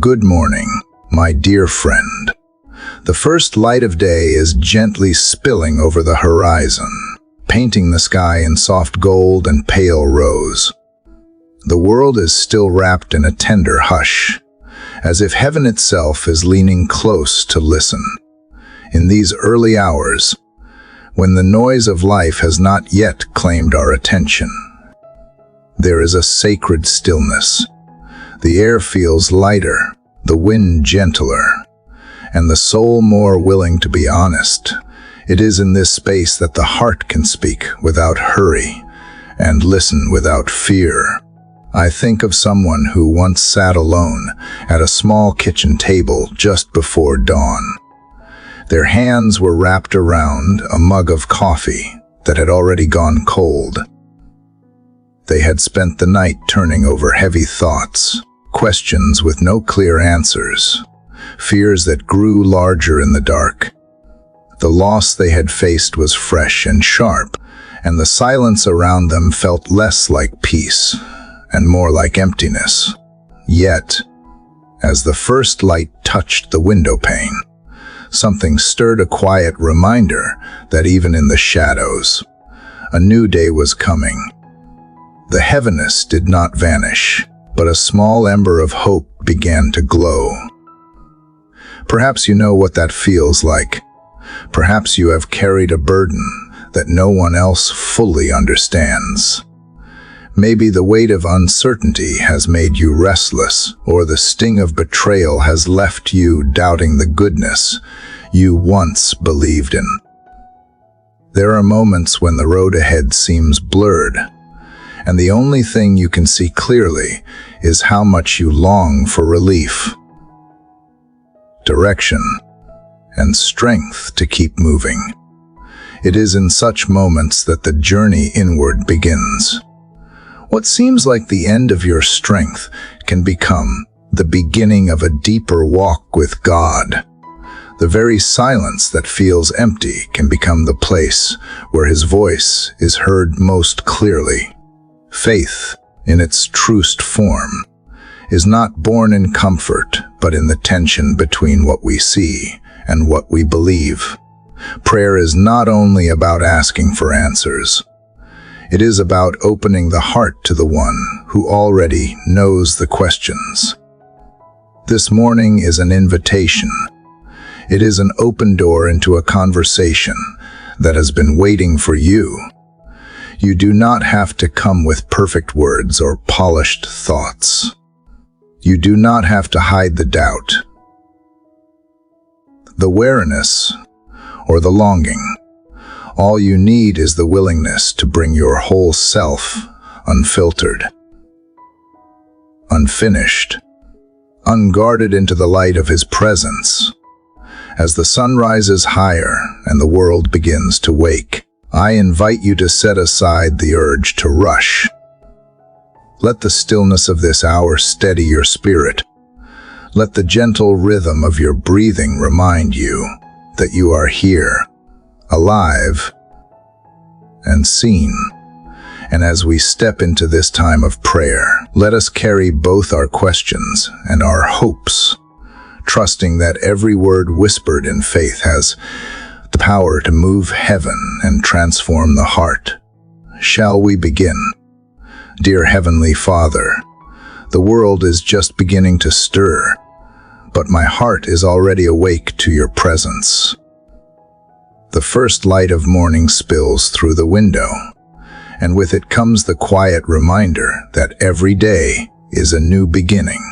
Good morning, my dear friend. The first light of day is gently spilling over the horizon, painting the sky in soft gold and pale rose. The world is still wrapped in a tender hush, as if heaven itself is leaning close to listen. In these early hours, when the noise of life has not yet claimed our attention, there is a sacred stillness. The air feels lighter, the wind gentler, and the soul more willing to be honest. It is in this space that the heart can speak without hurry and listen without fear. I think of someone who once sat alone at a small kitchen table just before dawn. Their hands were wrapped around a mug of coffee that had already gone cold. They had spent the night turning over heavy thoughts, questions with no clear answers, fears that grew larger in the dark. The loss they had faced was fresh and sharp, and the silence around them felt less like peace and more like emptiness. Yet, as the first light touched the window pane, something stirred a quiet reminder that even in the shadows, a new day was coming. The heaviness did not vanish, but a small ember of hope began to glow. Perhaps you know what that feels like. Perhaps you have carried a burden that no one else fully understands. Maybe the weight of uncertainty has made you restless, or the sting of betrayal has left you doubting the goodness you once believed in. There are moments when the road ahead seems blurred, and the only thing you can see clearly is how much you long for relief, direction, and strength to keep moving. It is in such moments that the journey inward begins. What seems like the end of your strength can become the beginning of a deeper walk with God. The very silence that feels empty can become the place where His voice is heard most clearly. Faith, in its truest form, is not born in comfort, but in the tension between what we see and what we believe. Prayer is not only about asking for answers. It is about opening the heart to the One who already knows the questions. This morning is an invitation. It is an open door into a conversation that has been waiting for you. You do not have to come with perfect words or polished thoughts. You do not have to hide the doubt, the weariness, or the longing. All you need is the willingness to bring your whole self, unfiltered, unfinished, unguarded into the light of His presence. As the sun rises higher and the world begins to wake, I invite you to set aside the urge to rush. Let the stillness of this hour steady your spirit. Let the gentle rhythm of your breathing remind you that you are here, alive, and seen. And as we step into this time of prayer, let us carry both our questions and our hopes, trusting that every word whispered in faith has the power to move heaven and transform the heart. Shall we begin? Dear Heavenly Father, the world is just beginning to stir, but my heart is already awake to your presence. The first light of morning spills through the window, and with it comes the quiet reminder that every day is a new beginning.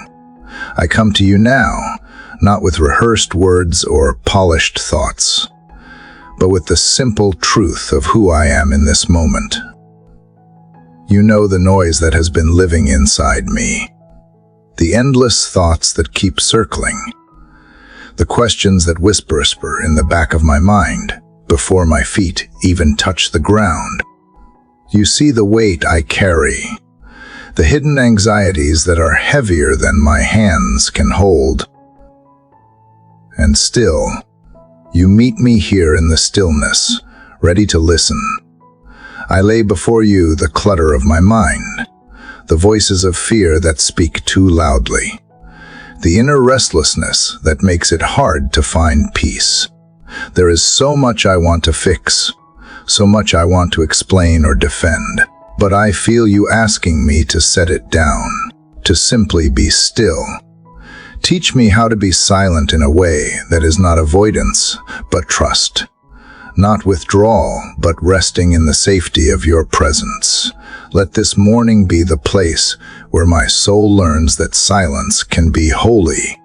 I come to you now, not with rehearsed words or polished thoughts, but with the simple truth of who I am in this moment. You know the noise that has been living inside me, the endless thoughts that keep circling, the questions that whisper in the back of my mind before my feet even touch the ground. You see the weight I carry, the hidden anxieties that are heavier than my hands can hold. And still, you meet me here in the stillness, ready to listen. I lay before you the clutter of my mind, the voices of fear that speak too loudly, the inner restlessness that makes it hard to find peace. There is so much I want to fix, so much I want to explain or defend, but I feel you asking me to set it down, to simply be still. Teach me how to be silent in a way that is not avoidance, but trust. Not withdrawal, but resting in the safety of your presence. Let this morning be the place where my soul learns that silence can be holy,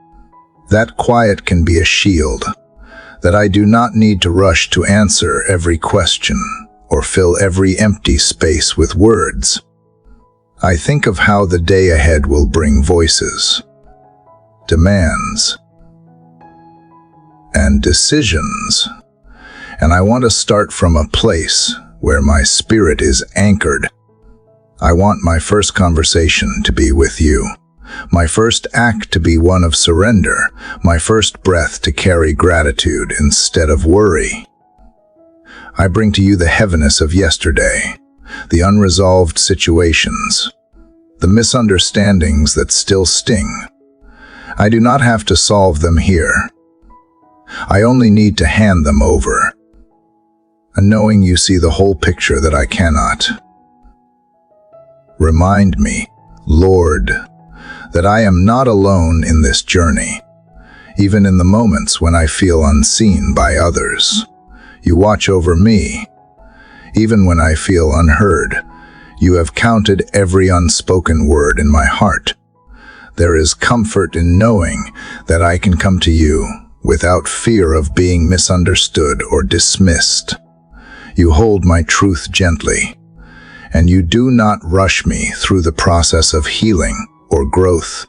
that quiet can be a shield, that I do not need to rush to answer every question or fill every empty space with words. I think of how the day ahead will bring voices, demands, and decisions, and I want to start from a place where my spirit is anchored. I want my first conversation to be with you, my first act to be one of surrender, my first breath to carry gratitude instead of worry. I bring to you the heaviness of yesterday, the unresolved situations, the misunderstandings that still sting. I do not have to solve them here. I only need to hand them over, and knowing you see the whole picture that I cannot. Remind me, Lord, that I am not alone in this journey, even in the moments when I feel unseen by others. You watch over me. Even when I feel unheard, you have counted every unspoken word in my heart. There is comfort in knowing that I can come to you without fear of being misunderstood or dismissed. You hold my truth gently, and you do not rush me through the process of healing or growth.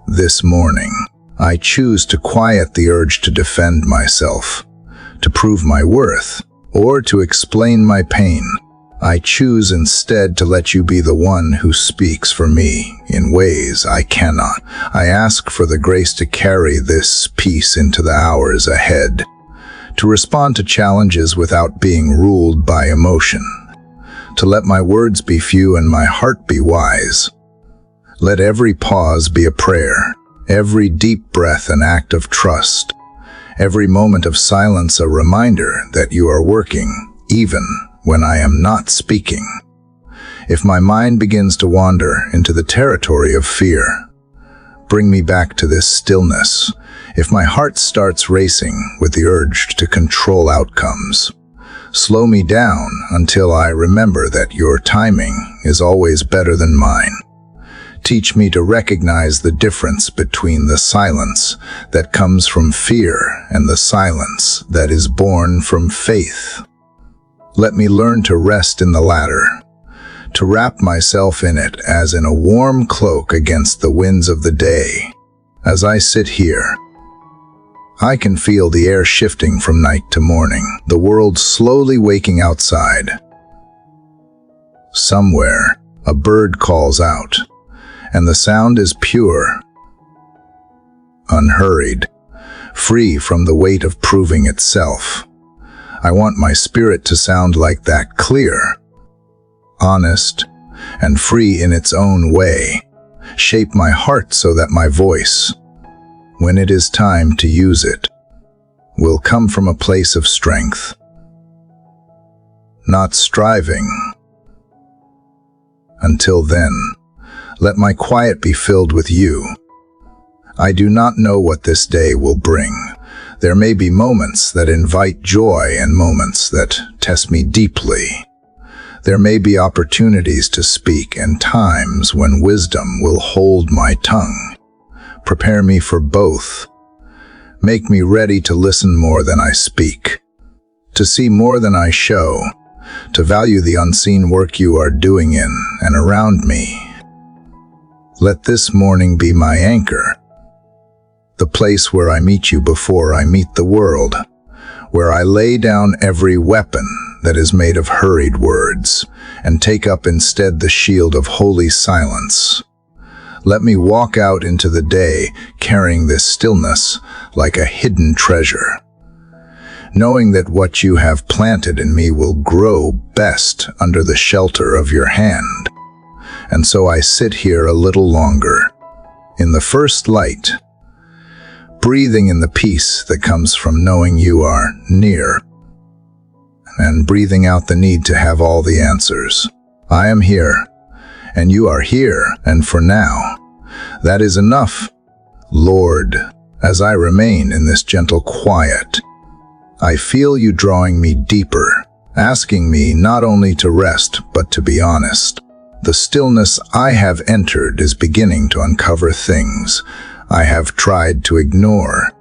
This morning, I choose to quiet the urge to defend myself, to prove my worth, or to explain my pain. I choose instead to let you be the one who speaks for me in ways I cannot. I ask for the grace to carry this peace into the hours ahead, to respond to challenges without being ruled by emotion, to let my words be few and my heart be wise. Let every pause be a prayer, every deep breath an act of trust, every moment of silence a reminder that you are working, even when I am not speaking. If my mind begins to wander into the territory of fear, bring me back to this stillness. If my heart starts racing with the urge to control outcomes, slow me down until I remember that your timing is always better than mine. Teach me to recognize the difference between the silence that comes from fear and the silence that is born from faith. Let me learn to rest in the latter, to wrap myself in it as in a warm cloak against the winds of the day. As I sit here, I can feel the air shifting from night to morning, the world slowly waking outside. Somewhere, a bird calls out, and the sound is pure, unhurried, free from the weight of proving itself. I want my spirit to sound like that, clear, honest, and free in its own way. Shape my heart so that my voice, when it is time to use it, will come from a place of strength, not striving. Until then, let my quiet be filled with you. I do not know what this day will bring. There may be moments that invite joy and moments that test me deeply. There may be opportunities to speak and times when wisdom will hold my tongue. Prepare me for both. Make me ready to listen more than I speak, to see more than I show, to value the unseen work you are doing in and around me. Let this morning be my anchor, the place where I meet you before I meet the world, where I lay down every weapon that is made of hurried words and take up instead the shield of holy silence. Let me walk out into the day carrying this stillness like a hidden treasure, knowing that what you have planted in me will grow best under the shelter of your hand. And so I sit here a little longer, in the first light, breathing in the peace that comes from knowing you are near, and breathing out the need to have all the answers. I am here, and you are here, and for now, that is enough. Lord, as I remain in this gentle quiet, I feel you drawing me deeper, asking me not only to rest, but to be honest. The stillness I have entered is beginning to uncover things I have tried to ignore.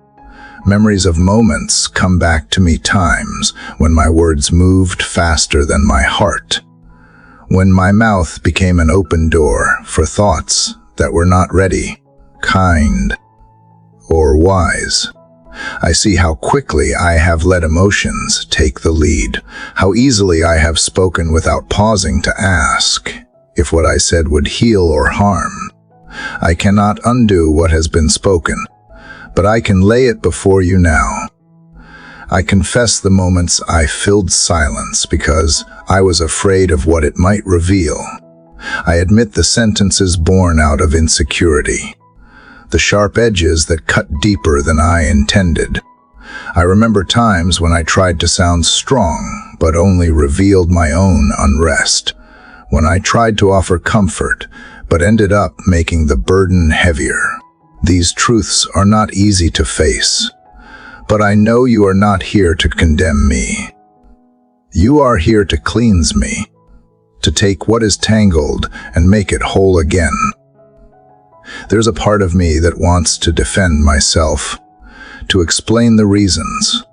Memories of moments come back to me, times when my words moved faster than my heart, when my mouth became an open door for thoughts that were not ready, kind, or wise. I see how quickly I have let emotions take the lead, how easily I have spoken without pausing to ask if what I said would heal or harm. I cannot undo what has been spoken, but I can lay it before you now. I confess the moments I filled silence because I was afraid of what it might reveal. I admit the sentences born out of insecurity, the sharp edges that cut deeper than I intended. I remember times when I tried to sound strong, but only revealed my own unrest. When I tried to offer comfort, but ended up making the burden heavier. These truths are not easy to face, but I know you are not here to condemn me. You are here to cleanse me, to take what is tangled and make it whole again. There's a part of me that wants to defend myself, to explain the reasons,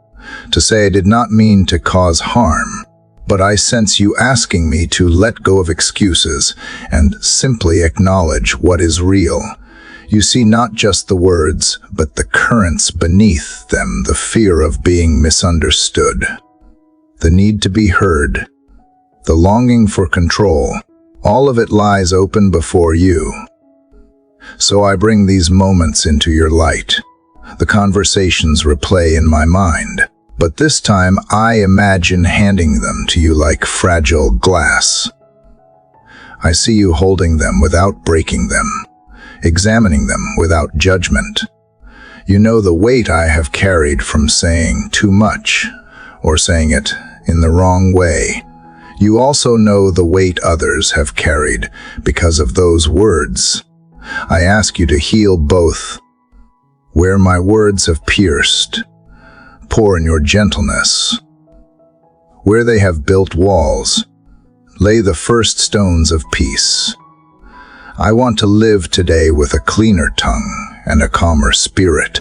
to say I did not mean to cause harm, but I sense you asking me to let go of excuses and simply acknowledge what is real. You see not just the words, but the currents beneath them, the fear of being misunderstood, the need to be heard, the longing for control. All of it lies open before you. So I bring these moments into your light. The conversations replay in my mind, but this time I imagine handing them to you like fragile glass. I see you holding them without breaking them, examining them without judgment. You know the weight I have carried from saying too much, or saying it in the wrong way. You also know the weight others have carried because of those words. I ask you to heal both. Where my words have pierced, pour in your gentleness. Where they have built walls, lay the first stones of peace. I want to live today with a cleaner tongue and a calmer spirit.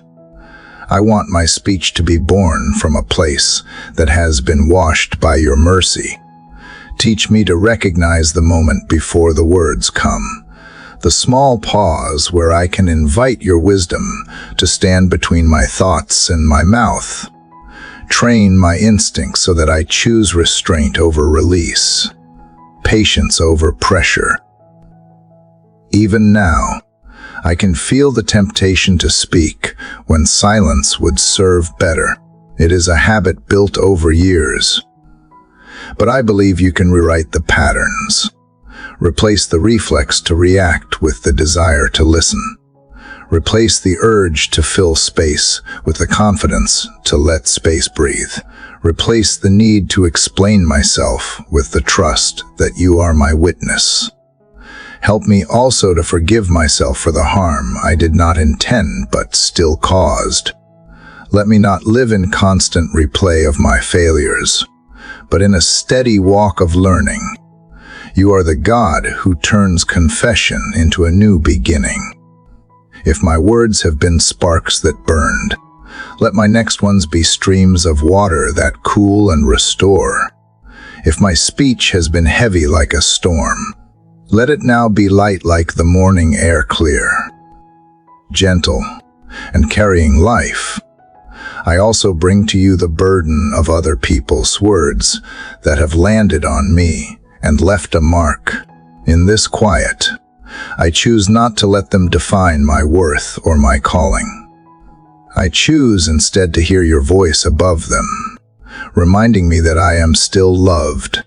I want my speech to be born from a place that has been washed by your mercy. Teach me to recognize the moment before the words come, the small pause where I can invite your wisdom to stand between my thoughts and my mouth. Train my instincts so that I choose restraint over release, patience over pressure. Even now, I can feel the temptation to speak when silence would serve better. It is a habit built over years. But I believe you can rewrite the patterns. Replace the reflex to react with the desire to listen. Replace the urge to fill space with the confidence to let space breathe. Replace the need to explain myself with the trust that you are my witness. Help me also to forgive myself for the harm I did not intend but still caused. Let me not live in constant replay of my failures, but in a steady walk of learning. You are the God who turns confession into a new beginning. If my words have been sparks that burned, let my next ones be streams of water that cool and restore. If my speech has been heavy like a storm, let it now be light like the morning air, clear, gentle, and carrying life. I also bring to you the burden of other people's words that have landed on me and left a mark. In this quiet, I choose not to let them define my worth or my calling. I choose instead to hear your voice above them, reminding me that I am still loved,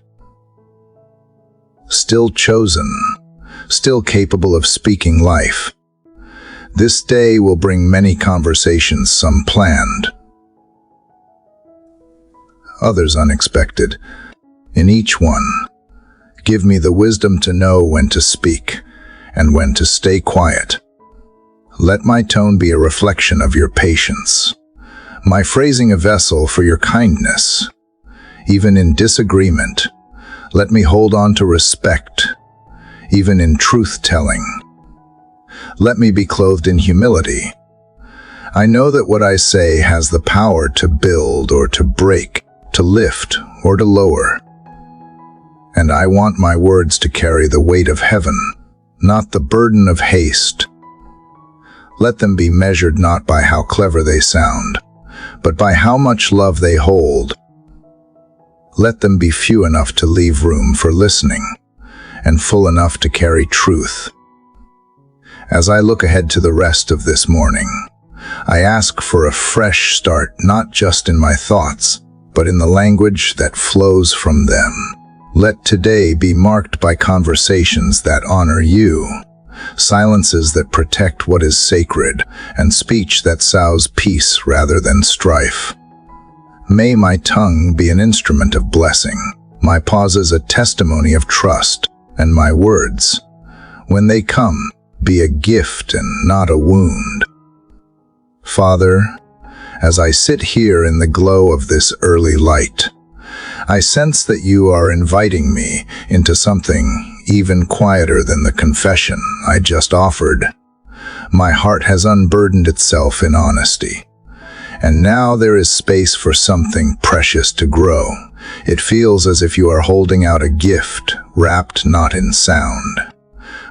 still chosen, still capable of speaking life. This day will bring many conversations, some planned, others unexpected. In each one, give me the wisdom to know when to speak and when to stay quiet. Let my tone be a reflection of your patience, my phrasing a vessel for your kindness. Even in disagreement, let me hold on to respect, even in truth-telling. Let me be clothed in humility. I know that what I say has the power to build or to break, to lift or to lower. And I want my words to carry the weight of heaven, not the burden of haste. Let them be measured not by how clever they sound, but by how much love they hold. Let them be few enough to leave room for listening, and full enough to carry truth. As I look ahead to the rest of this morning, I ask for a fresh start, not just in my thoughts, but in the language that flows from them. Let today be marked by conversations that honor you, silences that protect what is sacred, and speech that sows peace rather than strife. May my tongue be an instrument of blessing, my pauses a testimony of trust, and my words, when they come, be a gift and not a wound. Father, as I sit here in the glow of this early light, I sense that you are inviting me into something even quieter than the confession I just offered. My heart has unburdened itself in honesty, and now there is space for something precious to grow. It feels as if you are holding out a gift, wrapped not in sound,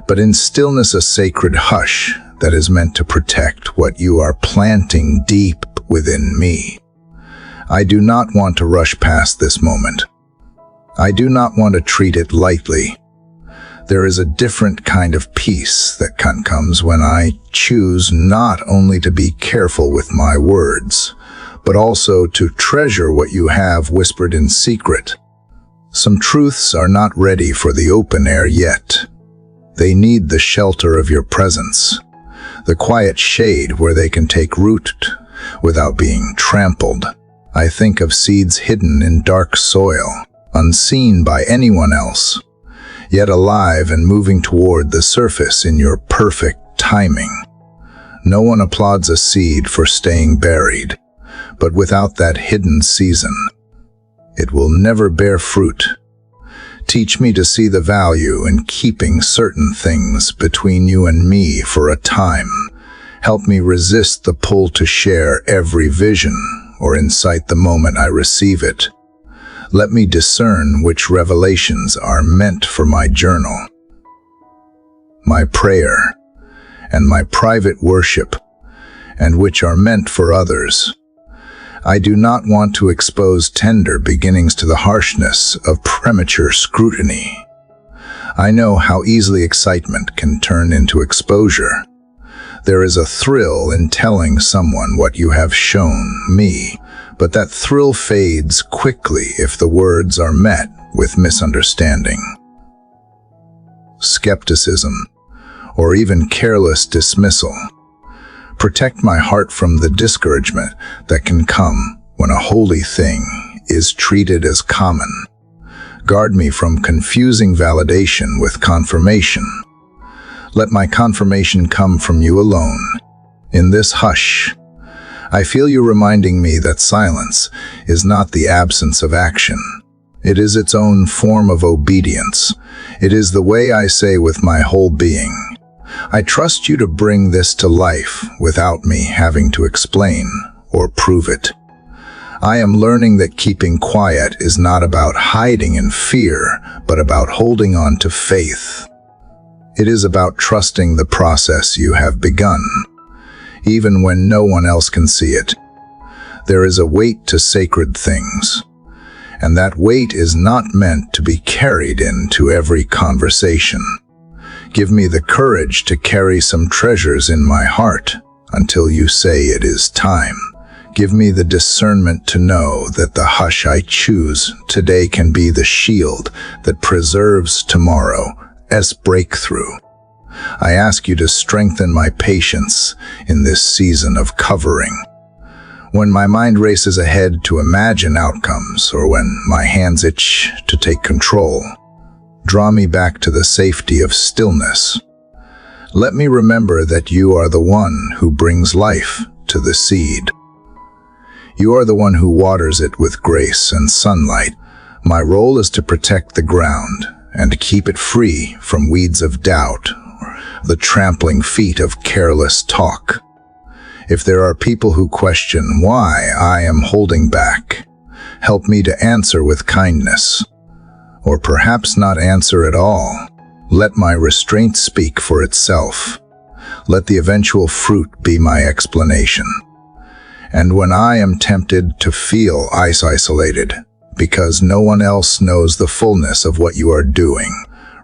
but in stillness, a sacred hush that is meant to protect what you are planting deep within me. I do not want to rush past this moment. I do not want to treat it lightly. There is a different kind of peace that comes when I choose not only to be careful with my words, but also to treasure what you have whispered in secret. Some truths are not ready for the open air yet. They need the shelter of your presence, the quiet shade where they can take root without being trampled. I think of seeds hidden in dark soil, unseen by anyone else, yet alive and moving toward the surface in your perfect timing. No one applauds a seed for staying buried, but without that hidden season, it will never bear fruit. Teach me to see the value in keeping certain things between you and me for a time. Help me resist the pull to share every vision or insight the moment I receive it. Let me discern which revelations are meant for my journal, my prayer, and my private worship, and which are meant for others. I do not want to expose tender beginnings to the harshness of premature scrutiny. I know how easily excitement can turn into exposure. There is a thrill in telling someone what you have shown me, but that thrill fades quickly if the words are met with misunderstanding, skepticism, or even careless dismissal. Protect my heart from the discouragement that can come when a holy thing is treated as common. Guard me from confusing validation with confirmation. Let my confirmation come from you alone. In this hush, I feel you reminding me that silence is not the absence of action. It is its own form of obedience. It is the way I say with my whole being, I trust you to bring this to life without me having to explain or prove it. I am learning that keeping quiet is not about hiding in fear, but about holding on to faith. It is about trusting the process you have begun, even when no one else can see it. There is a weight to sacred things, and that weight is not meant to be carried into every conversation. Give me the courage to carry some treasures in my heart until you say it is time. Give me the discernment to know that the hush I choose today can be the shield that preserves tomorrow's breakthrough. I ask you to strengthen my patience in this season of covering. When my mind races ahead to imagine outcomes, or when my hands itch to take control, draw me back to the safety of stillness. Let me remember that you are the one who brings life to the seed. You are the one who waters it with grace and sunlight. My role is to protect the ground and keep it free from weeds of doubt, or the trampling feet of careless talk. If there are people who question why I am holding back, help me to answer with kindness, or perhaps not answer at all. Let my restraint speak for itself. Let the eventual fruit be my explanation. And when I am tempted to feel isolated, because no one else knows the fullness of what you are doing,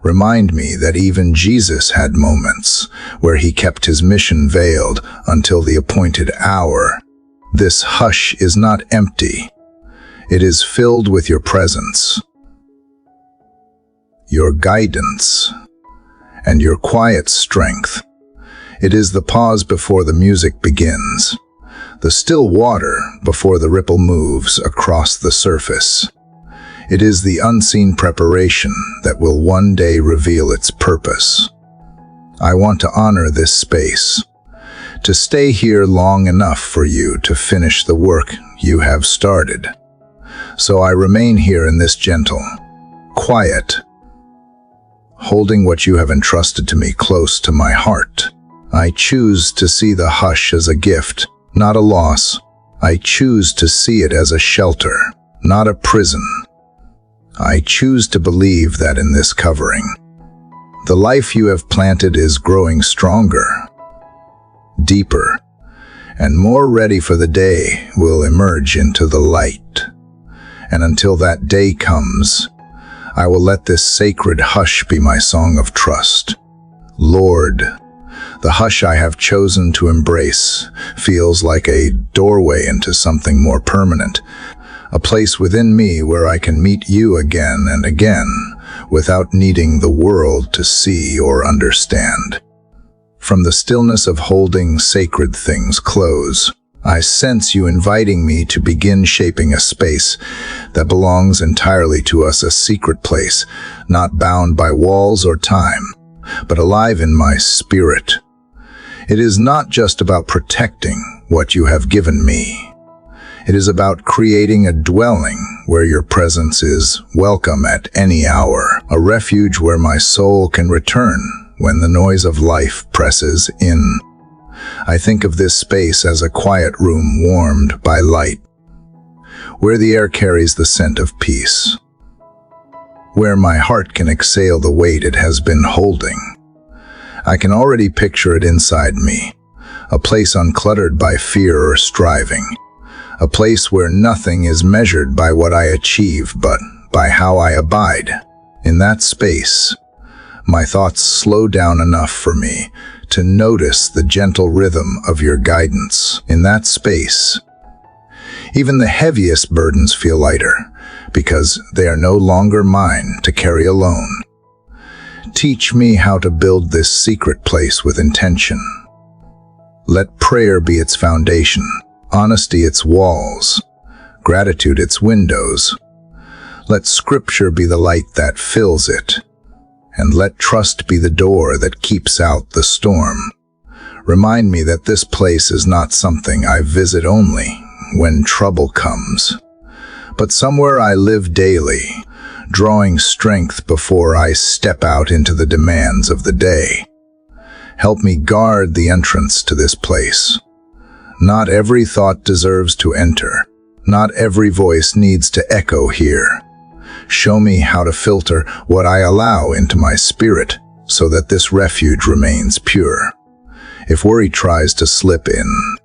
remind me that even Jesus had moments where he kept his mission veiled until the appointed hour. This hush is not empty. It is filled with your presence, your guidance, and your quiet strength. It is the pause before the music begins, the still water before the ripple moves across the surface. It is the unseen preparation that will one day reveal its purpose. I want to honor this space, to stay here long enough for you to finish the work you have started. So I remain here in this gentle, quiet, holding what you have entrusted to me close to my heart. I choose to see the hush as a gift, not a loss. I choose to see it as a shelter, not a prison. I choose to believe that in this covering, the life you have planted is growing stronger, deeper, and more ready for the day will emerge into the light. And until that day comes, I will let this sacred hush be my song of trust. Lord, the hush I have chosen to embrace feels like a doorway into something more permanent, a place within me where I can meet you again and again without needing the world to see or understand. From the stillness of holding sacred things close, I sense you inviting me to begin shaping a space that belongs entirely to us, a secret place, not bound by walls or time, but alive in my spirit. It is not just about protecting what you have given me. It is about creating a dwelling where your presence is welcome at any hour, a refuge where my soul can return when the noise of life presses in. I think of this space as a quiet room warmed by light, where the air carries the scent of peace, where my heart can exhale the weight it has been holding. I can already picture it inside me, a place uncluttered by fear or striving, a place where nothing is measured by what I achieve but by how I abide. In that space, my thoughts slow down enough for me to notice the gentle rhythm of your guidance. In that space, even the heaviest burdens feel lighter because they are no longer mine to carry alone. Teach me how to build this secret place with intention. Let prayer be its foundation, honesty its walls, gratitude its windows. Let scripture be the light that fills it, and let trust be the door that keeps out the storm. Remind me that this place is not something I visit only when trouble comes, but somewhere I live daily, drawing strength before I step out into the demands of the day. Help me guard the entrance to this place. Not every thought deserves to enter. Not every voice needs to echo here. Show me how to filter what I allow into my spirit so that this refuge remains pure. If worry tries to slip in,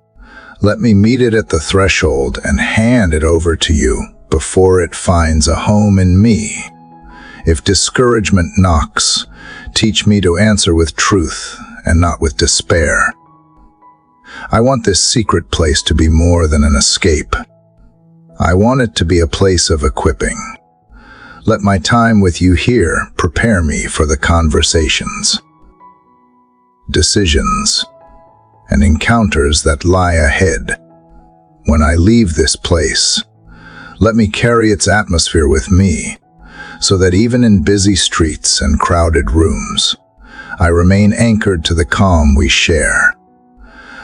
let me meet it at the threshold and hand it over to you before it finds a home in me. If discouragement knocks, teach me to answer with truth and not with despair. I want this secret place to be more than an escape. I want it to be a place of equipping. Let my time with you here prepare me for the conversations, decisions, and encounters that lie ahead. When I leave this place, let me carry its atmosphere with me, so that even in busy streets and crowded rooms, I remain anchored to the calm we share.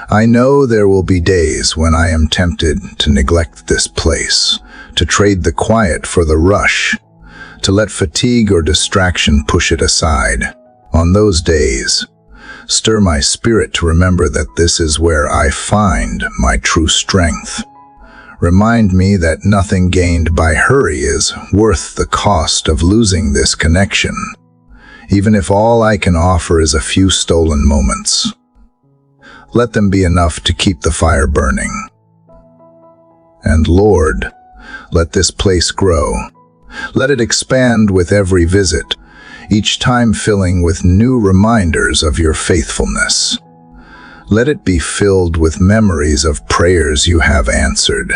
I know there will be days when I am tempted to neglect this place, to trade the quiet for the rush, to let fatigue or distraction push it aside. On those days, stir my spirit to remember that this is where I find my true strength. Remind me that nothing gained by hurry is worth the cost of losing this connection, even if all I can offer is a few stolen moments. Let them be enough to keep the fire burning. And Lord, let this place grow. Let it expand with every visit, each time filling with new reminders of your faithfulness. Let it be filled with memories of prayers you have answered,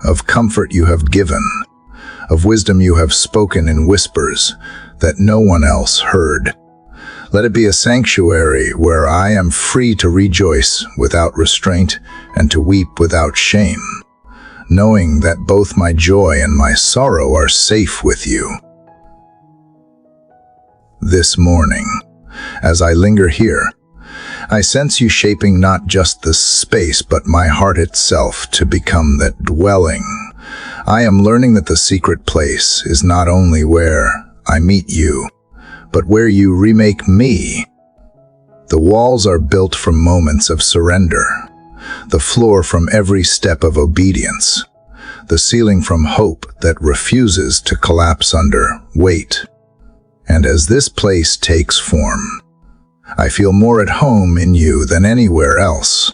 of comfort you have given, of wisdom you have spoken in whispers that no one else heard. Let it be a sanctuary where I am free to rejoice without restraint and to weep without shame, knowing that both my joy and my sorrow are safe with you. This morning, as I linger here, I sense you shaping not just the space but my heart itself to become that dwelling. I am learning that the secret place is not only where I meet you, but where you remake me. The walls are built from moments of surrender, the floor from every step of obedience, the ceiling from hope that refuses to collapse under weight. And as this place takes form, I feel more at home in you than anywhere else.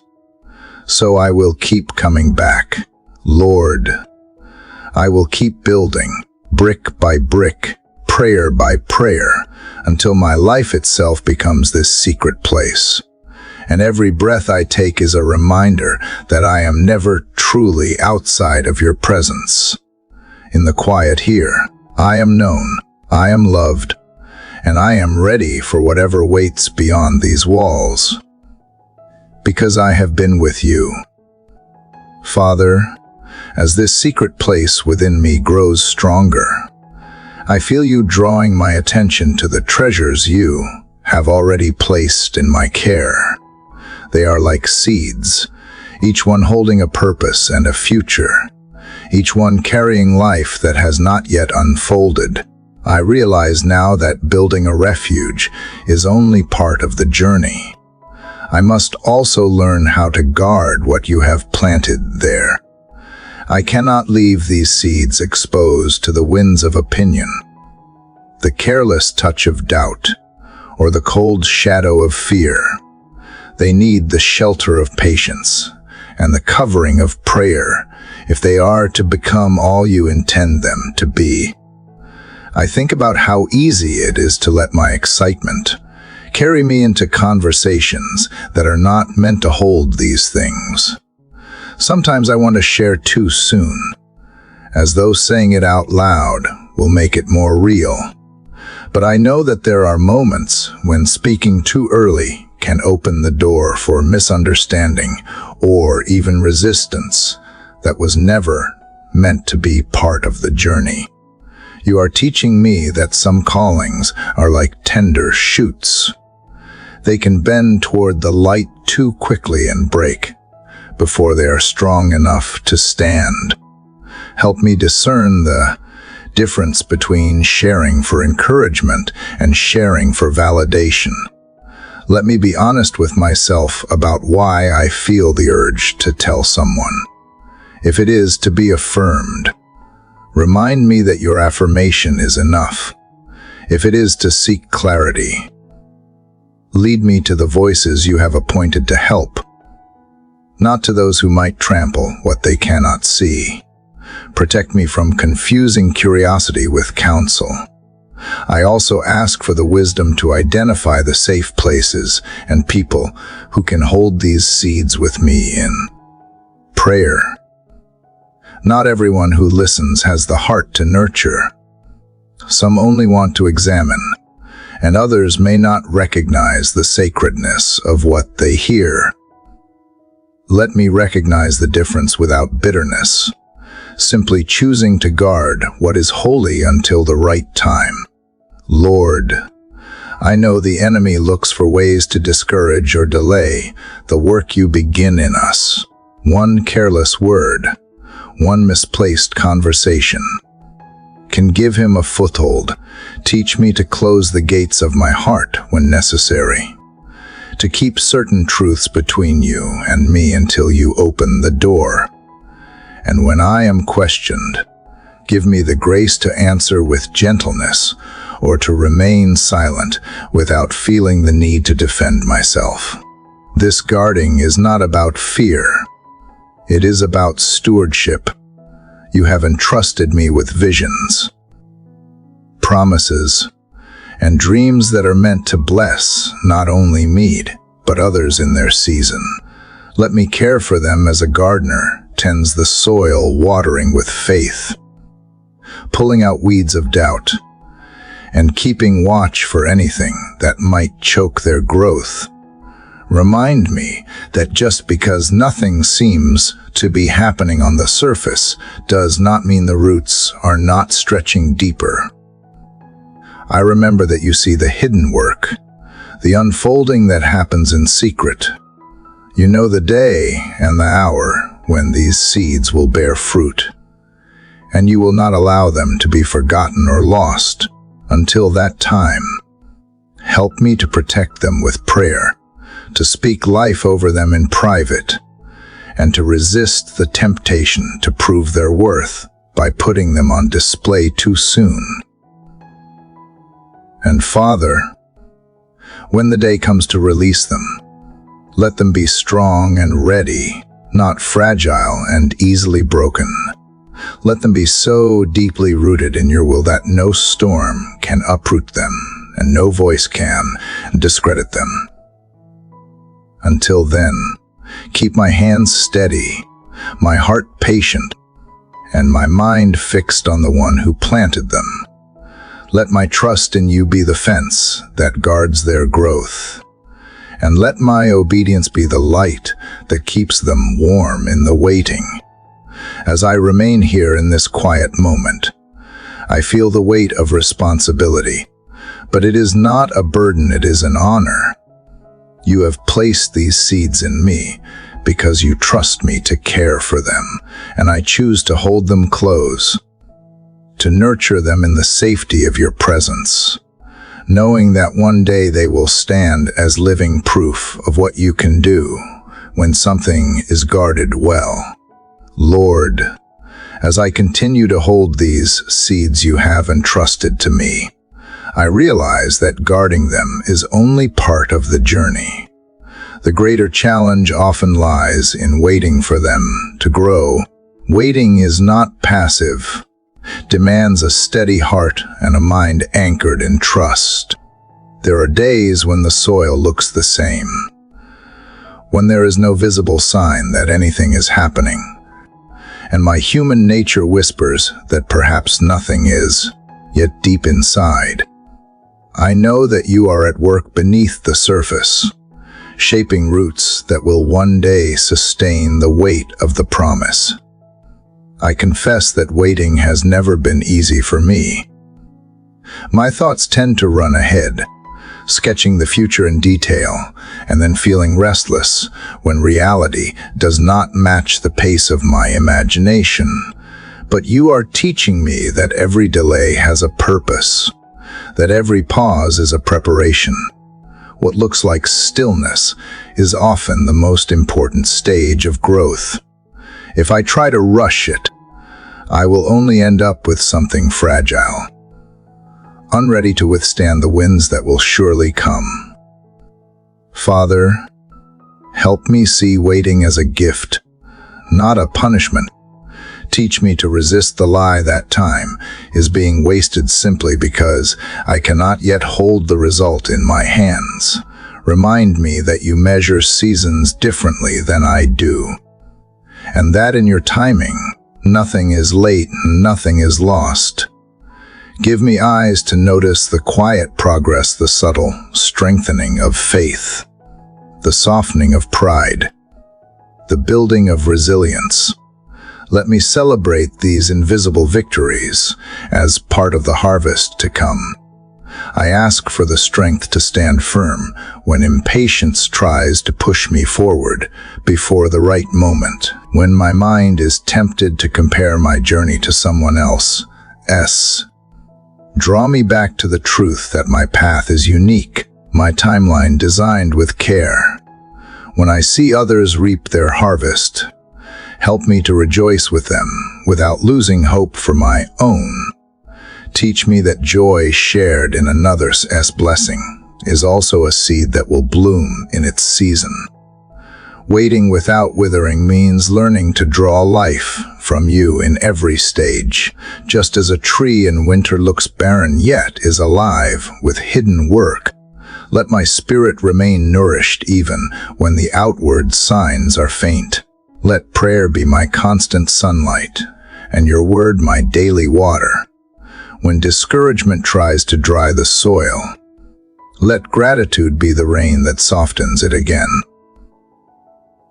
So I will keep coming back, Lord. I will keep building, brick by brick, prayer by prayer, until my life itself becomes this secret place. And every breath I take is a reminder that I am never truly outside of your presence. In the quiet here, I am known, I am loved, and I am ready for whatever waits beyond these walls. Because I have been with you. Father, as this secret place within me grows stronger, I feel you drawing my attention to the treasures you have already placed in my care. They are like seeds, each one holding a purpose and a future, each one carrying life that has not yet unfolded. I realize now that building a refuge is only part of the journey. I must also learn how to guard what you have planted there. I cannot leave these seeds exposed to the winds of opinion, the careless touch of doubt, or the cold shadow of fear. They need the shelter of patience and the covering of prayer if they are to become all you intend them to be. I think about how easy it is to let my excitement carry me into conversations that are not meant to hold these things. Sometimes I want to share too soon, as though saying it out loud will make it more real. But I know that there are moments when speaking too early can open the door for misunderstanding or even resistance that was never meant to be part of the journey. You are teaching me that some callings are like tender shoots. They can bend toward the light too quickly and break before they are strong enough to stand. Help me discern the difference between sharing for encouragement and sharing for validation. Let me be honest with myself about why I feel the urge to tell someone. If it is to be affirmed, remind me that your affirmation is enough. If it is to seek clarity, lead me to the voices you have appointed to help, not to those who might trample what they cannot see. Protect me from confusing curiosity with counsel. I also ask for the wisdom to identify the safe places and people who can hold these seeds with me in prayer. Not everyone who listens has the heart to nurture. Some only want to examine, and others may not recognize the sacredness of what they hear. Let me recognize the difference without bitterness, simply choosing to guard what is holy until the right time. Lord, I know the enemy looks for ways to discourage or delay the work you begin in us. One careless word, one misplaced conversation, can give him a foothold. Teach me to close the gates of my heart when necessary, to keep certain truths between you and me until you open the door. And when I am questioned, give me the grace to answer with gentleness or to remain silent without feeling the need to defend myself. This guarding is not about fear. It is about stewardship. You have entrusted me with visions, promises, and dreams that are meant to bless not only me, but others in their season. Let me care for them as a gardener tends the soil, watering with faith, pulling out weeds of doubt, and keeping watch for anything that might choke their growth. Remind me that just because nothing seems to be happening on the surface does not mean the roots are not stretching deeper. I remember that you see the hidden work, the unfolding that happens in secret. You know the day and the hour when these seeds will bear fruit, and you will not allow them to be forgotten or lost until that time. Help me to protect them with prayer, to speak life over them in private, and to resist the temptation to prove their worth by putting them on display too soon. And Father, when the day comes to release them, let them be strong and ready, not fragile and easily broken. Let them be so deeply rooted in your will that no storm can uproot them and no voice can discredit them. Until then, keep my hands steady, my heart patient, and my mind fixed on the one who planted them. Let my trust in you be the fence that guards their growth, and let my obedience be the light that keeps them warm in the waiting. As I remain here in this quiet moment, I feel the weight of responsibility, but it is not a burden, it is an honor. You have placed these seeds in me because you trust me to care for them, and I choose to hold them close, to nurture them in the safety of your presence, knowing that one day they will stand as living proof of what you can do when something is guarded well. Lord, as I continue to hold these seeds you have entrusted to me, I realize that guarding them is only part of the journey. The greater challenge often lies in waiting for them to grow. Waiting is not passive, demands a steady heart and a mind anchored in trust. There are days when the soil looks the same, when there is no visible sign that anything is happening, and my human nature whispers that perhaps nothing is, yet deep inside, I know that you are at work beneath the surface, shaping roots that will one day sustain the weight of the promise. I confess that waiting has never been easy for me. My thoughts tend to run ahead, sketching the future in detail, and then feeling restless when reality does not match the pace of my imagination. But you are teaching me that every delay has a purpose, that every pause is a preparation. What looks like stillness is often the most important stage of growth. If I try to rush it, I will only end up with something fragile, unready to withstand the winds that will surely come. Father, help me see waiting as a gift, not a punishment. Teach me to resist the lie that time is being wasted simply because I cannot yet hold the result in my hands. Remind me that you measure seasons differently than I do, and that in your timing, nothing is late and nothing is lost. Give me eyes to notice the quiet progress, the subtle strengthening of faith, the softening of pride, the building of resilience. Let me celebrate these invisible victories as part of the harvest to come. I ask for the strength to stand firm when impatience tries to push me forward before the right moment, when my mind is tempted to compare my journey to someone else's. Draw me back to the truth that my path is unique, my timeline designed with care. When I see others reap their harvest, help me to rejoice with them without losing hope for my own. Teach me that joy shared in another's blessing is also a seed that will bloom in its season. Waiting without withering means learning to draw life from you in every stage. Just as a tree in winter looks barren yet is alive with hidden work, let my spirit remain nourished even when the outward signs are faint. Let prayer be my constant sunlight, and your word my daily water. When discouragement tries to dry the soil, let gratitude be the rain that softens it again.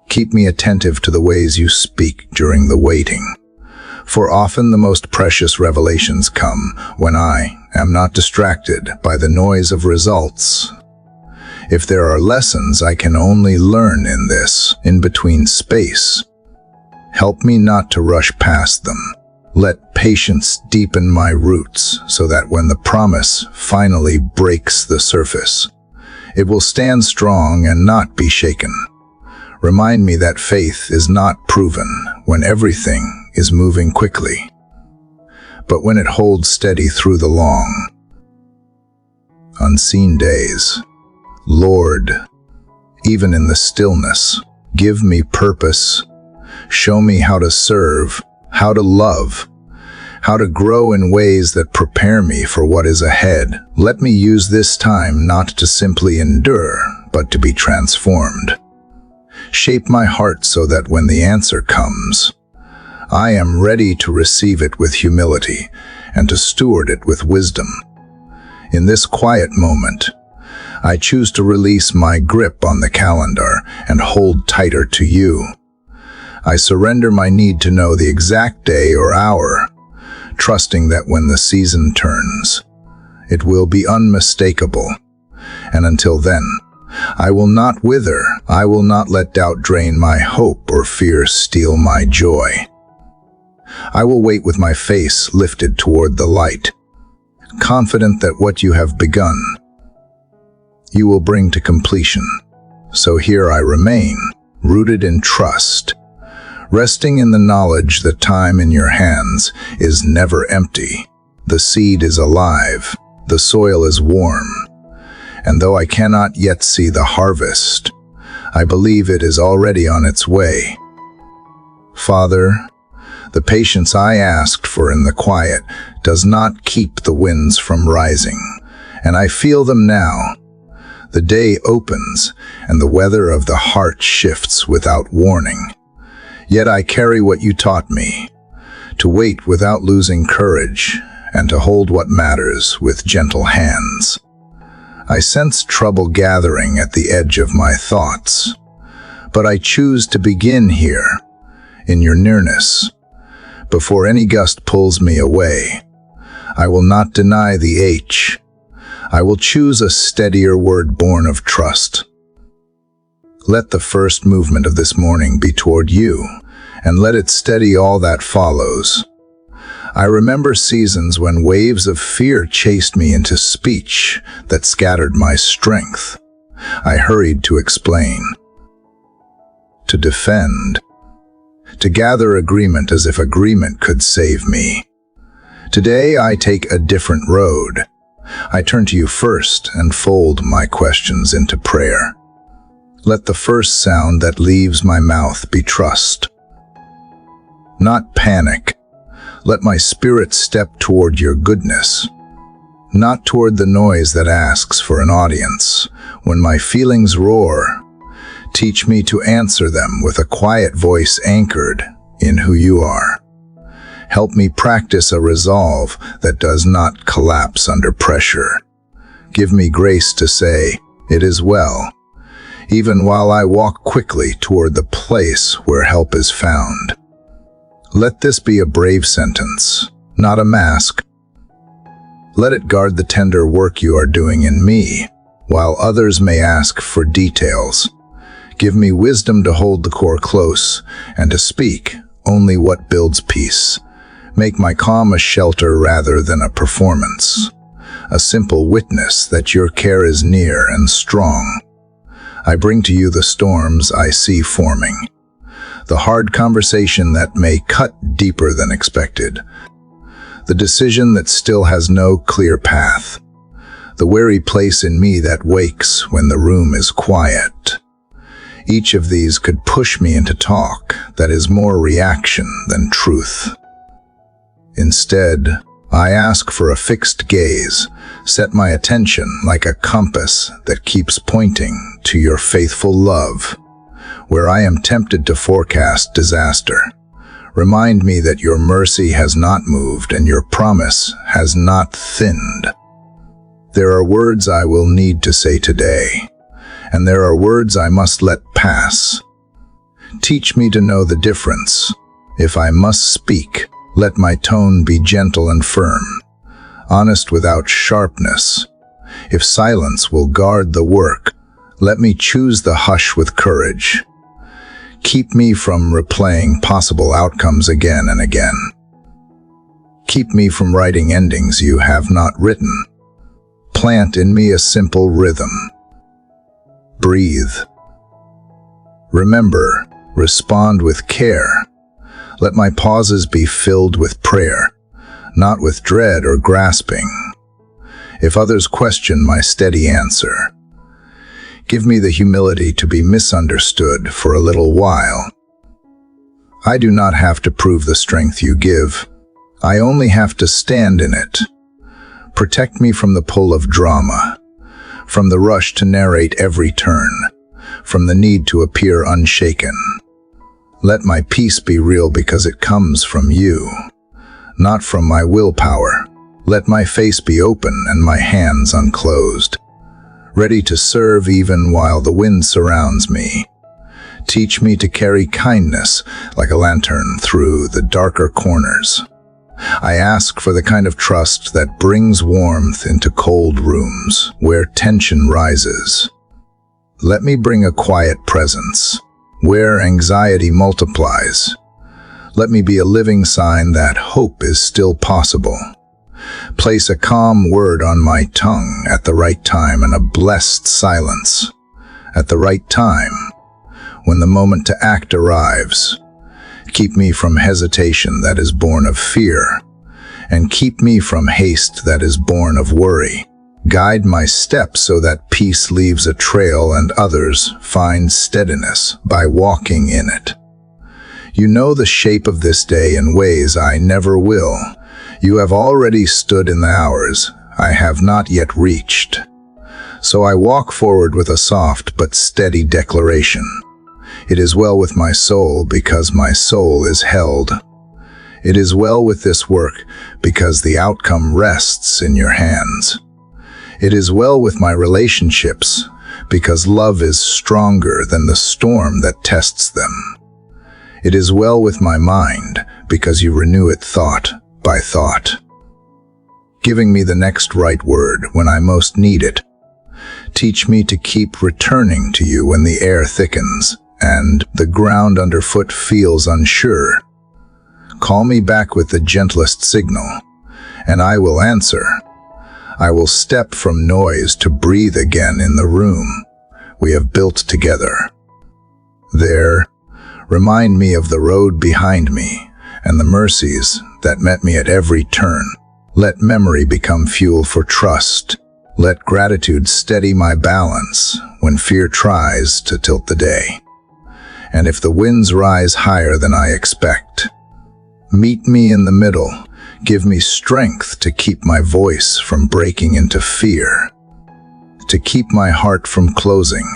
Keep me attentive to the ways you speak during the waiting, for often the most precious revelations come when I am not distracted by the noise of results. If there are lessons I can only learn in this in-between space, help me not to rush past them. Let patience deepen my roots so that when the promise finally breaks the surface, it will stand strong and not be shaken. Remind me that faith is not proven when everything is moving quickly, but when it holds steady through the long, unseen days. Lord, even in the stillness, give me purpose. Show me how to serve, how to love, how to grow in ways that prepare me for what is ahead. Let me use this time not to simply endure, but to be transformed. Shape my heart so that when the answer comes, I am ready to receive it with humility and to steward it with wisdom. In this quiet moment, I choose to release my grip on the calendar and hold tighter to you. I surrender my need to know the exact day or hour, trusting that when the season turns, it will be unmistakable. And until then, I will not wither. I will not let doubt drain my hope or fear steal my joy. I will wait with my face lifted toward the light, confident that what you have begun, you will bring to completion. So here I remain, rooted in trust, resting in the knowledge that time in your hands is never empty. The seed is alive, the soil is warm, and though I cannot yet see the harvest, I believe it is already on its way. Father, the patience I asked for in the quiet does not keep the winds from rising, and I feel them now. The day opens, and the weather of the heart shifts without warning. Yet I carry what you taught me, to wait without losing courage, and to hold what matters with gentle hands. I sense trouble gathering at the edge of my thoughts, but I choose to begin here, in your nearness. Before any gust pulls me away, I will not deny the H. I will choose a steadier word born of trust. Let the first movement of this morning be toward you, and let it steady all that follows. I remember seasons when waves of fear chased me into speech that scattered my strength. I hurried to explain, to defend, to gather agreement as if agreement could save me. Today I take a different road. I turn to you first and fold my questions into prayer. Let the first sound that leaves my mouth be trust, not panic. Let my spirit step toward your goodness, not toward the noise that asks for an audience. When my feelings roar, teach me to answer them with a quiet voice anchored in who you are. Help me practice a resolve that does not collapse under pressure. Give me grace to say, "It is well," even while I walk quickly toward the place where help is found. Let this be a brave sentence, not a mask. Let it guard the tender work you are doing in me, while others may ask for details. Give me wisdom to hold the core close and to speak only what builds peace. Make my calm a shelter rather than a performance, a simple witness that your care is near and strong. I bring to you the storms I see forming, the hard conversation that may cut deeper than expected, the decision that still has no clear path, the weary place in me that wakes when the room is quiet. Each of these could push me into talk that is more reaction than truth. Instead, I ask for a fixed gaze, set my attention like a compass that keeps pointing to your faithful love. Where I am tempted to forecast disaster, remind me that your mercy has not moved and your promise has not thinned. There are words I will need to say today, and there are words I must let pass. Teach me to know the difference. If I must speak, let my tone be gentle and firm, honest without sharpness. If silence will guard the work, let me choose the hush with courage. Keep me from replaying possible outcomes again and again. Keep me from writing endings you have not written. Plant in me a simple rhythm. Breathe. Remember, respond with care. Let my pauses be filled with prayer, not with dread or grasping. If others question my steady answer, give me the humility to be misunderstood for a little while. I do not have to prove the strength you give. I only have to stand in it. Protect me from the pull of drama, from the rush to narrate every turn, from the need to appear unshaken. Let my peace be real because it comes from you, not from my willpower. Let my face be open and my hands unclosed, ready to serve even while the wind surrounds me. Teach me to carry kindness like a lantern through the darker corners. I ask for the kind of trust that brings warmth into cold rooms where tension rises. Let me bring a quiet presence where anxiety multiplies. Let me be a living sign that hope is still possible. Place a calm word on my tongue at the right time and a blessed silence at the right time when the moment to act arrives. Keep me from hesitation that is born of fear, and keep me from haste that is born of worry. Guide my steps so that peace leaves a trail and others find steadiness by walking in it. You know the shape of this day in ways I never will. You have already stood in the hours I have not yet reached. So I walk forward with a soft but steady declaration. It is well with my soul because my soul is held. It is well with this work because the outcome rests in your hands. It is well with my relationships because love is stronger than the storm that tests them. It is well with my mind because you renew it thought by thought, giving me the next right word when I most need it. Teach me to keep returning to you when the air thickens and the ground underfoot feels unsure. Call me back with the gentlest signal, and I will answer. I will step from noise to breathe again in the room we have built together. There, remind me of the road behind me and the mercies that met me at every turn. Let memory become fuel for trust. Let gratitude steady my balance when fear tries to tilt the day. And if the winds rise higher than I expect, meet me in the middle. Give me strength to keep my voice from breaking into fear, to keep my heart from closing,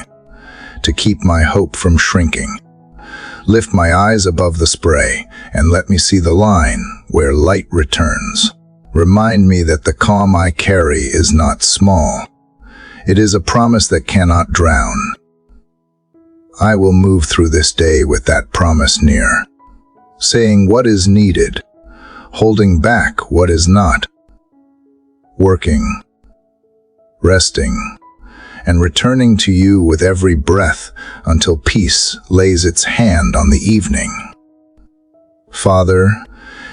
to keep my hope from shrinking. Lift my eyes above the spray and let me see the line where light returns. Remind me that the calm I carry is not small. It is a promise that cannot drown. I will move through this day with that promise near, saying what is needed, holding back what is not, working, resting, and returning to you with every breath until peace lays its hand on the evening. Father,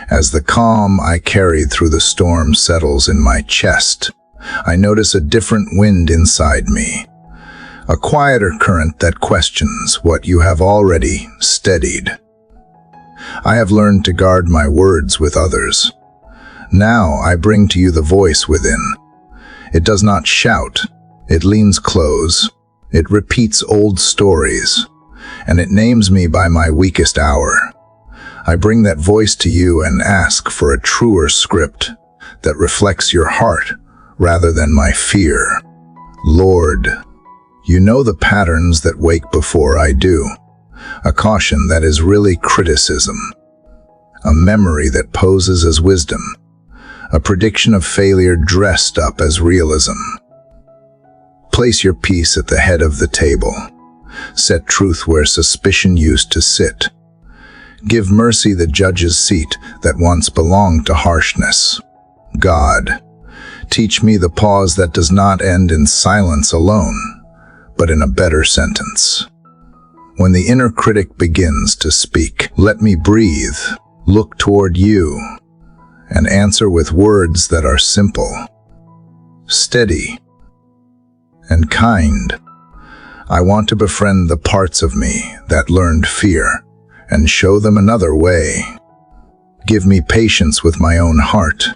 as the calm I carried through the storm settles in my chest, I notice a different wind inside me, a quieter current that questions what you have already steadied. I have learned to guard my words with others. Now I bring to you the voice within. It does not shout. It leans close, it repeats old stories, and it names me by my weakest hour. I bring that voice to you and ask for a truer script that reflects your heart rather than my fear. Lord, you know the patterns that wake before I do, a caution that is really criticism, a memory that poses as wisdom, a prediction of failure dressed up as realism. Place your peace at the head of the table. Set truth where suspicion used to sit. Give mercy the judge's seat that once belonged to harshness. God, teach me the pause that does not end in silence alone, but in a better sentence. When the inner critic begins to speak, let me breathe, look toward you, and answer with words that are simple, steady, and kind. I want to befriend the parts of me that learned fear and show them another way. Give me patience with my own heart.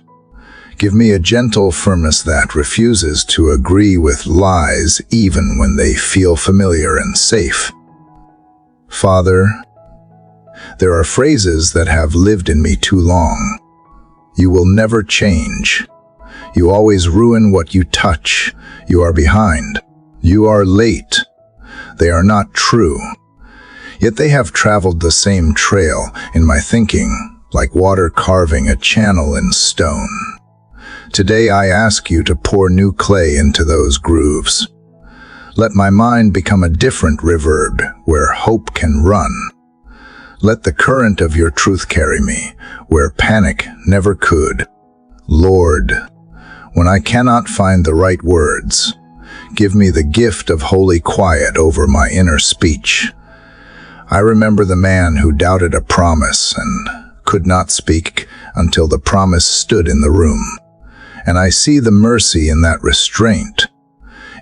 Give me a gentle firmness that refuses to agree with lies even when they feel familiar and safe. Father, there are phrases that have lived in me too long. You will never change. You always ruin what you touch. You are behind. You are late. They are not true. Yet they have traveled the same trail in my thinking, like water carving a channel in stone. Today I ask you to pour new clay into those grooves. Let my mind become a different river where hope can run. Let the current of your truth carry me where panic never could. Lord, when I cannot find the right words, give me the gift of holy quiet over my inner speech. I remember the man who doubted a promise and could not speak until the promise stood in the room. And I see the mercy in that restraint.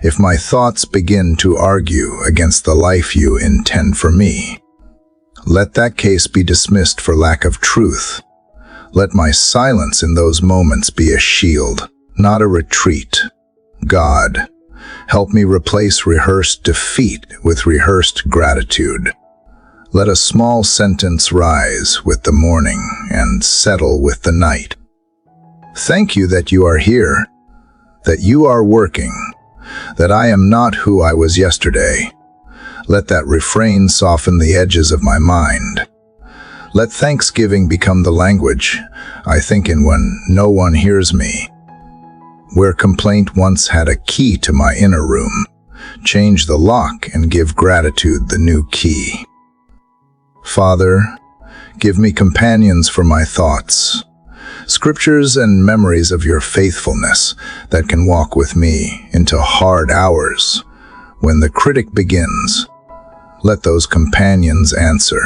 If my thoughts begin to argue against the life you intend for me, let that case be dismissed for lack of truth. Let my silence in those moments be a shield, not a retreat. God, help me replace rehearsed defeat with rehearsed gratitude. Let a small sentence rise with the morning and settle with the night. Thank you that you are here, that you are working, that I am not who I was yesterday. Let that refrain soften the edges of my mind. Let thanksgiving become the language I think in when no one hears me. Where complaint once had a key to my inner room, change the lock and give gratitude the new key. Father, give me companions for my thoughts, scriptures and memories of your faithfulness that can walk with me into hard hours. When the critic begins, let those companions answer.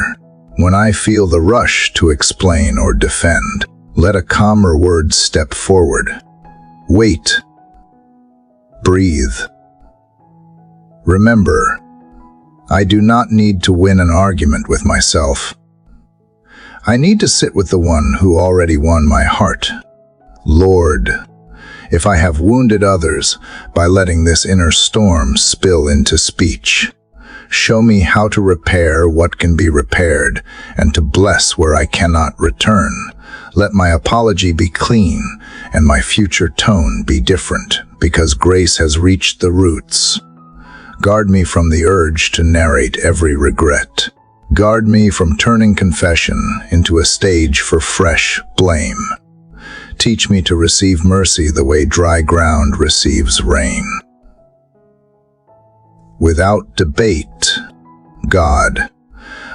When I feel the rush to explain or defend, let a calmer word step forward. Wait. Breathe. Remember, I do not need to win an argument with myself. I need to sit with the one who already won my heart. Lord, if I have wounded others by letting this inner storm spill into speech, show me how to repair what can be repaired and to bless where I cannot return. Let my apology be clean and my future tone be different because grace has reached the roots. Guard me from the urge to narrate every regret. Guard me from turning confession into a stage for fresh blame. Teach me to receive mercy the way dry ground receives rain. Without debate, God,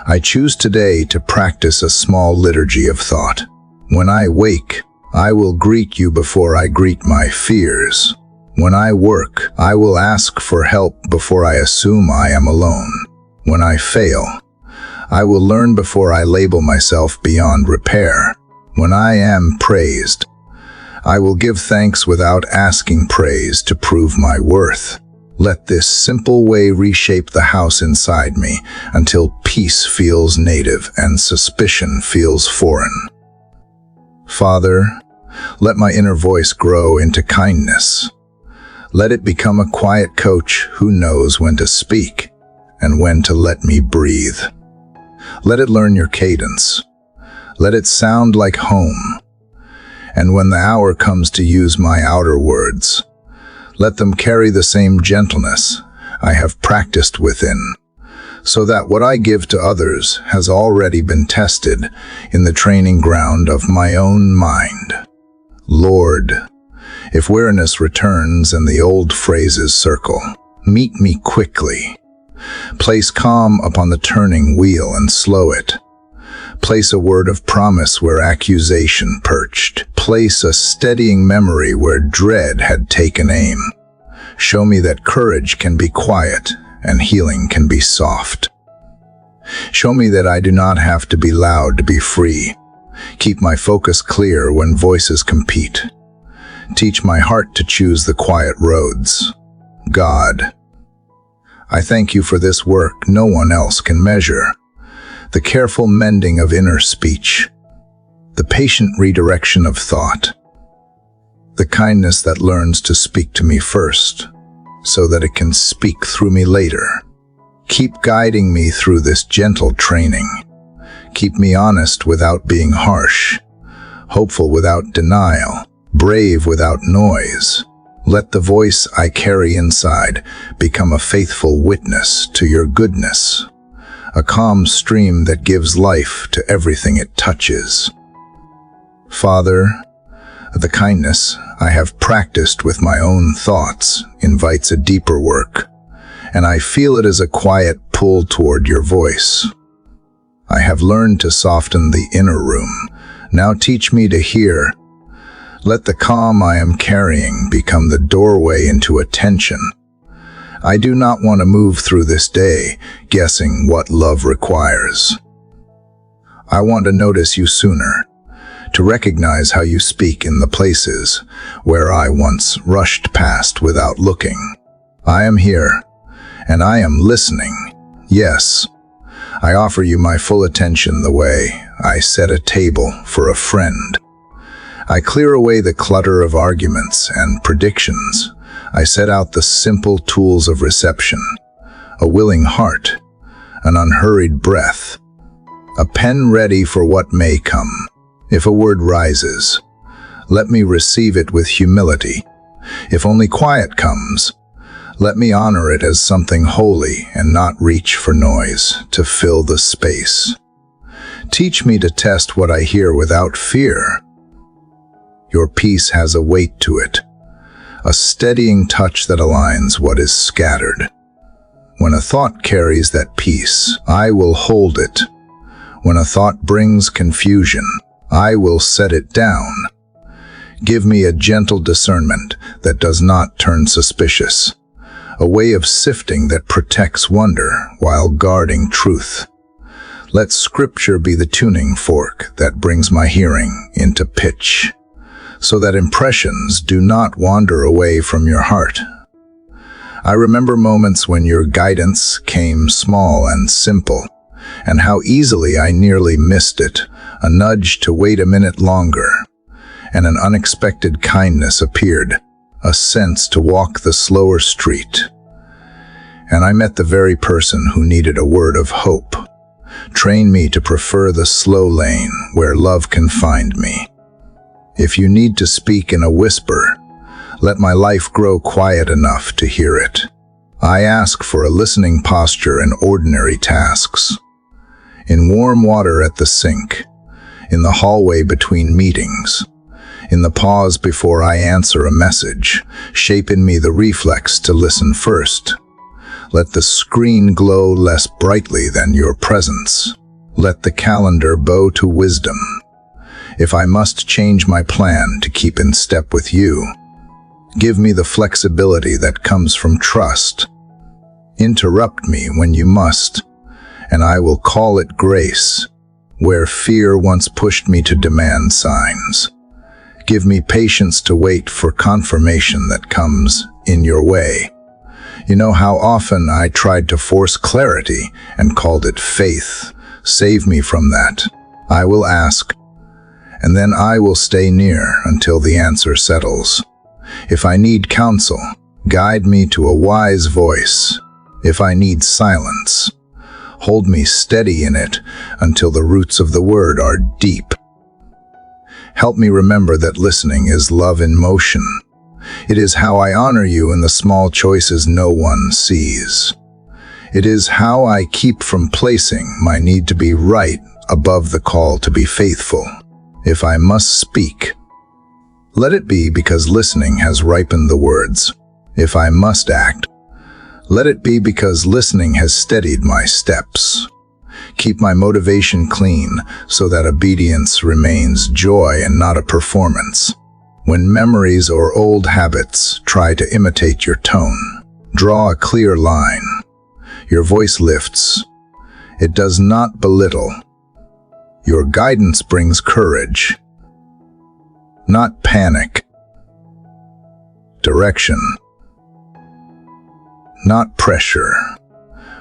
I choose today to practice a small liturgy of thought. When I wake, I will greet you before I greet my fears. When I work, I will ask for help before I assume I am alone. When I fail, I will learn before I label myself beyond repair. When I am praised, I will give thanks without asking praise to prove my worth. Let this simple way reshape the house inside me until peace feels native and suspicion feels foreign. Father, let my inner voice grow into kindness. Let it become a quiet coach who knows when to speak and when to let me breathe. Let it learn your cadence. Let it sound like home. And when the hour comes to use my outer words, let them carry the same gentleness I have practiced within, so that what I give to others has already been tested in the training ground of my own mind. Lord, if weariness returns and the old phrases circle, meet me quickly. Place calm upon the turning wheel and slow it. Place a word of promise where accusation perched. Place a steadying memory where dread had taken aim. Show me that courage can be quiet and healing can be soft. Show me that I do not have to be loud to be free. Keep my focus clear when voices compete. Teach my heart to choose the quiet roads. God, I thank you for this work no one else can measure. The careful mending of inner speech, the patient redirection of thought, the kindness that learns to speak to me first, so that it can speak through me later. Keep guiding me through this gentle training. Keep me honest without being harsh, hopeful without denial, brave without noise. Let the voice I carry inside become a faithful witness to your goodness, a calm stream that gives life to everything it touches. Father, the kindness I have practiced with my own thoughts invites a deeper work, and I feel it as a quiet pull toward your voice. I have learned to soften the inner room. Now teach me to hear. Let the calm I am carrying become the doorway into attention. I do not want to move through this day guessing what love requires. I want to notice you sooner, to recognize how you speak in the places where I once rushed past without looking. I am here, and I am listening. Yes, I offer you my full attention the way I set a table for a friend. I clear away the clutter of arguments and predictions. I set out the simple tools of reception, a willing heart, an unhurried breath, a pen ready for what may come. If a word rises, let me receive it with humility. If only quiet comes, let me honor it as something holy and not reach for noise to fill the space. Teach me to test what I hear without fear. Your peace has a weight to it, a steadying touch that aligns what is scattered. When a thought carries that peace, I will hold it. When a thought brings confusion, I will set it down. Give me a gentle discernment that does not turn suspicious, a way of sifting that protects wonder while guarding truth. Let Scripture be the tuning fork that brings my hearing into pitch, so that impressions do not wander away from your heart. I remember moments when your guidance came small and simple, and how easily I nearly missed it, a nudge to wait a minute longer, and an unexpected kindness appeared, a sense to walk the slower street. And I met the very person who needed a word of hope. Train me to prefer the slow lane where love can find me. If you need to speak in a whisper, let my life grow quiet enough to hear it. I ask for a listening posture in ordinary tasks, in warm water at the sink, in the hallway between meetings, in the pause before I answer a message. Shape in me the reflex to listen first. Let the screen glow less brightly than your presence. Let the calendar bow to wisdom. If I must change my plan to keep in step with you, give me the flexibility that comes from trust. Interrupt me when you must, and I will call it grace, where fear once pushed me to demand signs. Give me patience to wait for confirmation that comes in your way. You know how often I tried to force clarity and called it faith. Save me from that. I will ask, and then I will stay near until the answer settles. If I need counsel, guide me to a wise voice. If I need silence, hold me steady in it until the roots of the word are deep. Help me remember that listening is love in motion. It is how I honor you in the small choices no one sees. It is how I keep from placing my need to be right above the call to be faithful. If I must speak, let it be because listening has ripened the words. If I must act, let it be because listening has steadied my steps. Keep my motivation clean so that obedience remains joy and not a performance. When memories or old habits try to imitate your tone, draw a clear line. Your voice lifts. It does not belittle. Your guidance brings courage, not panic. Direction, not pressure,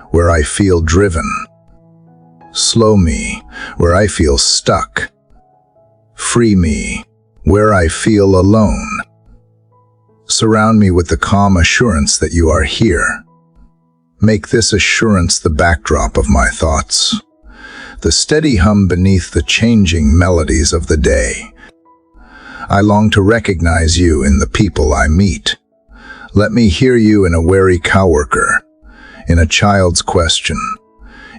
where I feel driven. Slow me where I feel stuck. Free me where I feel alone. Surround me with the calm assurance that you are here. Make this assurance the backdrop of my thoughts, the steady hum beneath the changing melodies of the day. I long to recognize you in the people I meet. Let me hear you in a wary coworker, in a child's question,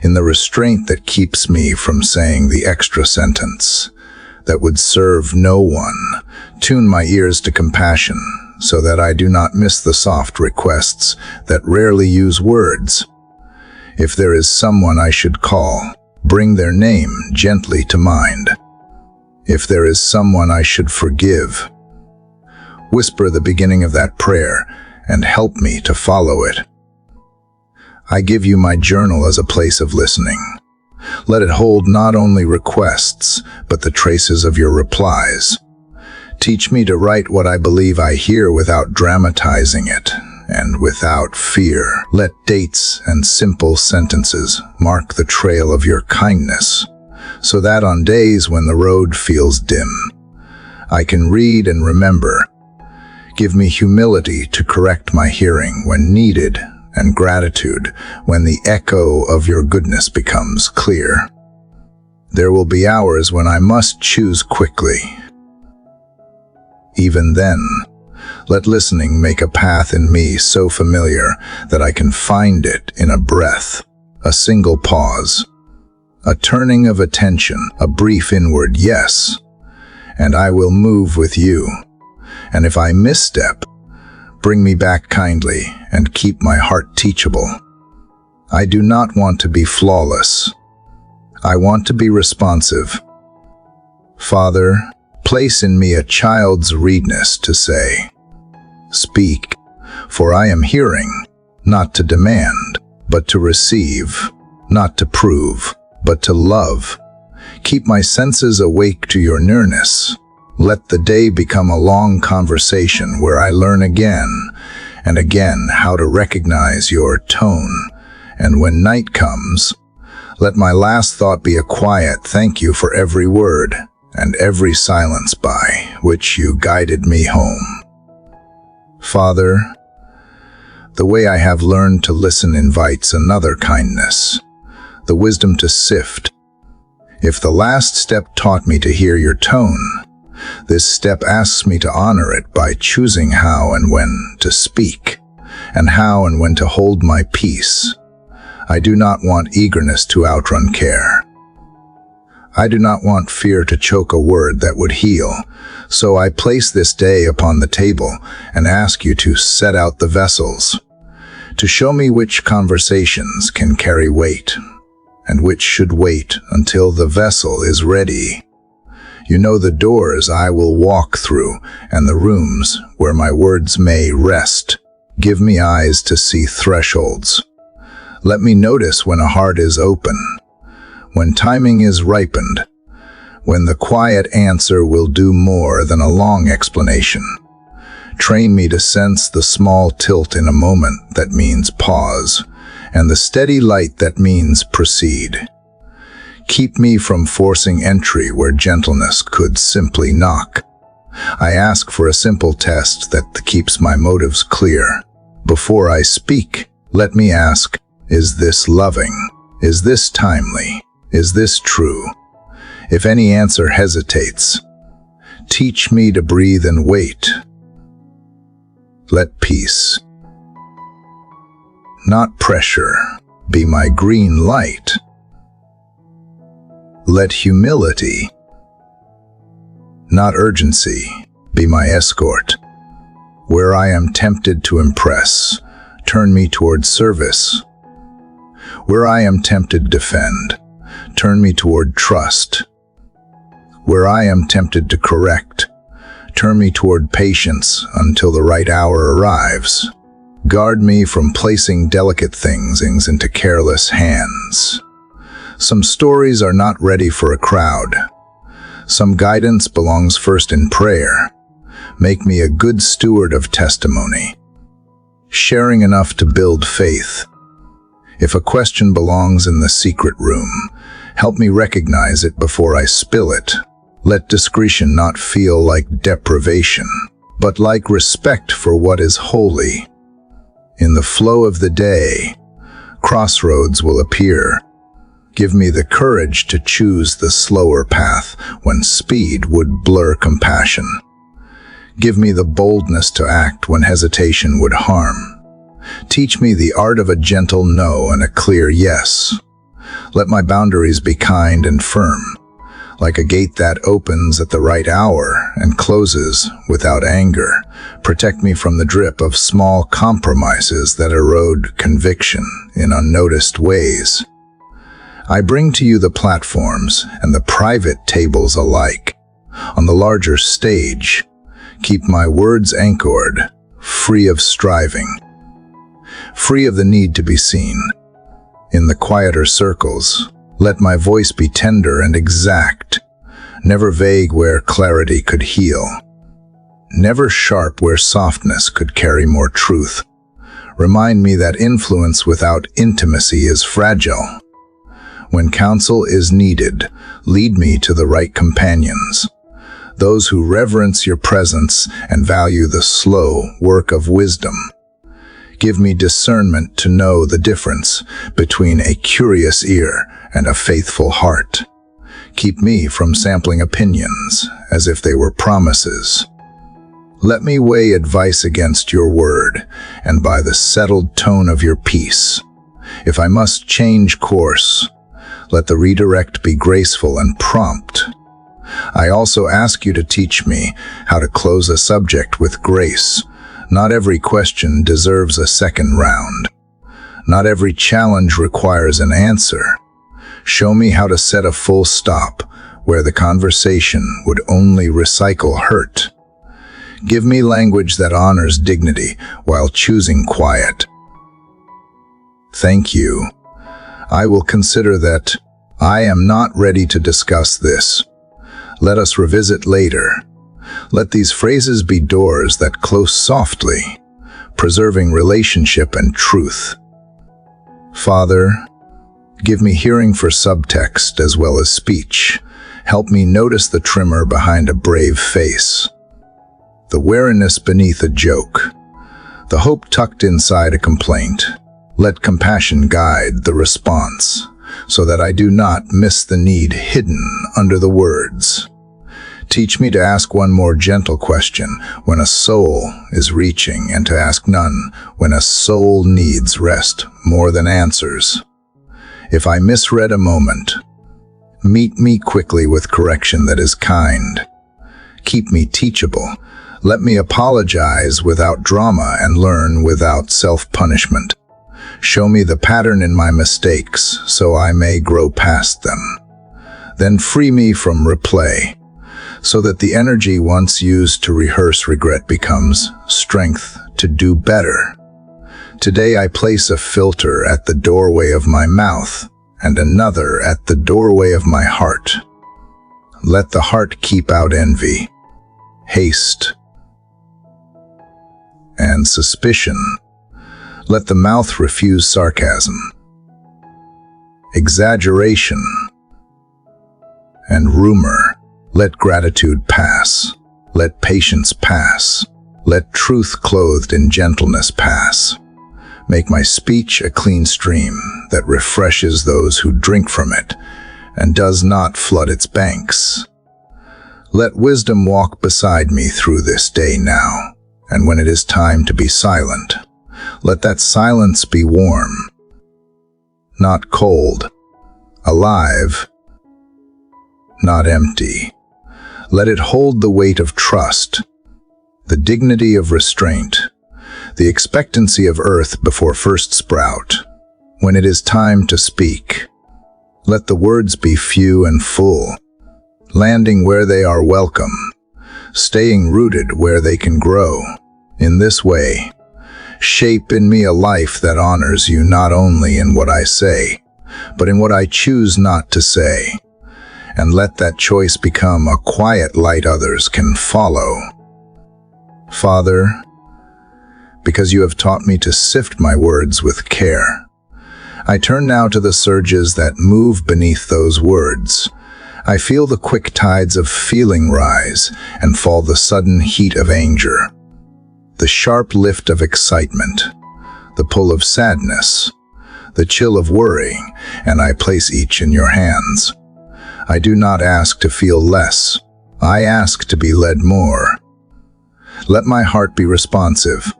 in the restraint that keeps me from saying the extra sentence that would serve no one. Tune my ears to compassion so that I do not miss the soft requests that rarely use words. If there is someone I should call, bring their name gently to mind. If there is someone I should forgive, whisper the beginning of that prayer and help me to follow it. I give you my journal as a place of listening. Let it hold not only requests, but the traces of your replies. Teach me to write what I believe I hear without dramatizing it, and without fear. Let dates and simple sentences mark the trail of your kindness, so that on days when the road feels dim, I can read and remember. Give me humility to correct my hearing when needed, and gratitude when the echo of your goodness becomes clear. There will be hours when I must choose quickly. Even then, let listening make a path in me so familiar that I can find it in a breath, a single pause, a turning of attention, a brief inward yes, and I will move with you. And if I misstep, bring me back kindly and keep my heart teachable. I do not want to be flawless. I want to be responsive. Father, place in me a child's readiness to say, "Speak, for I am hearing, not to demand, but to receive, not to prove, but to love." Keep my senses awake to your nearness. Let the day become a long conversation where I learn again and again how to recognize your tone. And when night comes, let my last thought be a quiet thank you for every word and every silence by which you guided me home. Father, the way I have learned to listen invites another kindness, the wisdom to sift. If the last step taught me to hear your tone, this step asks me to honor it by choosing how and when to speak, and how and when to hold my peace. I do not want eagerness to outrun care. I do not want fear to choke a word that would heal, so I place this day upon the table and ask you to set out the vessels, to show me which conversations can carry weight, and which should wait until the vessel is ready. You know the doors I will walk through and the rooms where my words may rest. Give me eyes to see thresholds. Let me notice when a heart is open, when timing is ripened, when the quiet answer will do more than a long explanation. Train me to sense the small tilt in a moment that means pause, and the steady light that means proceed. Keep me from forcing entry where gentleness could simply knock. I ask for a simple test that keeps my motives clear. Before I speak, let me ask, is this loving? Is this timely? Is this true? If any answer hesitates, teach me to breathe and wait. Let peace, not pressure, be my green light. Let humility, not urgency, be my escort. Where I am tempted to impress, turn me toward service. Where I am tempted to defend, turn me toward trust. Where I am tempted to correct, turn me toward patience until the right hour arrives. Guard me from placing delicate things into careless hands. Some stories are not ready for a crowd. Some guidance belongs first in prayer. Make me a good steward of testimony, sharing enough to build faith. If a question belongs in the secret room, help me recognize it before I spill it. Let discretion not feel like deprivation, but like respect for what is holy. In the flow of the day, crossroads will appear. Give me the courage to choose the slower path when speed would blur compassion. Give me the boldness to act when hesitation would harm. Teach me the art of a gentle no and a clear yes. Let my boundaries be kind and firm, like a gate that opens at the right hour and closes without anger. Protect me from the drip of small compromises that erode conviction in unnoticed ways. I bring to you the platforms and the private tables alike. On the larger stage, keep my words anchored, free of striving, free of the need to be seen. In the quieter circles, let my voice be tender and exact, never vague where clarity could heal, never sharp where softness could carry more truth. Remind me that influence without intimacy is fragile. When counsel is needed, lead me to the right companions, those who reverence your presence and value the slow work of wisdom. Give me discernment to know the difference between a curious ear and a faithful heart. Keep me from sampling opinions as if they were promises. Let me weigh advice against your word and by the settled tone of your peace. If I must change course, let the redirect be graceful and prompt. I also ask you to teach me how to close a subject with grace. Not every question deserves a second round. Not every challenge requires an answer. Show me how to set a full stop where the conversation would only recycle hurt. Give me language that honors dignity while choosing quiet. Thank you. I will consider that. I am not ready to discuss this. Let us revisit later. Let these phrases be doors that close softly, preserving relationship and truth. Father, give me hearing for subtext as well as speech. Help me notice the tremor behind a brave face, the wariness beneath a joke, the hope tucked inside a complaint. Let compassion guide the response, so that I do not miss the need hidden under the words. Teach me to ask one more gentle question when a soul is reaching, and to ask none when a soul needs rest more than answers. If I misread a moment, Meet me quickly with correction that is kind. Keep me teachable. Let me apologize without drama and learn without self-punishment. Show me the pattern in my mistakes so I may grow past them. Then free me from replay, so that the energy once used to rehearse regret becomes strength to do better. Today I place a filter at the doorway of my mouth and another at the doorway of my heart. Let the heart keep out envy, haste, and suspicion. Let the mouth refuse sarcasm, exaggeration, and rumor. Let gratitude pass. Let patience pass. Let truth clothed in gentleness pass. Make my speech a clean stream that refreshes those who drink from it and does not flood its banks. Let wisdom walk beside me through this day now, and when it is time to be silent, let that silence be warm, not cold, alive, not empty. Let it hold the weight of trust, the dignity of restraint, the expectancy of earth before first sprout. When it is time to speak, let the words be few and full, landing where they are welcome, staying rooted where they can grow. In this way, shape in me a life that honors you not only in what I say, but in what I choose not to say. And let that choice become a quiet light others can follow. Father, because you have taught me to sift my words with care, I turn now to the surges that move beneath those words. I feel the quick tides of feeling rise and fall the sudden heat of anger, the sharp lift of excitement, the pull of sadness, the chill of worrying, and I place each in your hands. I do not ask to feel less. I ask to be led more. Let my heart be responsive,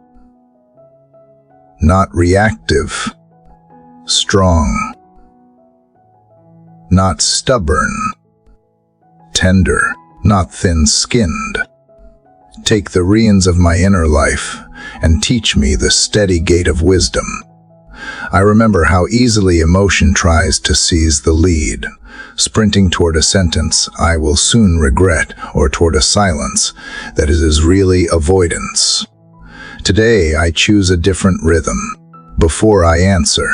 not reactive, strong, not stubborn, tender, not thin-skinned. Take the reins of my inner life and teach me the steady gait of wisdom. I remember how easily emotion tries to seize the lead, sprinting toward a sentence I will soon regret or toward a silence that is really avoidance. Today I choose a different rhythm. Before I answer,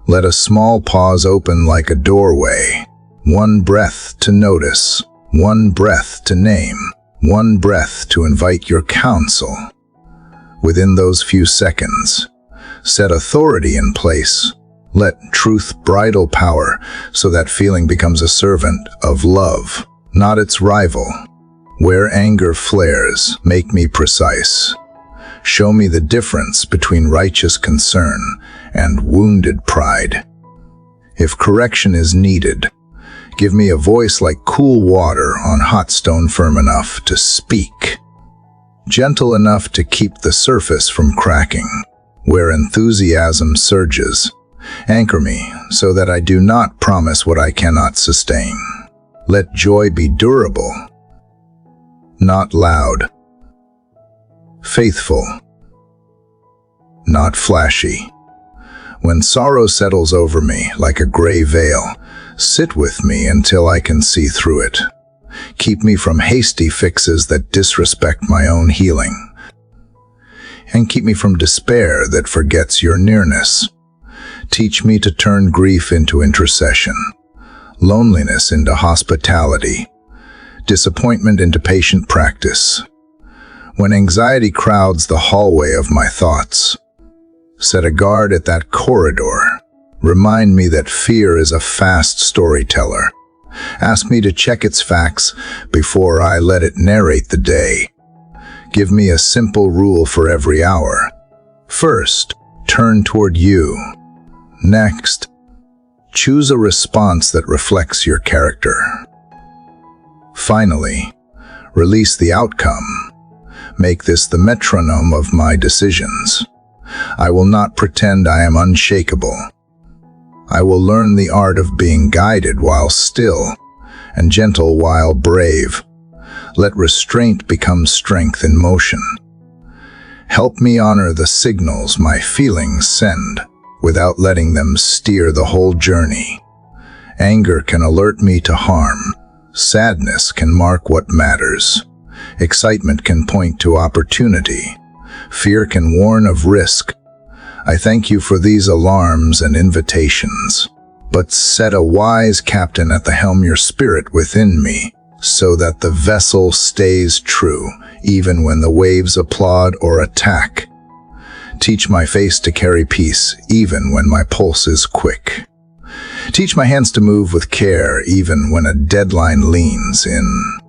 let a small pause open like a doorway. One breath to notice, one breath to name, one breath to invite your counsel. Within those few seconds, set authority in place. Let truth bridle power so that feeling becomes a servant of love, not its rival. Where anger flares, make me precise. Show me the difference between righteous concern and wounded pride. If correction is needed, give me a voice like cool water on hot stone, firm enough to speak, gentle enough to keep the surface from cracking. Where enthusiasm surges, anchor me so that I do not promise what I cannot sustain. Let joy be durable, not loud, faithful, not flashy. When sorrow settles over me like a gray veil, sit with me until I can see through it. Keep me from hasty fixes that disrespect my own healing, and keep me from despair that forgets your nearness. Teach me to turn grief into intercession, loneliness into hospitality, disappointment into patient practice. When anxiety crowds the hallway of my thoughts, set a guard at that corridor. Remind me that fear is a fast storyteller. Ask me to check its facts before I let it narrate the day. Give me a simple rule for every hour. First, turn toward you. Next, choose a response that reflects your character. Finally, release the outcome. Make this the metronome of my decisions. I will not pretend I am unshakable. I will learn the art of being guided while still, and gentle while brave. Let restraint become strength in motion. Help me honor the signals my feelings send, without letting them steer the whole journey. Anger can alert me to harm. Sadness can mark what matters. Excitement can point to opportunity. Fear can warn of risk. I thank you for these alarms and invitations. But set a wise captain at the helm, your spirit within me, so that the vessel stays true, even when the waves applaud or attack. Teach my face to carry peace, even when my pulse is quick. Teach my hands to move with care, even when a deadline leans in.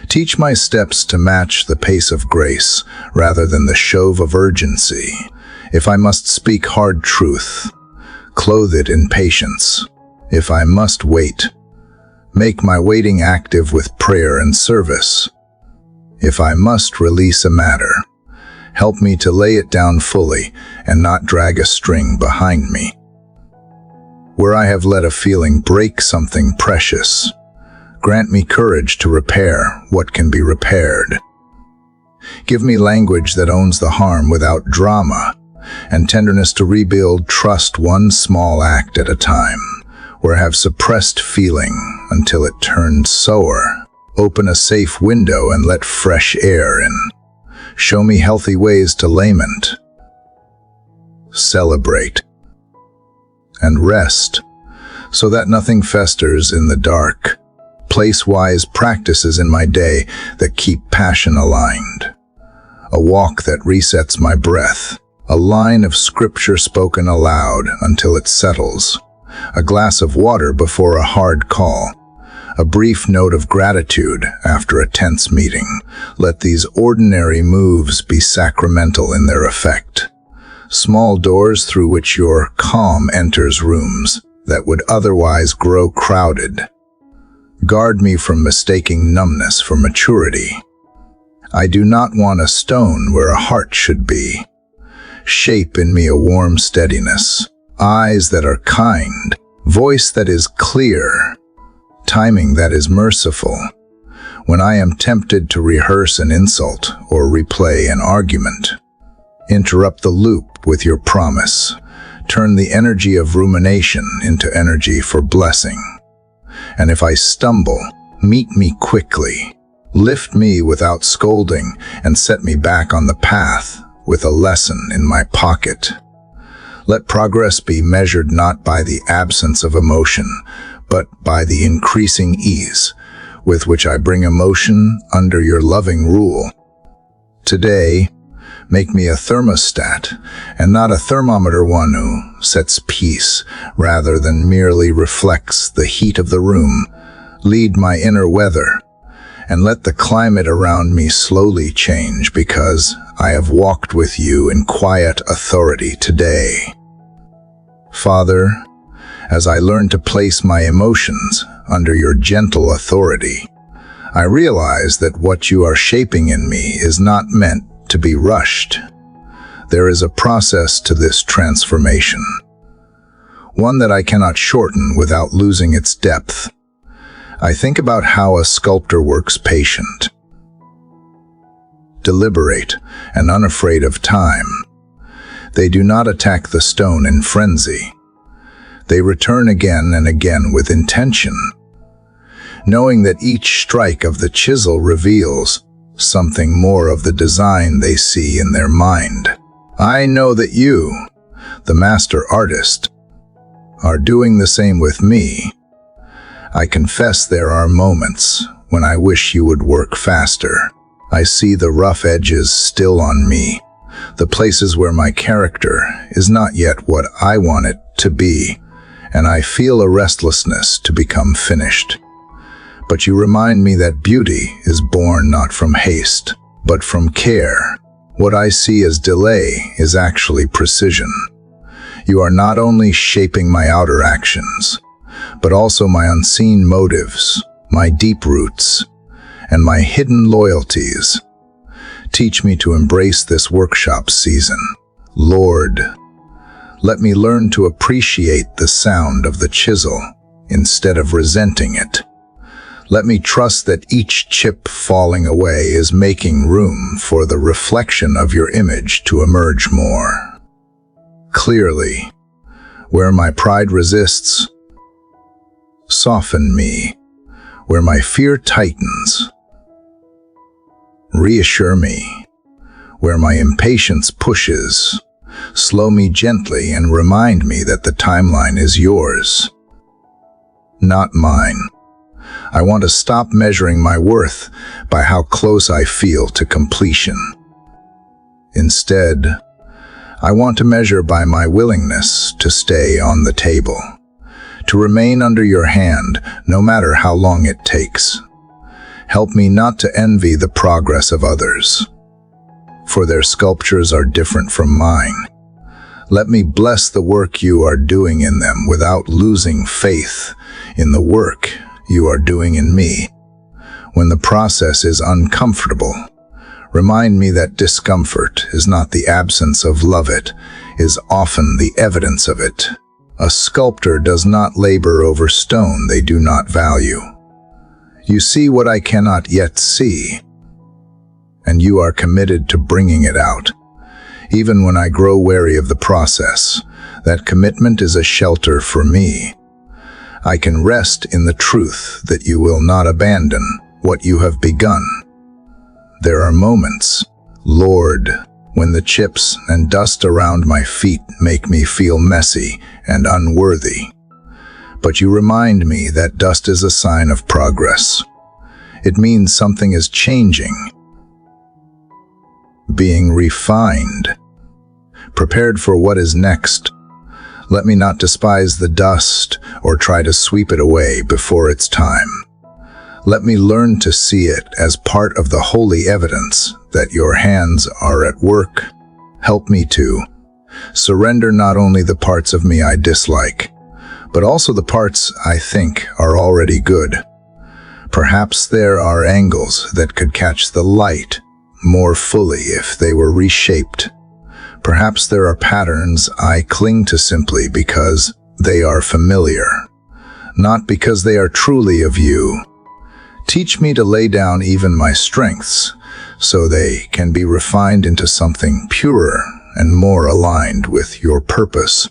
Teach my steps to match the pace of grace, rather than the shove of urgency. If I must speak hard truth, clothe it in patience. If I must wait, make my waiting active with prayer and service. If I must release a matter, help me to lay it down fully and not drag a string behind me. Where I have let a feeling break something precious, grant me courage to repair what can be repaired. Give me language that owns the harm without drama, and tenderness to rebuild trust one small act at a time. Where I have suppressed feeling until it turned sore, open a safe window and let fresh air in. Show me healthy ways to lament, celebrate, and rest, so that nothing festers in the dark. Place wise practices in my day that keep passion aligned. A walk that resets my breath. A line of scripture spoken aloud until it settles. A glass of water before a hard call. A brief note of gratitude after a tense meeting. Let these ordinary moves be sacramental in their effect. Small doors through which your calm enters rooms that would otherwise grow crowded. Guard me from mistaking numbness for maturity. I do not want a stone where a heart should be. Shape in me a warm steadiness, eyes that are kind, voice that is clear, timing that is merciful. When I am tempted to rehearse an insult or replay an argument, interrupt the loop with your promise. Turn the energy of rumination into energy for blessing. And if I stumble, meet me quickly. Lift me without scolding and set me back on the path with a lesson in my pocket. Let progress be measured not by the absence of emotion, but by the increasing ease with which I bring emotion under your loving rule. Today, make me a thermostat and not a thermometer, one who sets peace rather than merely reflects the heat of the room. Lead my inner weather and let the climate around me slowly change, because I have walked with you in quiet authority today. Father, as I learn to place my emotions under your gentle authority, I realize that what you are shaping in me is not meant to be rushed. There is a process to this transformation, one that I cannot shorten without losing its depth. I think about how a sculptor works patient, deliberate, and unafraid of time. They do not attack the stone in frenzy. They return again and again with intention, knowing that each strike of the chisel reveals something more of the design they see in their mind. I know that you, the master artist, are doing the same with me. I confess there are moments when I wish you would work faster. I see the rough edges still on me, the places where my character is not yet what I want it to be, and I feel a restlessness to become finished. But you remind me that beauty is born not from haste, but from care. What I see as delay is actually precision. You are not only shaping my outer actions, but also my unseen motives, my deep roots, and my hidden loyalties. Teach me to embrace this workshop season. Lord, let me learn to appreciate the sound of the chisel instead of resenting it. Let me trust that each chip falling away is making room for the reflection of your image to emerge more clearly. Where my pride resists, soften me. Where my fear tightens, reassure me. Where my impatience pushes, slow me gently and remind me that the timeline is yours, not mine. I want to stop measuring my worth by how close I feel to completion. Instead, I want to measure by my willingness to stay on the table, to remain under your hand no matter how long it takes. Help me not to envy the progress of others, for their sculptures are different from mine. Let me bless the work you are doing in them without losing faith in the work you are doing in me. When the process is uncomfortable, remind me that discomfort is not the absence of love, it is often the evidence of it. A sculptor does not labor over stone they do not value. You see what I cannot yet see, and you are committed to bringing it out. Even when I grow wary of the process, that commitment is a shelter for me. I can rest in the truth that you will not abandon what you have begun. There are moments, Lord, when the chips and dust around my feet make me feel messy and unworthy. But you remind me that dust is a sign of progress. It means something is changing, being refined, prepared for what is next. Let me not despise the dust or try to sweep it away before its time. Let me learn to see it as part of the holy evidence that your hands are at work. Help me to surrender not only the parts of me I dislike, but also the parts I think are already good. Perhaps there are angles that could catch the light more fully if they were reshaped. Perhaps there are patterns I cling to simply because they are familiar, not because they are truly of you. Teach me to lay down even my strengths, so they can be refined into something purer and more aligned with your purpose.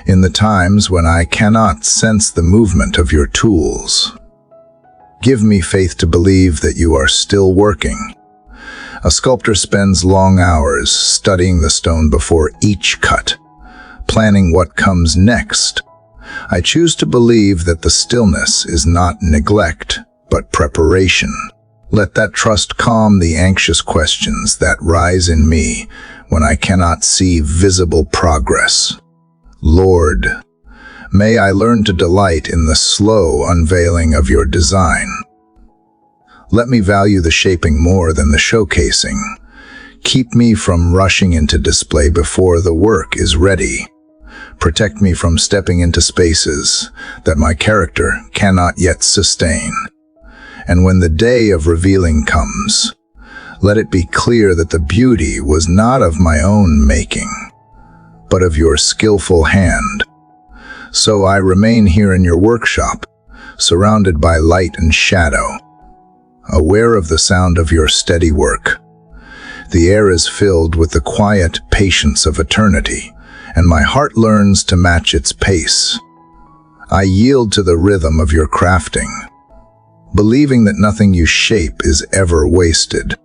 In the times when I cannot sense the movement of your tools, give me faith to believe that you are still working. A sculptor spends long hours studying the stone before each cut, planning what comes next. I choose to believe that the stillness is not neglect, but preparation. Let that trust calm the anxious questions that rise in me when I cannot see visible progress. Lord, may I learn to delight in the slow unveiling of your design. Let me value the shaping more than the showcasing. Keep me from rushing into display before the work is ready. Protect me from stepping into spaces that my character cannot yet sustain. And when the day of revealing comes, let it be clear that the beauty was not of my own making, but of your skillful hand. So I remain here in your workshop, surrounded by light and shadow, aware of the sound of your steady work. The air is filled with the quiet patience of eternity, and my heart learns to match its pace. I yield to the rhythm of your crafting, believing that nothing you shape is ever wasted,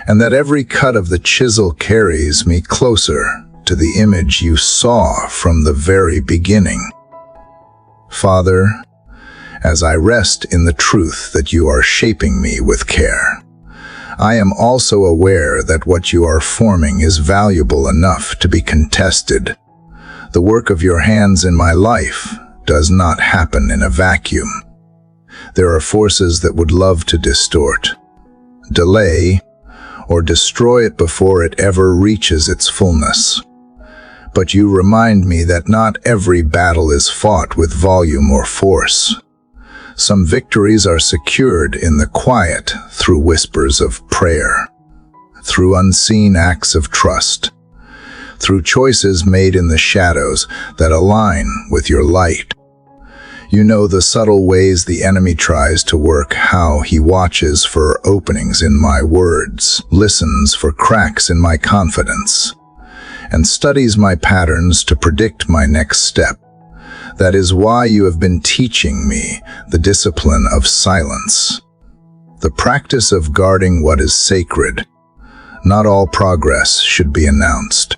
and that every cut of the chisel carries me closer to the image you saw from the very beginning. Father, as I rest in the truth that you are shaping me with care, I am also aware that what you are forming is valuable enough to be contested. The work of your hands in my life does not happen in a vacuum. There are forces that would love to distort, delay, or destroy it before it ever reaches its fullness. But you remind me that not every battle is fought with volume or force. Some victories are secured in the quiet through whispers of prayer, through unseen acts of trust, through choices made in the shadows that align with your light. You know the subtle ways the enemy tries to work, how he watches for openings in my words, listens for cracks in my confidence, and studies my patterns to predict my next step. That is why you have been teaching me the discipline of silence, the practice of guarding what is sacred. Not all progress should be announced.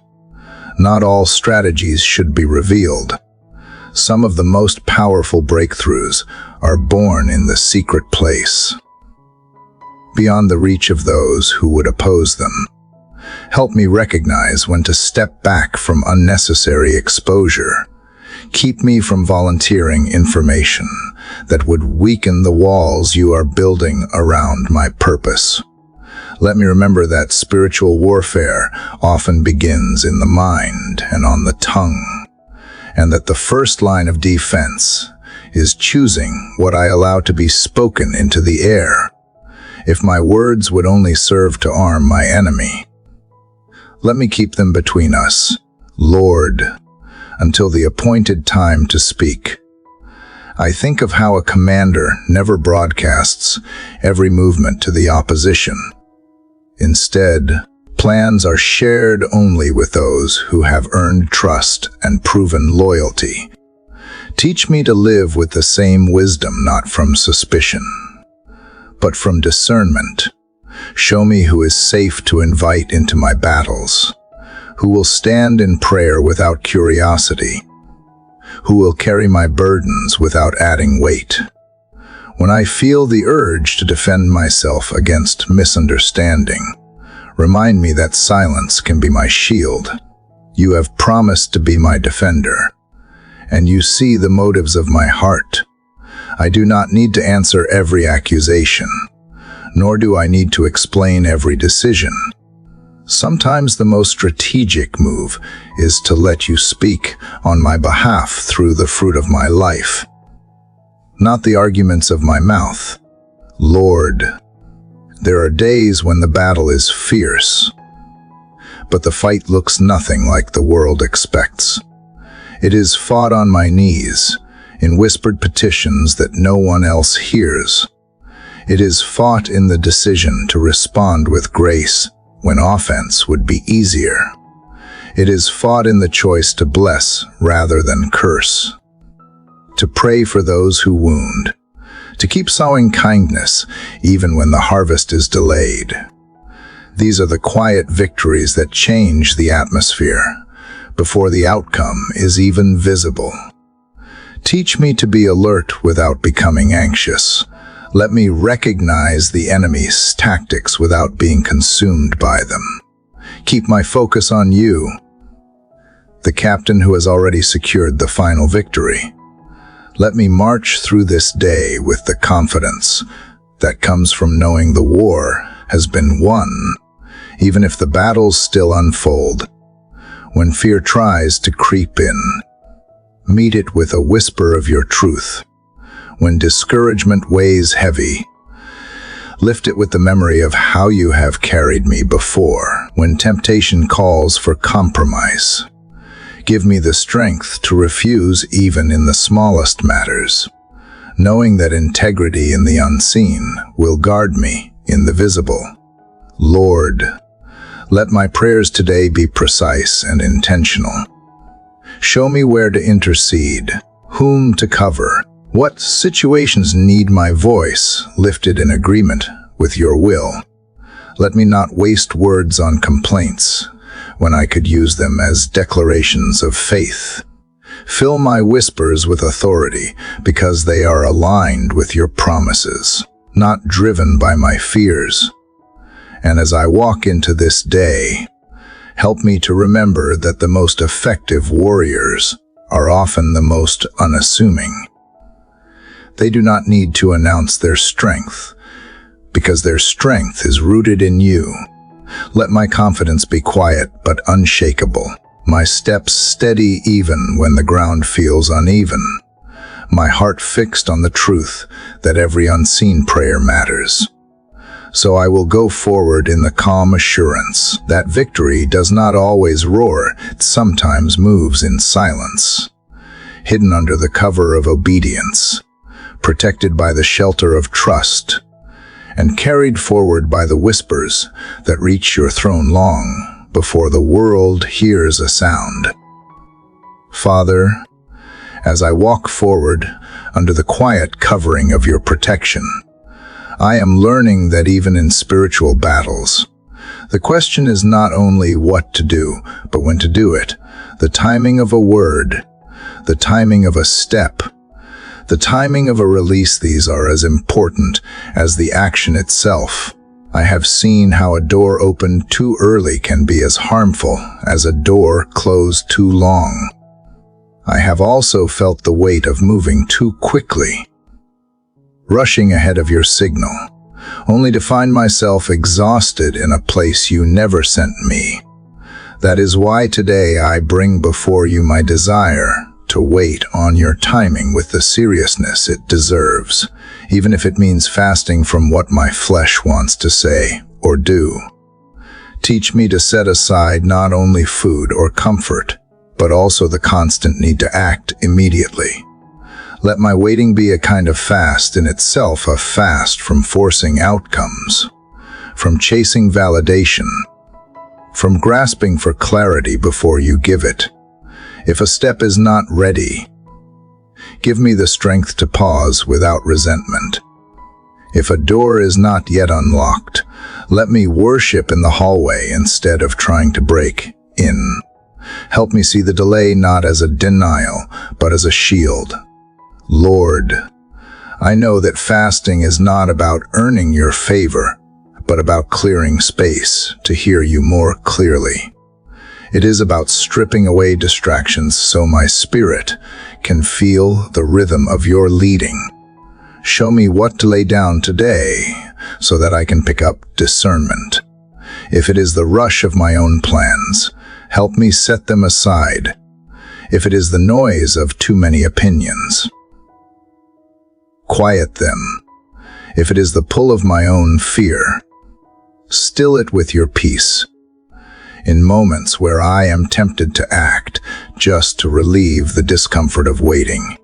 Not all strategies should be revealed. Some of the most powerful breakthroughs are born in the secret place, beyond the reach of those who would oppose them. Help me recognize when to step back from unnecessary exposure. Keep me from volunteering information that would weaken the walls you are building around my purpose. Let me remember that spiritual warfare often begins in the mind and on the tongue, and that the first line of defense is choosing what I allow to be spoken into the air. If my words would only serve to arm my enemy, let me keep them between us, Lord, until the appointed time to speak. I think of how a commander never broadcasts every movement to the opposition. Instead, plans are shared only with those who have earned trust and proven loyalty. Teach me to live with the same wisdom, not from suspicion, but from discernment. Show me who is safe to invite into my battles, who will stand in prayer without curiosity, who will carry my burdens without adding weight. When I feel the urge to defend myself against misunderstanding, remind me that silence can be my shield. You have promised to be my defender, and you see the motives of my heart. I do not need to answer every accusation, nor do I need to explain every decision. Sometimes the most strategic move is to let you speak on my behalf through the fruit of my life, not the arguments of my mouth. Lord, there are days when the battle is fierce, but the fight looks nothing like the world expects. It is fought on my knees, in whispered petitions that no one else hears. It is fought in the decision to respond with grace when offense would be easier. It is fought in the choice to bless rather than curse, to pray for those who wound, to keep sowing kindness even when the harvest is delayed. These are the quiet victories that change the atmosphere before the outcome is even visible. Teach me to be alert without becoming anxious. Let me recognize the enemy's tactics without being consumed by them. Keep my focus on you, the captain who has already secured the final victory. Let me march through this day with the confidence that comes from knowing the war has been won, even if the battles still unfold. When fear tries to creep in, meet it with a whisper of your truth. When discouragement weighs heavy, lift it with the memory of how you have carried me before. When temptation calls for compromise, give me the strength to refuse even in the smallest matters, knowing that integrity in the unseen will guard me in the visible. Lord, let my prayers today be precise and intentional. Show me where to intercede, whom to cover, what situations need my voice lifted in agreement with your will. Let me not waste words on complaints when I could use them as declarations of faith. Fill my whispers with authority because they are aligned with your promises, not driven by my fears. And as I walk into this day, help me to remember that the most effective warriors are often the most unassuming. They do not need to announce their strength, because their strength is rooted in you. Let my confidence be quiet but unshakable, my steps steady even when the ground feels uneven, my heart fixed on the truth that every unseen prayer matters. So I will go forward in the calm assurance that victory does not always roar, it sometimes moves in silence. hidden under the cover of obedience, protected by the shelter of trust, and carried forward by the whispers that reach your throne long before the world hears a sound. Father, as I walk forward under the quiet covering of your protection, I am learning that even in spiritual battles, the question is not only what to do, but when to do it. The timing of a word, the timing of a step, the timing of a release, these are as important as the action itself. I have seen how a door opened too early can be as harmful as a door closed too long. I have also felt the weight of moving too quickly, rushing ahead of your signal, only to find myself exhausted in a place you never sent me. That is why today I bring before you my desire to wait on your timing with the seriousness it deserves, even if it means fasting from what my flesh wants to say or do. Teach me to set aside not only food or comfort, but also the constant need to act immediately. Let my waiting be a kind of fast in itself, a fast from forcing outcomes, from chasing validation, from grasping for clarity before you give it. If a step is not ready, give me the strength to pause without resentment. If a door is not yet unlocked, let me worship in the hallway instead of trying to break in. Help me see the delay not as a denial, but as a shield. Lord, I know that fasting is not about earning your favor, but about clearing space to hear you more clearly. It is about stripping away distractions so my spirit can feel the rhythm of your leading. Show me what to lay down today so that I can pick up discernment. If it is the rush of my own plans, help me set them aside. If it is the noise of too many opinions, quiet them. If it is the pull of my own fear, still it with your peace. In moments where I am tempted to act just to relieve the discomfort of waiting,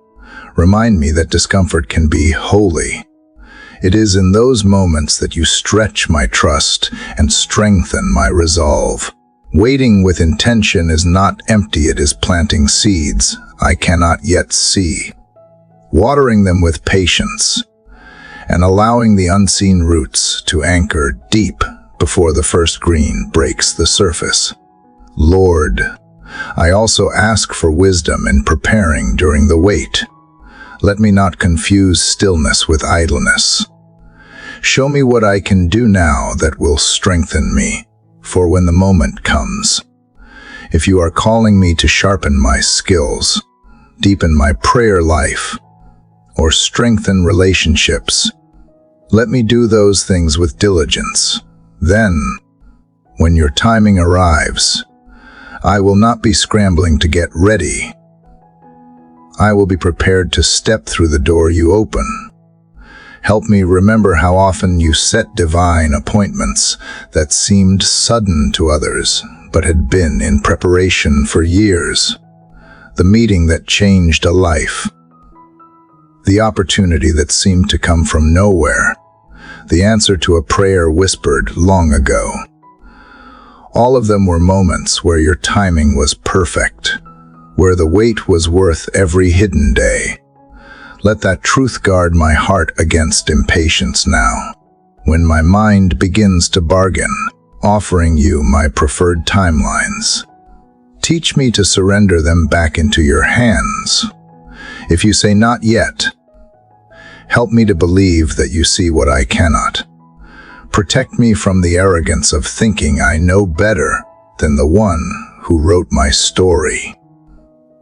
remind me that discomfort can be holy. It is in those moments that you stretch my trust and strengthen my resolve. Waiting with intention is not empty, it is planting seeds I cannot yet see, watering them with patience, and allowing the unseen roots to anchor deep before the first green breaks the surface. Lord, I also ask for wisdom in preparing during the wait. Let me not confuse stillness with idleness. Show me what I can do now that will strengthen me for when the moment comes. If you are calling me to sharpen my skills, deepen my prayer life, or strengthen relationships, let me do those things with diligence. Then, when your timing arrives, I will not be scrambling to get ready. I will be prepared to step through the door you open. Help me remember how often you set divine appointments that seemed sudden to others, but had been in preparation for years. The meeting that changed a life. The opportunity that seemed to come from nowhere. The answer to a prayer whispered long ago. All of them were moments where your timing was perfect, where the wait was worth every hidden day. Let that truth guard my heart against impatience now, when my mind begins to bargain, offering you my preferred timelines. Teach me to surrender them back into your hands. If you say not yet, help me to believe that you see what I cannot. Protect me from the arrogance of thinking I know better than the one who wrote my story.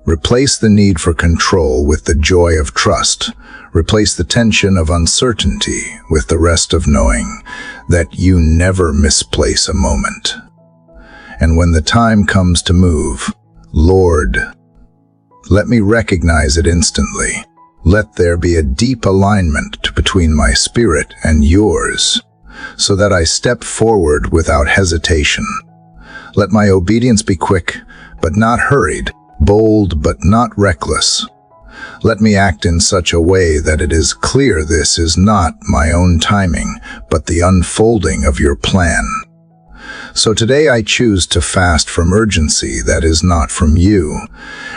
Replace the need for control with the joy of trust. Replace the tension of uncertainty with the rest of knowing that you never misplace a moment. And when the time comes to move, Lord, let me recognize it instantly. Let there be a deep alignment between my spirit and yours, so that I step forward without hesitation. Let my obedience be quick, but not hurried, bold, but not reckless. Let me act in such a way that it is clear this is not my own timing, but the unfolding of your plan. So today I choose to fast from urgency that is not from you.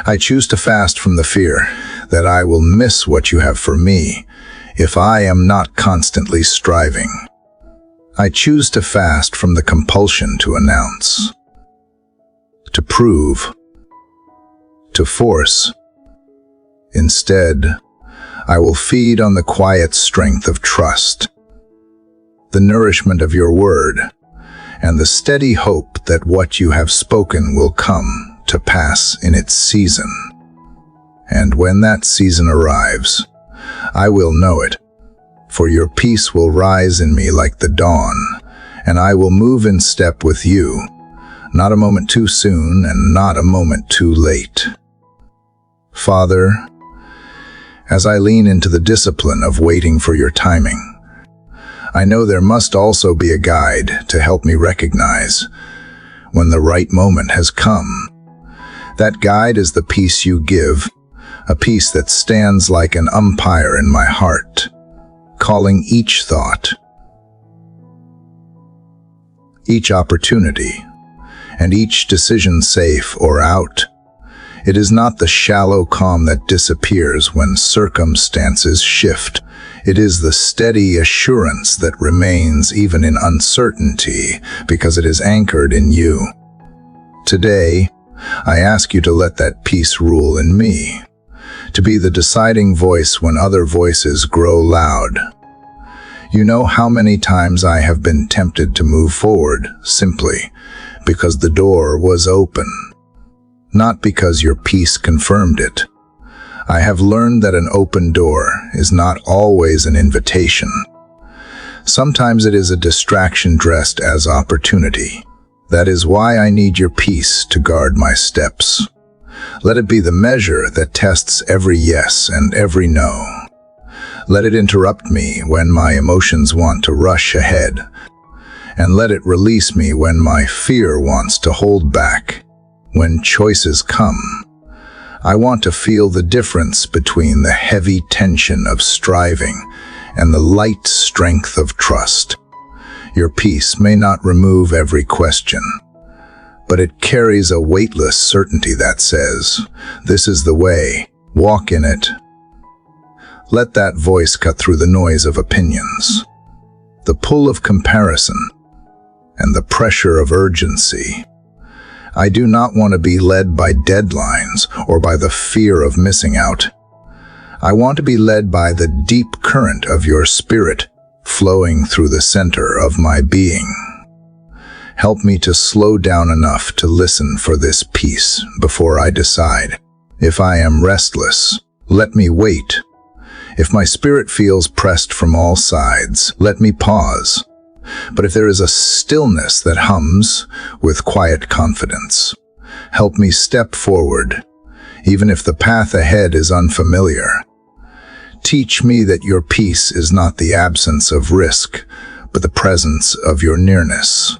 I choose to fast from the fear that I will miss what you have for me if I am not constantly striving. I choose to fast from the compulsion to announce, to prove, to force. Instead, I will feed on the quiet strength of trust, the nourishment of your word, and the steady hope that what you have spoken will come to pass in its season. And when that season arrives, I will know it, for your peace will rise in me like the dawn, and I will move in step with you, not a moment too soon and not a moment too late. Father, as I lean into the discipline of waiting for your timing, I know there must also be a guide to help me recognize when the right moment has come. That guide is the peace you give, a peace that stands like an umpire in my heart, calling each thought, each opportunity, and each decision safe or out. It is not the shallow calm that disappears when circumstances shift. It is the steady assurance that remains even in uncertainty because it is anchored in you. Today, I ask you to let that peace rule in me, to be the deciding voice when other voices grow loud. You know how many times I have been tempted to move forward simply because the door was open, not because your peace confirmed it. I have learned that an open door is not always an invitation. Sometimes it is a distraction dressed as opportunity. That is why I need your peace to guard my steps. Let it be the measure that tests every yes and every no. Let it interrupt me when my emotions want to rush ahead, and let it release me when my fear wants to hold back. When choices come, I want to feel the difference between the heavy tension of striving and the light strength of trust. Your peace may not remove every question, but it carries a weightless certainty that says, "This is the way, walk in it." Let that voice cut through the noise of opinions, the pull of comparison, and the pressure of urgency. I do not want to be led by deadlines or by the fear of missing out. I want to be led by the deep current of your spirit flowing through the center of my being. Help me to slow down enough to listen for this peace before I decide. If I am restless, let me wait. If my spirit feels pressed from all sides, let me pause. But if there is a stillness that hums with quiet confidence, help me step forward, even if the path ahead is unfamiliar. Teach me that your peace is not the absence of risk, but the presence of your nearness,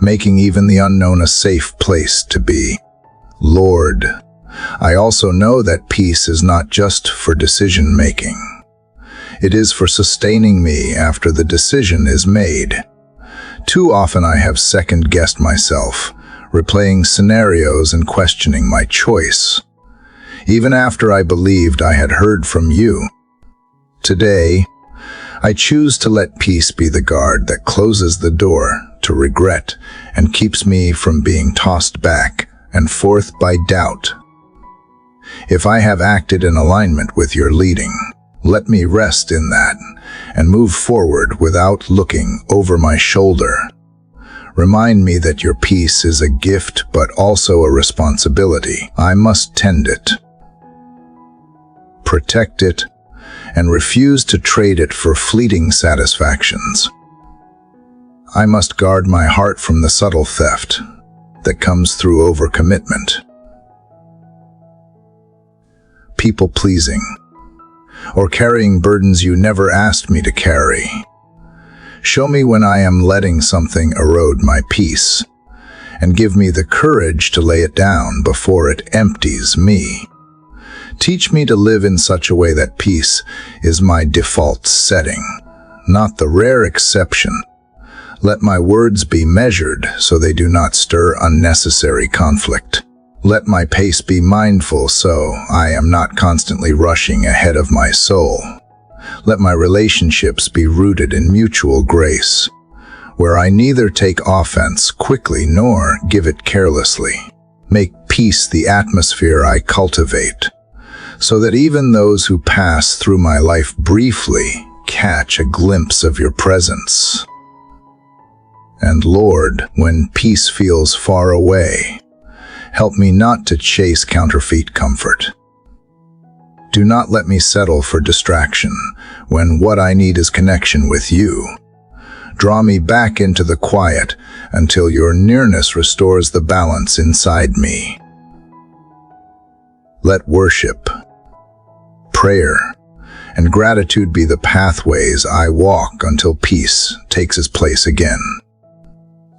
making even the unknown a safe place to be. Lord, I also know that peace is not just for decision-making. It is for sustaining me after the decision is made. Too often I have second-guessed myself, replaying scenarios and questioning my choice, even after I believed I had heard from you. Today, I choose to let peace be the guard that closes the door to regret and keeps me from being tossed back and forth by doubt. If I have acted in alignment with your leading, let me rest in that and move forward without looking over my shoulder. Remind me that your peace is a gift but also a responsibility. I must tend it, protect it, and refuse to trade it for fleeting satisfactions. I must guard my heart from the subtle theft that comes through overcommitment, people-pleasing, or carrying burdens you never asked me to carry. Show me when I am letting something erode my peace, and give me the courage to lay it down before it empties me. Teach me to live in such a way that peace is my default setting, not the rare exception. Let my words be measured so they do not stir unnecessary conflict. Let my pace be mindful so I am not constantly rushing ahead of my soul. Let my relationships be rooted in mutual grace, where I neither take offense quickly nor give it carelessly. Make peace the atmosphere I cultivate, so that even those who pass through my life briefly catch a glimpse of your presence. And Lord, when peace feels far away, help me not to chase counterfeit comfort. Do not let me settle for distraction when what I need is connection with you. Draw me back into the quiet until your nearness restores the balance inside me. Let worship, prayer, and gratitude be the pathways I walk until peace takes its place again.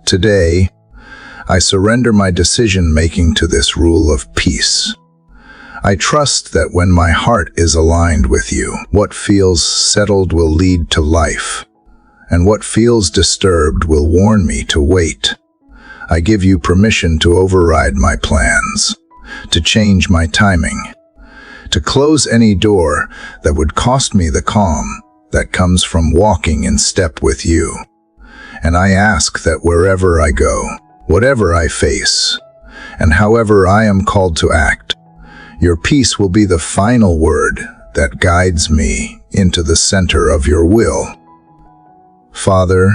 Today, I surrender my decision-making to this rule of peace. I trust that when my heart is aligned with you, what feels settled will lead to life, and what feels disturbed will warn me to wait. I give you permission to override my plans, to change my timing, to close any door that would cost me the calm that comes from walking in step with you. And I ask that wherever I go, whatever I face, and however I am called to act, your peace will be the final word that guides me into the center of your will. Father,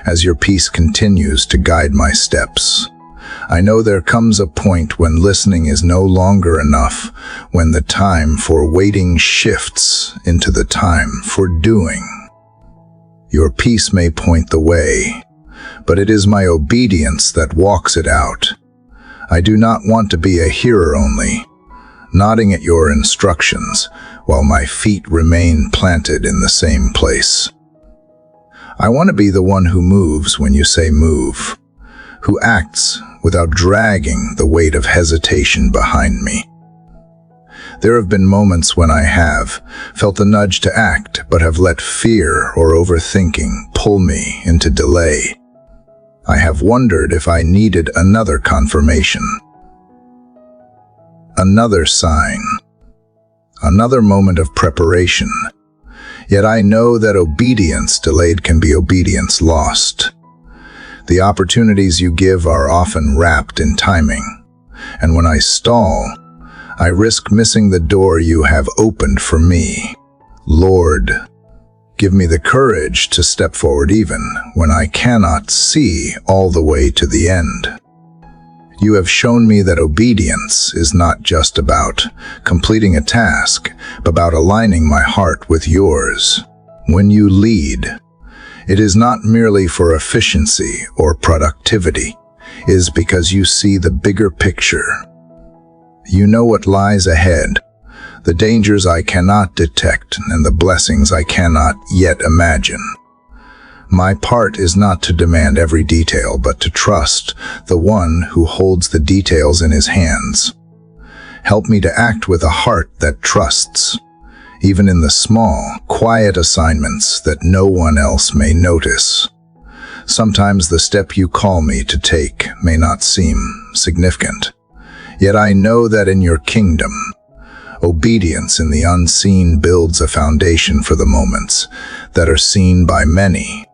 as your peace continues to guide my steps, I know there comes a point when listening is no longer enough, when the time for waiting shifts into the time for doing. Your peace may point the way, but it is my obedience that walks it out. I do not want to be a hearer only, nodding at your instructions while my feet remain planted in the same place. I want to be the one who moves when you say move, who acts without dragging the weight of hesitation behind me. There have been moments when I have felt the nudge to act, but have let fear or overthinking pull me into delay. I have wondered if I needed another confirmation, another sign, another moment of preparation. Yet I know that obedience delayed can be obedience lost. The opportunities you give are often wrapped in timing, and when I stall, I risk missing the door you have opened for me. Lord, give me the courage to step forward even when I cannot see all the way to the end. You have shown me that obedience is not just about completing a task, but about aligning my heart with yours. When you lead, it is not merely for efficiency or productivity. It is because you see the bigger picture. You know what lies ahead, the dangers I cannot detect and the blessings I cannot yet imagine. My part is not to demand every detail, but to trust the one who holds the details in his hands. Help me to act with a heart that trusts, even in the small, quiet assignments that no one else may notice. Sometimes the step you call me to take may not seem significant. Yet I know that in your kingdom, obedience in the unseen builds a foundation for the moments that are seen by many.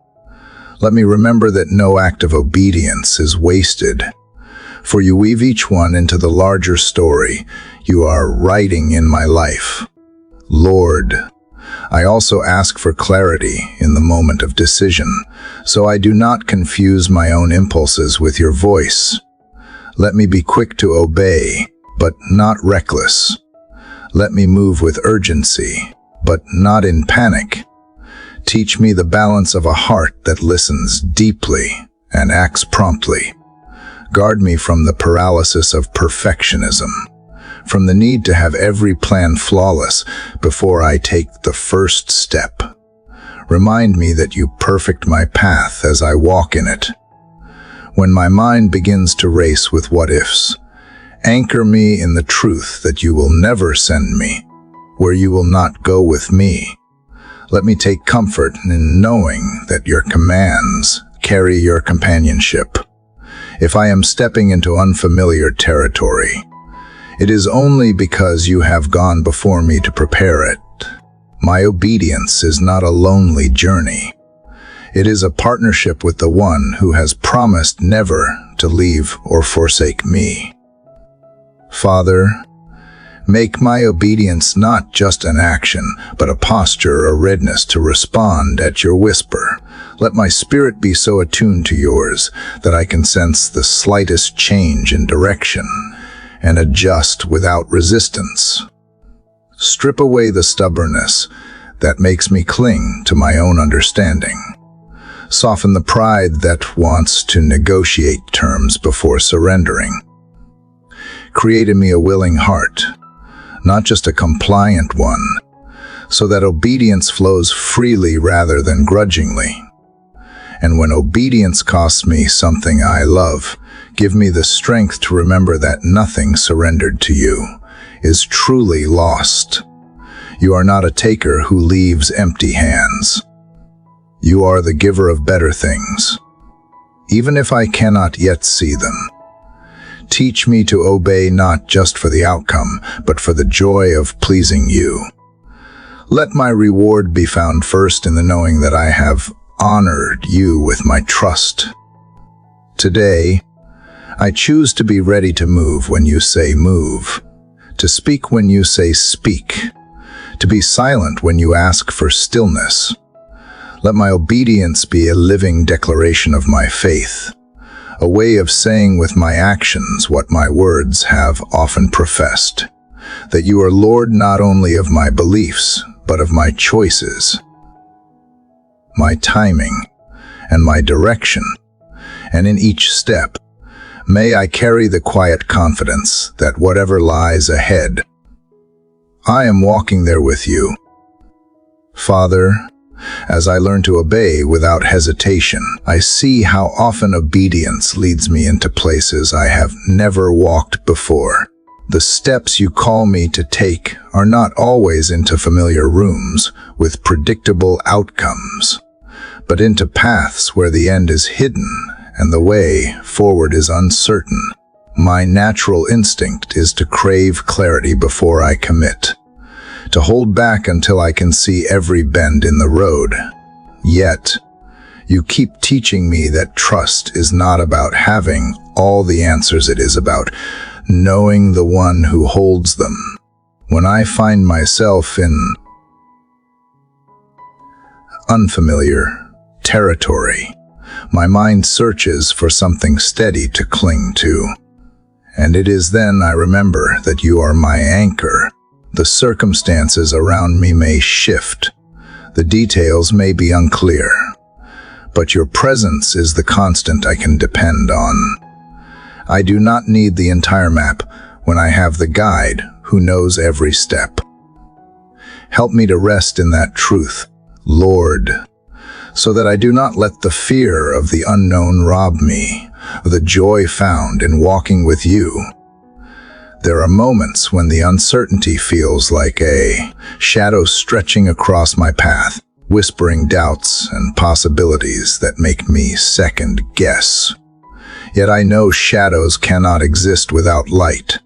Let me remember that no act of obedience is wasted, for you weave each one into the larger story you are writing in my life. Lord, I also ask for clarity in the moment of decision, so I do not confuse my own impulses with your voice. Let me be quick to obey, but not reckless. Let me move with urgency, but not in panic. Teach me the balance of a heart that listens deeply and acts promptly. Guard me from the paralysis of perfectionism, from the need to have every plan flawless before I take the first step. Remind me that you perfect my path as I walk in it. When my mind begins to race with what-ifs, Anchor me in the truth that you will never send me where you will not go with me. Let me take comfort in knowing that your commands carry your companionship. If I am stepping into unfamiliar territory, it is only because you have gone before me to prepare it. My obedience is not a lonely journey. It is a partnership with the one who has promised never to leave or forsake me. Father, make my obedience not just an action, but a posture, a readiness to respond at your whisper. Let my spirit be so attuned to yours that I can sense the slightest change in direction and adjust without resistance. Strip away the stubbornness that makes me cling to my own understanding. Soften the pride that wants to negotiate terms before surrendering. Create in me a willing heart, not just a compliant one, so that obedience flows freely rather than grudgingly. And when obedience costs me something I love, give me the strength to remember that nothing surrendered to you is truly lost. You are not a taker who leaves empty hands. You are the giver of better things, even if I cannot yet see them. Teach me to obey not just for the outcome, but for the joy of pleasing you. Let my reward be found first in the knowing that I have honored you with my trust. Today, I choose to be ready to move when you say move, to speak when you say speak, to be silent when you ask for stillness. Let my obedience be a living declaration of my faith, a way of saying with my actions what my words have often professed, that you are Lord not only of my beliefs, but of my choices, my timing, and my direction. And in each step, may I carry the quiet confidence that whatever lies ahead, I am walking there with you. Father, as I learn to obey without hesitation, I see how often obedience leads me into places I have never walked before. The steps you call me to take are not always into familiar rooms with predictable outcomes, but into paths where the end is hidden and the way forward is uncertain. My natural instinct is to crave clarity before I commit, to hold back until I can see every bend in the road. Yet, you keep teaching me that trust is not about having all the answers, it is about knowing the one who holds them. When I find myself in unfamiliar territory, my mind searches for something steady to cling to. And it is then I remember that you are my anchor. The circumstances around me may shift. The details may be unclear. But your presence is the constant I can depend on. I do not need the entire map when I have the guide who knows every step. Help me to rest in that truth, Lord, so that I do not let the fear of the unknown rob me of the joy found in walking with you. There are moments when the uncertainty feels like a shadow stretching across my path, whispering doubts and possibilities that make me second guess. Yet I know shadows cannot exist without light,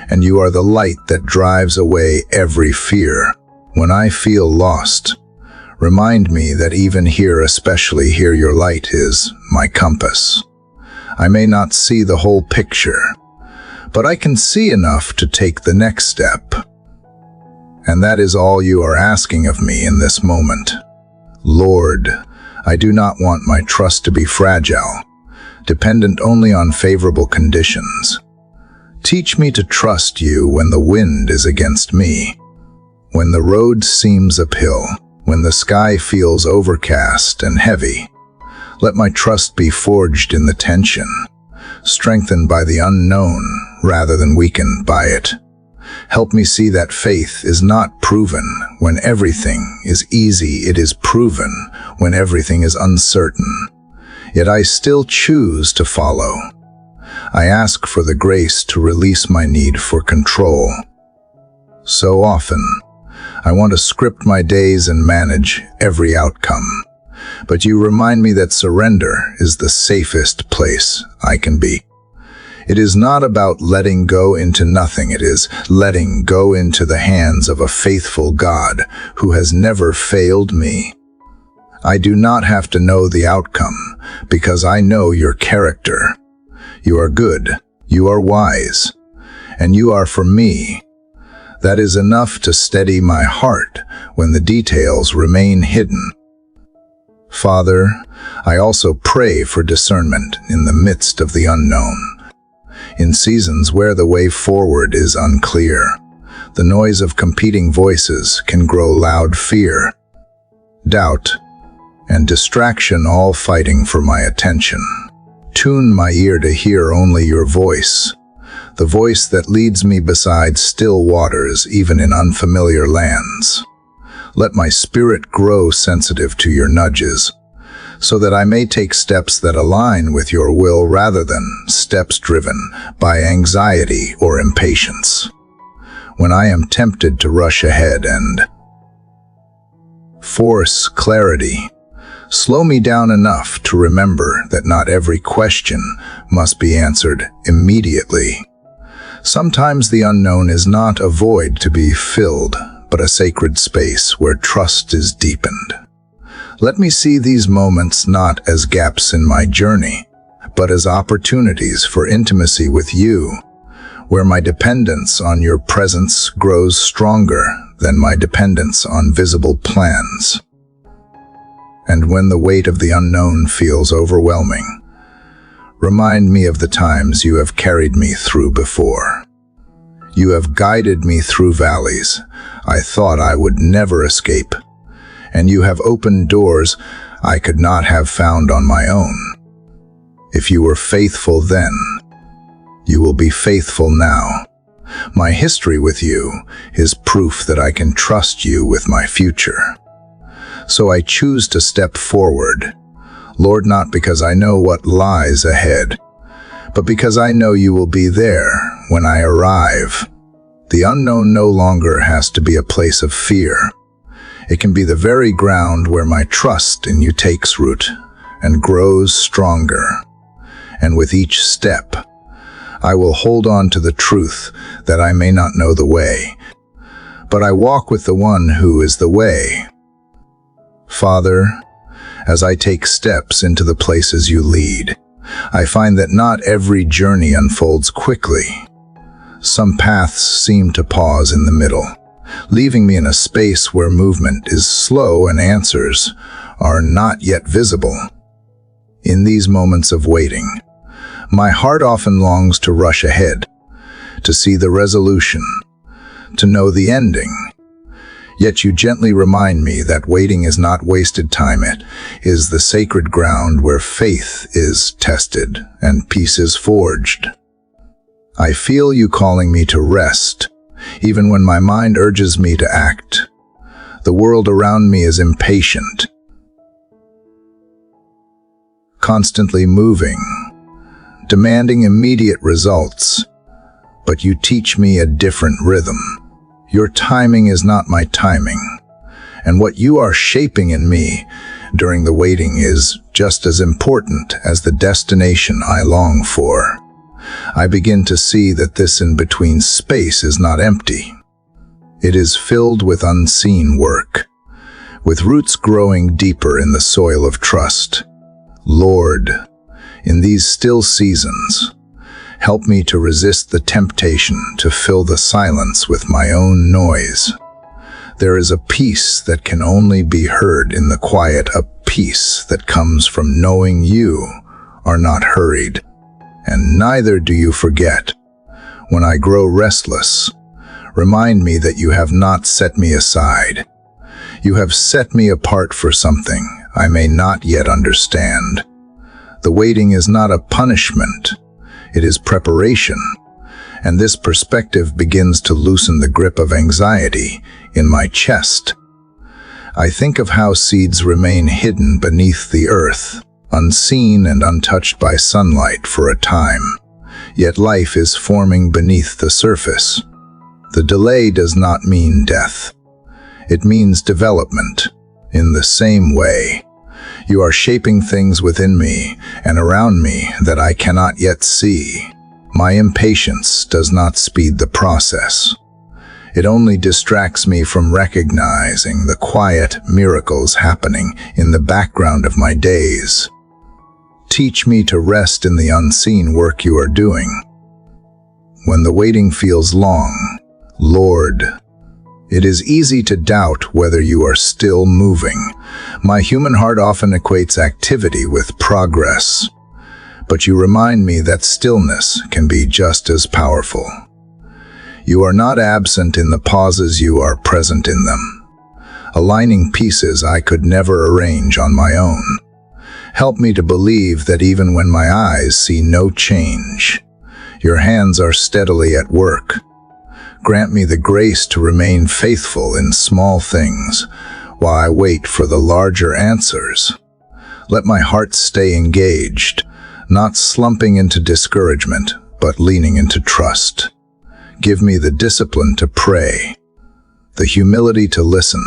and you are the light that drives away every fear. When I feel lost, remind me that even here, especially here, your light is my compass. I may not see the whole picture, but I can see enough to take the next step. And that is all you are asking of me in this moment. Lord, I do not want my trust to be fragile, dependent only on favorable conditions. Teach me to trust you when the wind is against me, when the road seems uphill, when the sky feels overcast and heavy. Let my trust be forged in the tension, strengthened by the unknown rather than weakened by it. Help me see that faith is not proven when everything is easy, it is proven when everything is uncertain. Yet I still choose to follow. I ask for the grace to release my need for control. So often, I want to script my days and manage every outcome. But you remind me that surrender is the safest place I can be. It is not about letting go into nothing. It is letting go into the hands of a faithful God who has never failed me. I do not have to know the outcome because I know your character. You are good, you are wise, and you are for me. That is enough to steady my heart when the details remain hidden. Father, I also pray for discernment in the midst of the unknown. In seasons where the way forward is unclear, the noise of competing voices can grow loud fear, doubt, and distraction all fighting for my attention. Tune my ear to hear only your voice, the voice that leads me beside still waters even in unfamiliar lands. Let my spirit grow sensitive to your nudges, so that I may take steps that align with your will rather than steps driven by anxiety or impatience. When I am tempted to rush ahead and force clarity, slow me down enough to remember that not every question must be answered immediately. Sometimes the unknown is not a void to be filled, but a sacred space where trust is deepened. Let me see these moments not as gaps in my journey, but as opportunities for intimacy with you, where my dependence on your presence grows stronger than my dependence on visible plans. And when the weight of the unknown feels overwhelming, remind me of the times you have carried me through before. You have guided me through valleys I thought I would never escape, and you have opened doors I could not have found on my own. If you were faithful then, you will be faithful now. My history with you is proof that I can trust you with my future. So I choose to step forward, Lord, not because I know what lies ahead, but because I know you will be there when I arrive. The unknown no longer has to be a place of fear. It can be the very ground where my trust in you takes root and grows stronger. And with each step, I will hold on to the truth that I may not know the way, but I walk with the one who is the way. Father, as I take steps into the places you lead, I find that not every journey unfolds quickly. Some paths seem to pause in the middle, leaving me in a space where movement is slow and answers are not yet visible. In these moments of waiting, my heart often longs to rush ahead, to see the resolution, to know the ending. Yet you gently remind me that waiting is not wasted time. It is the sacred ground where faith is tested and peace is forged. I feel you calling me to rest, even when my mind urges me to act. The world around me is impatient, constantly moving, demanding immediate results. But you teach me a different rhythm. Your timing is not my timing, and what you are shaping in me during the waiting is just as important as the destination I long for. I begin to see that this in-between space is not empty. It is filled with unseen work, with roots growing deeper in the soil of trust. Lord, in these still seasons, help me to resist the temptation to fill the silence with my own noise. There is a peace that can only be heard in the quiet, a peace that comes from knowing you are not hurried, and neither do you forget. When I grow restless, remind me that you have not set me aside. You have set me apart for something I may not yet understand. The waiting is not a punishment. It is preparation, and this perspective begins to loosen the grip of anxiety in my chest. I think of how seeds remain hidden beneath the earth, unseen and untouched by sunlight for a time. yet life is forming beneath the surface. The delay does not mean death. It means development. In the same way, you are shaping things within me and around me that I cannot yet see. My impatience does not speed the process. It only distracts me from recognizing the quiet miracles happening in the background of my days. Teach me to rest in the unseen work you are doing. When the waiting feels long, Lord, it is easy to doubt whether you are still moving. My human heart often equates activity with progress, but you remind me that stillness can be just as powerful. You are not absent in the pauses, you are present in them, aligning pieces I could never arrange on my own. Help me to believe that even when my eyes see no change, your hands are steadily at work. Grant me the grace to remain faithful in small things while I wait for the larger answers. Let my heart stay engaged, not slumping into discouragement, but leaning into trust. Give me the discipline to pray, the humility to listen,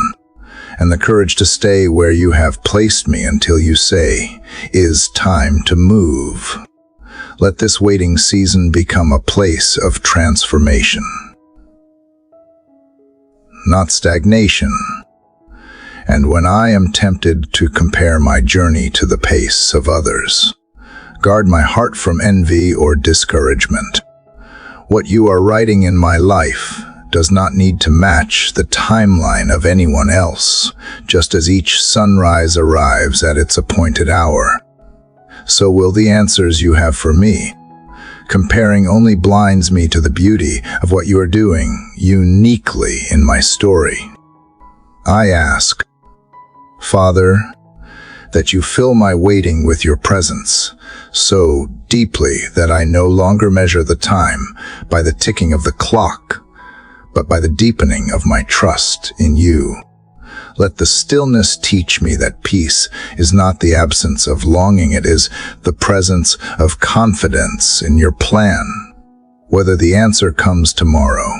and the courage to stay where you have placed me until you say, "Is time to move." Let this waiting season become a place of transformation, not stagnation. And when I am tempted to compare my journey to the pace of others, guard my heart from envy or discouragement. What you are writing in my life does not need to match the timeline of anyone else, just as each sunrise arrives at its appointed hour. So will the answers you have for me. Comparing only blinds me to the beauty of what you are doing uniquely in my story. I ask, Father, that you fill my waiting with your presence so deeply that I no longer measure the time by the ticking of the clock, but by the deepening of my trust in you. Let the stillness teach me that peace is not the absence of longing, it is the presence of confidence in your plan, whether the answer comes tomorrow,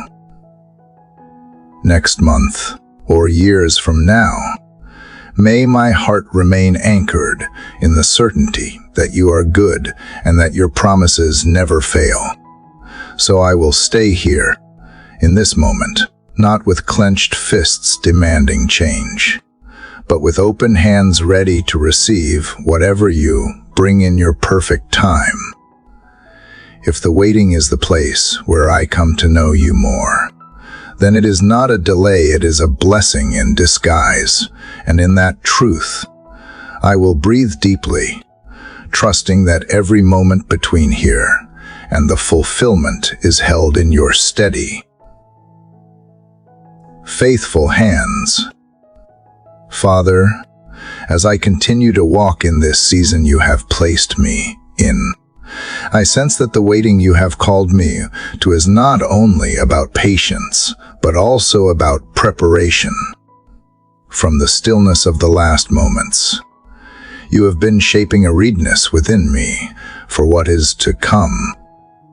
next month, or years from now. May my heart remain anchored in the certainty that you are good and that your promises never fail. So I will stay here, in this moment, not with clenched fists demanding change, but with open hands ready to receive whatever you bring in your perfect time. If the waiting is the place where I come to know you more, then it is not a delay, it is a blessing in disguise. And in that truth, I will breathe deeply, trusting that every moment between here and the fulfillment is held in your steady, faithful hands. Father, as I continue to walk in this season you have placed me in, I sense that the waiting you have called me to is not only about patience, but also about preparation. From the stillness of the last moments, you have been shaping a readiness within me for what is to come.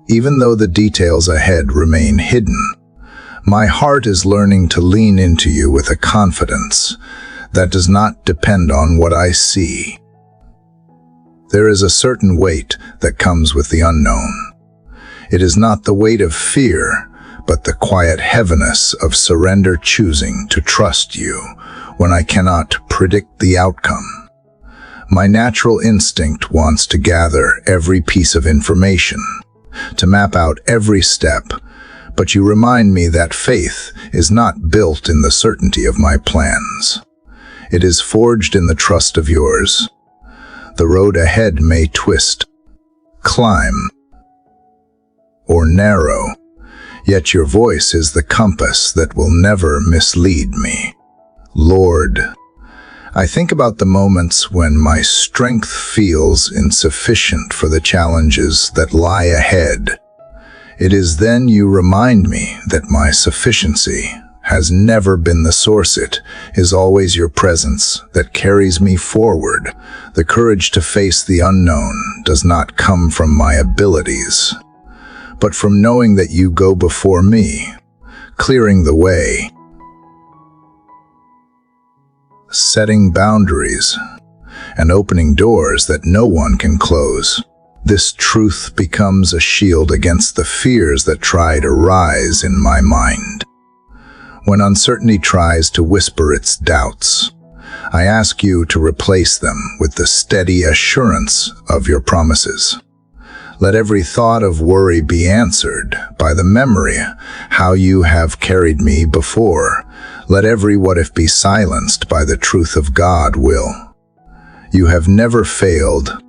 Even though the details ahead remain hidden, my heart is learning to lean into you with a confidence that does not depend on what I see. There is a certain weight that comes with the unknown. It is not the weight of fear, but the quiet heaviness of surrender, choosing to trust you when I cannot predict the outcome. My natural instinct wants to gather every piece of information, to map out every step, but you remind me that faith is not built in the certainty of my plans. It is forged in the trust of yours. The road ahead may twist, climb, or narrow, yet your voice is the compass that will never mislead me. Lord, I think about the moments when my strength feels insufficient for the challenges that lie ahead. It is then you remind me that my sufficiency has never been the source. It is always your presence that carries me forward. The courage to face the unknown does not come from my abilities, but from knowing that you go before me, clearing the way, setting boundaries, and opening doors that no one can close. This truth becomes a shield against the fears that try to rise in my mind. When uncertainty tries to whisper its doubts, I ask you to replace them with the steady assurance of your promises. Let every thought of worry be answered by the memory how you have carried me before. Let every what if be silenced by the truth of God will. You have never failed,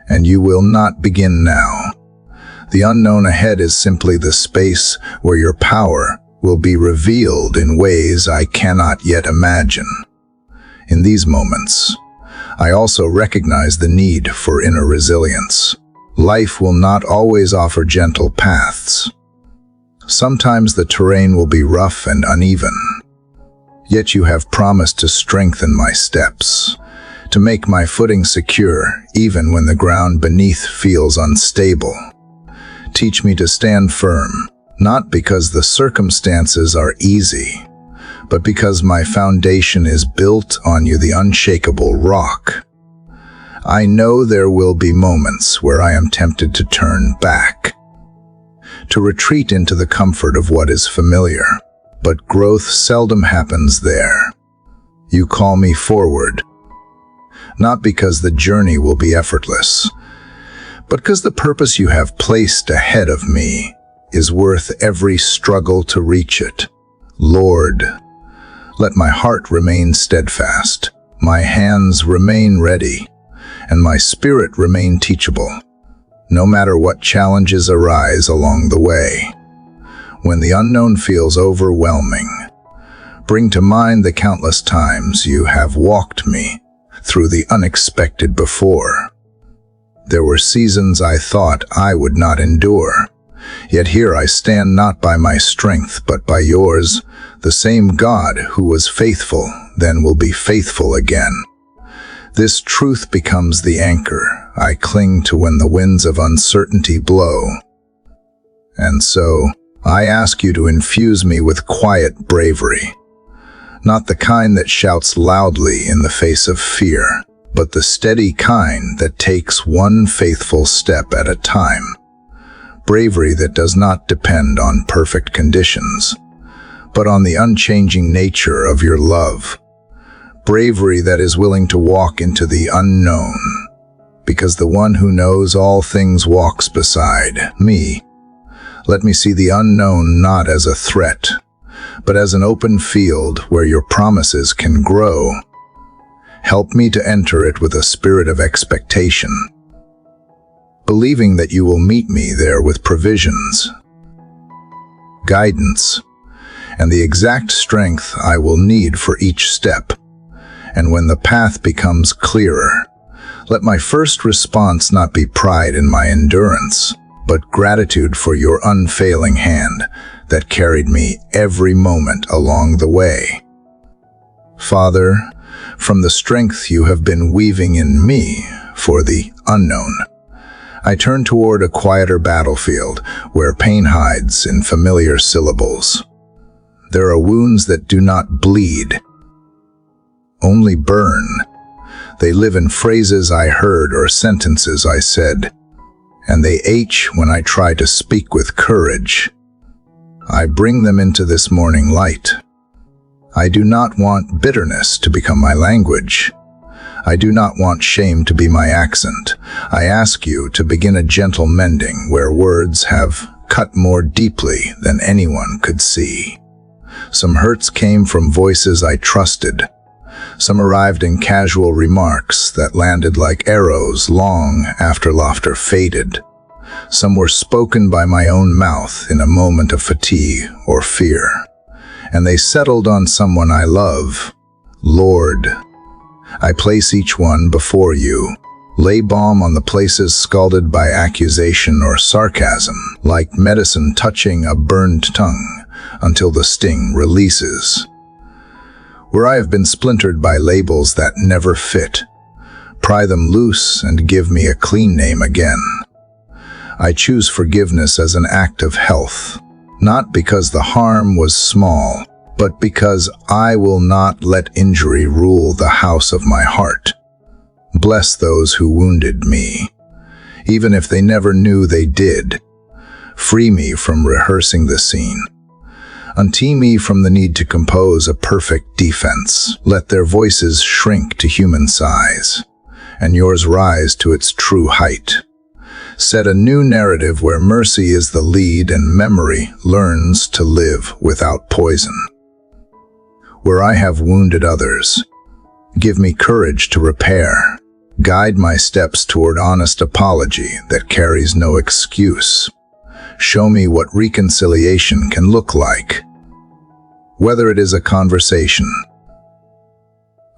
and you will not begin now. The unknown ahead is simply the space where your power will be revealed in ways I cannot yet imagine. In these moments, I also recognize the need for inner resilience. Life will not always offer gentle paths. Sometimes the terrain will be rough and uneven. Yet you have promised to strengthen my steps, to make my footing secure even when the ground beneath feels unstable. Teach me to stand firm, not because the circumstances are easy, but because my foundation is built on you, the unshakable rock. I know there will be moments where I am tempted to turn back, to retreat into the comfort of what is familiar, but growth seldom happens there. You call me forward, not because the journey will be effortless, but because the purpose you have placed ahead of me is worth every struggle to reach it. Lord, let my heart remain steadfast, my hands remain ready, and my spirit remain teachable, no matter what challenges arise along the way. When the unknown feels overwhelming, bring to mind the countless times you have walked me through the unexpected before. There were seasons I thought I would not endure, yet here I stand not by my strength but by yours. The same God who was faithful then will be faithful again. This truth becomes the anchor I cling to when the winds of uncertainty blow. And so, I ask you to infuse me with quiet bravery, not the kind that shouts loudly in the face of fear, but the steady kind that takes one faithful step at a time. Bravery that does not depend on perfect conditions, but on the unchanging nature of your love. Bravery that is willing to walk into the unknown, because the one who knows all things walks beside me. Let me see the unknown not as a threat, but as an open field where your promises can grow. Help me to enter it with a spirit of expectation, believing that you will meet me there with provisions, guidance, and the exact strength I will need for each step. And when the path becomes clearer, let my first response not be pride in my endurance, but gratitude for your unfailing hand that carried me every moment along the way. Father, from the strength you have been weaving in me for the unknown, I turn toward a quieter battlefield where pain hides in familiar syllables. There are wounds that do not bleed, only burn. They live in phrases I heard or sentences I said, and they ache when I try to speak with courage. I bring them into this morning light. I do not want bitterness to become my language. I do not want shame to be my accent. I ask you to begin a gentle mending where words have cut more deeply than anyone could see. Some hurts came from voices I trusted. Some arrived in casual remarks that landed like arrows long after laughter faded. Some were spoken by my own mouth in a moment of fatigue or fear, and they settled on someone I love. Lord, I place each one before you. Lay balm on the places scalded by accusation or sarcasm, like medicine touching a burned tongue until the sting releases. Where I have been splintered by labels that never fit, pry them loose and give me a clean name again. I choose forgiveness as an act of health, not because the harm was small, but because I will not let injury rule the house of my heart. Bless those who wounded me, even if they never knew they did. Free me from rehearsing the scene. Untie me from the need to compose a perfect defense. Let their voices shrink to human size, and yours rise to its true height. Set a new narrative where mercy is the lead and memory learns to live without poison. Where I have wounded others, give me courage to repair. Guide my steps toward honest apology that carries no excuse. Show me what reconciliation can look like. Whether it is a conversation,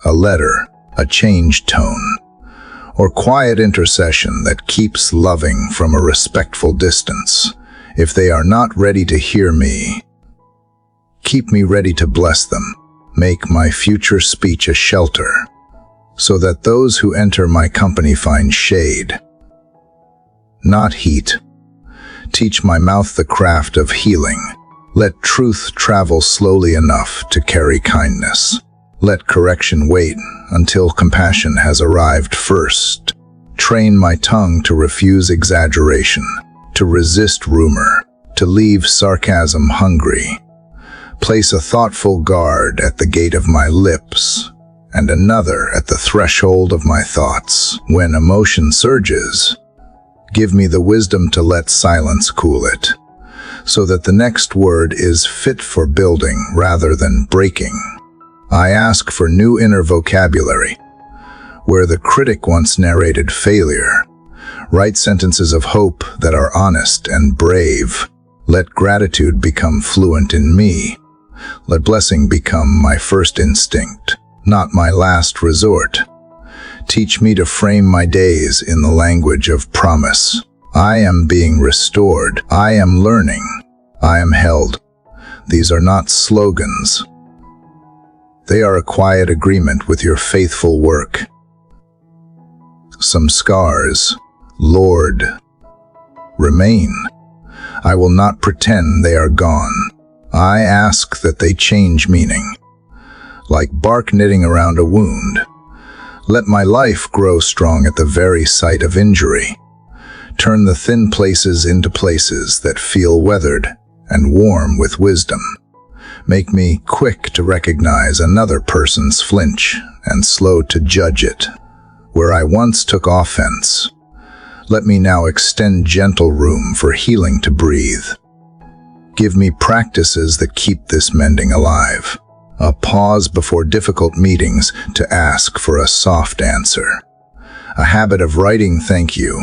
a letter, a changed tone, or quiet intercession that keeps loving from a respectful distance, if they are not ready to hear me, keep me ready to bless them. Make my future speech a shelter, so that those who enter my company find shade, not heat. Teach my mouth the craft of healing. Let truth travel slowly enough to carry kindness. Let correction wait until compassion has arrived first. Train my tongue to refuse exaggeration, to resist rumor, to leave sarcasm hungry. Place a thoughtful guard at the gate of my lips, and another at the threshold of my thoughts. When emotion surges, give me the wisdom to let silence cool it, so that the next word is fit for building rather than breaking. I ask for new inner vocabulary. Where the critic once narrated failure, write sentences of hope that are honest and brave. Let gratitude become fluent in me. Let blessing become my first instinct, not my last resort. Teach me to frame my days in the language of promise. I am being restored. I am learning. I am held. These are not slogans. They are a quiet agreement with your faithful work. Some scars, Lord, remain. I will not pretend they are gone. I ask that they change meaning. Like bark knitting around a wound, let my life grow strong at the very sight of injury. Turn the thin places into places that feel weathered and warm with wisdom. Make me quick to recognize another person's flinch and slow to judge it. Where I once took offense, let me now extend gentle room for healing to breathe. Give me practices that keep this mending alive. A pause before difficult meetings to ask for a soft answer. A habit of writing thank you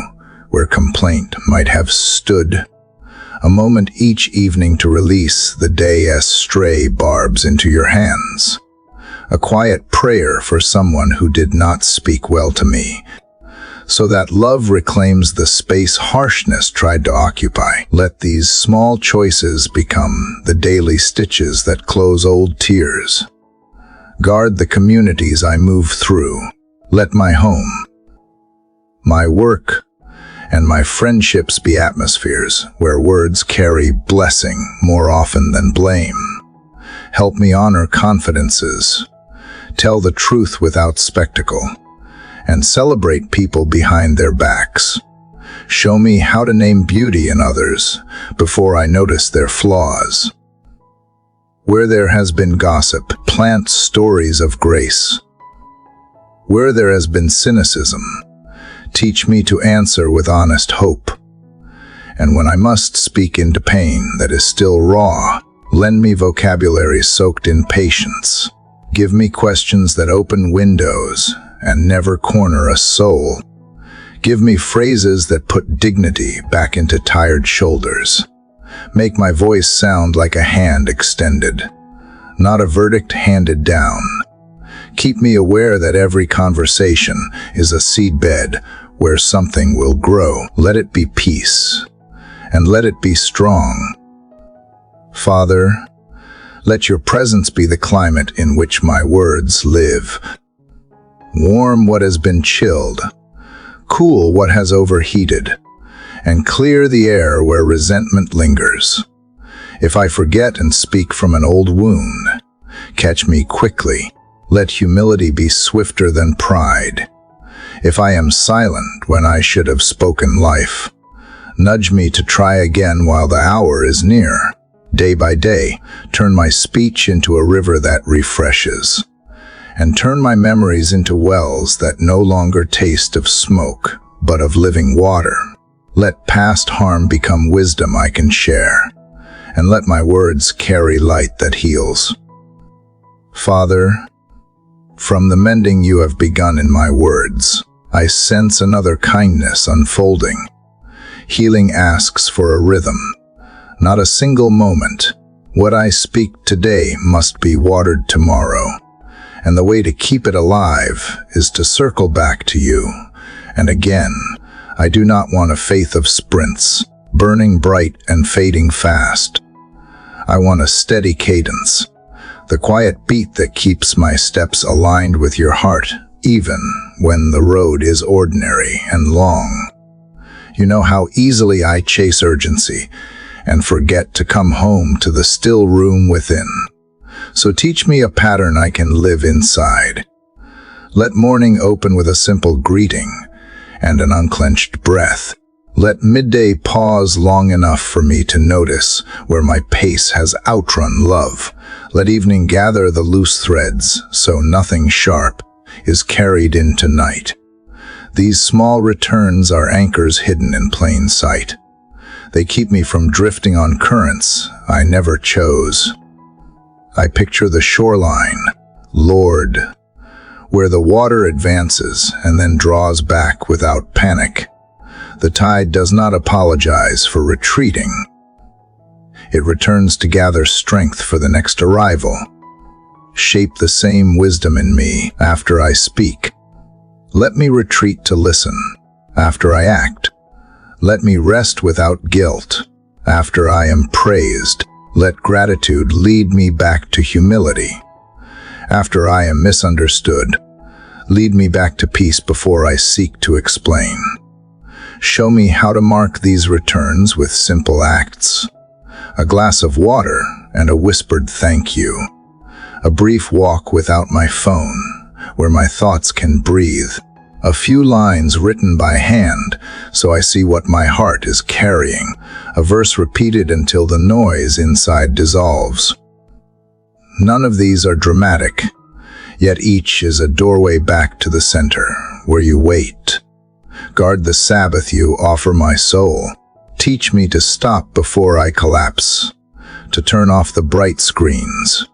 where complaint might have stood. A moment each evening to release the day as stray barbs into your hands. A quiet prayer for someone who did not speak well to me, so that love reclaims the space harshness tried to occupy. Let these small choices become the daily stitches that close old tears. Guard the communities I move through. Let my home, my work, and my friendships be atmospheres where words carry blessing more often than blame. Help me honor confidences, tell the truth without spectacle, and celebrate people behind their backs. Show me how to name beauty in others before I notice their flaws. Where there has been gossip, plant stories of grace. Where there has been cynicism, teach me to answer with honest hope. And when I must speak into pain that is still raw, lend me vocabulary soaked in patience. Give me questions that open windows and never corner a soul. Give me phrases that put dignity back into tired shoulders. Make my voice sound like a hand extended, not a verdict handed down. Keep me aware that every conversation is a seedbed where something will grow. Let it be peace, and let it be strong. Father, let your presence be the climate in which my words live. Warm what has been chilled, cool what has overheated, and clear the air where resentment lingers. If I forget and speak from an old wound, catch me quickly. Let humility be swifter than pride. If I am silent when I should have spoken life, nudge me to try again while the hour is near. Day by day, turn my speech into a river that refreshes, and turn my memories into wells that no longer taste of smoke, but of living water. Let past harm become wisdom I can share, and let my words carry light that heals. Father, from the mending you have begun in my words, I sense another kindness unfolding. Healing asks for a rhythm, not a single moment. What I speak today must be watered tomorrow, and the way to keep it alive is to circle back to you. And again, I do not want a faith of sprints, burning bright and fading fast. I want a steady cadence, the quiet beat that keeps my steps aligned with your heart, even when the road is ordinary and long. You know how easily I chase urgency and forget to come home to the still room within. So teach me a pattern I can live inside. Let morning open with a simple greeting and an unclenched breath. Let midday pause long enough for me to notice where my pace has outrun love. Let evening gather the loose threads so nothing sharp is carried into night. These small returns are anchors hidden in plain sight. They keep me from drifting on currents I never chose. I picture the shoreline, Lord, where the water advances and then draws back without panic. The tide does not apologize for retreating. It returns to gather strength for the next arrival. Shape the same wisdom in me after I speak. Let me retreat to listen after I act. Let me rest without guilt after I am praised. Let gratitude lead me back to humility. After I am misunderstood, lead me back to peace before I seek to explain. Show me how to mark these returns with simple acts. A glass of water and a whispered thank you. A brief walk without my phone, where my thoughts can breathe. A few lines written by hand, so I see what my heart is carrying. A verse repeated until the noise inside dissolves. None of these are dramatic, yet each is a doorway back to the center, where you wait. Guard the Sabbath you offer my soul. Teach me to stop before I collapse, to turn off the bright screens,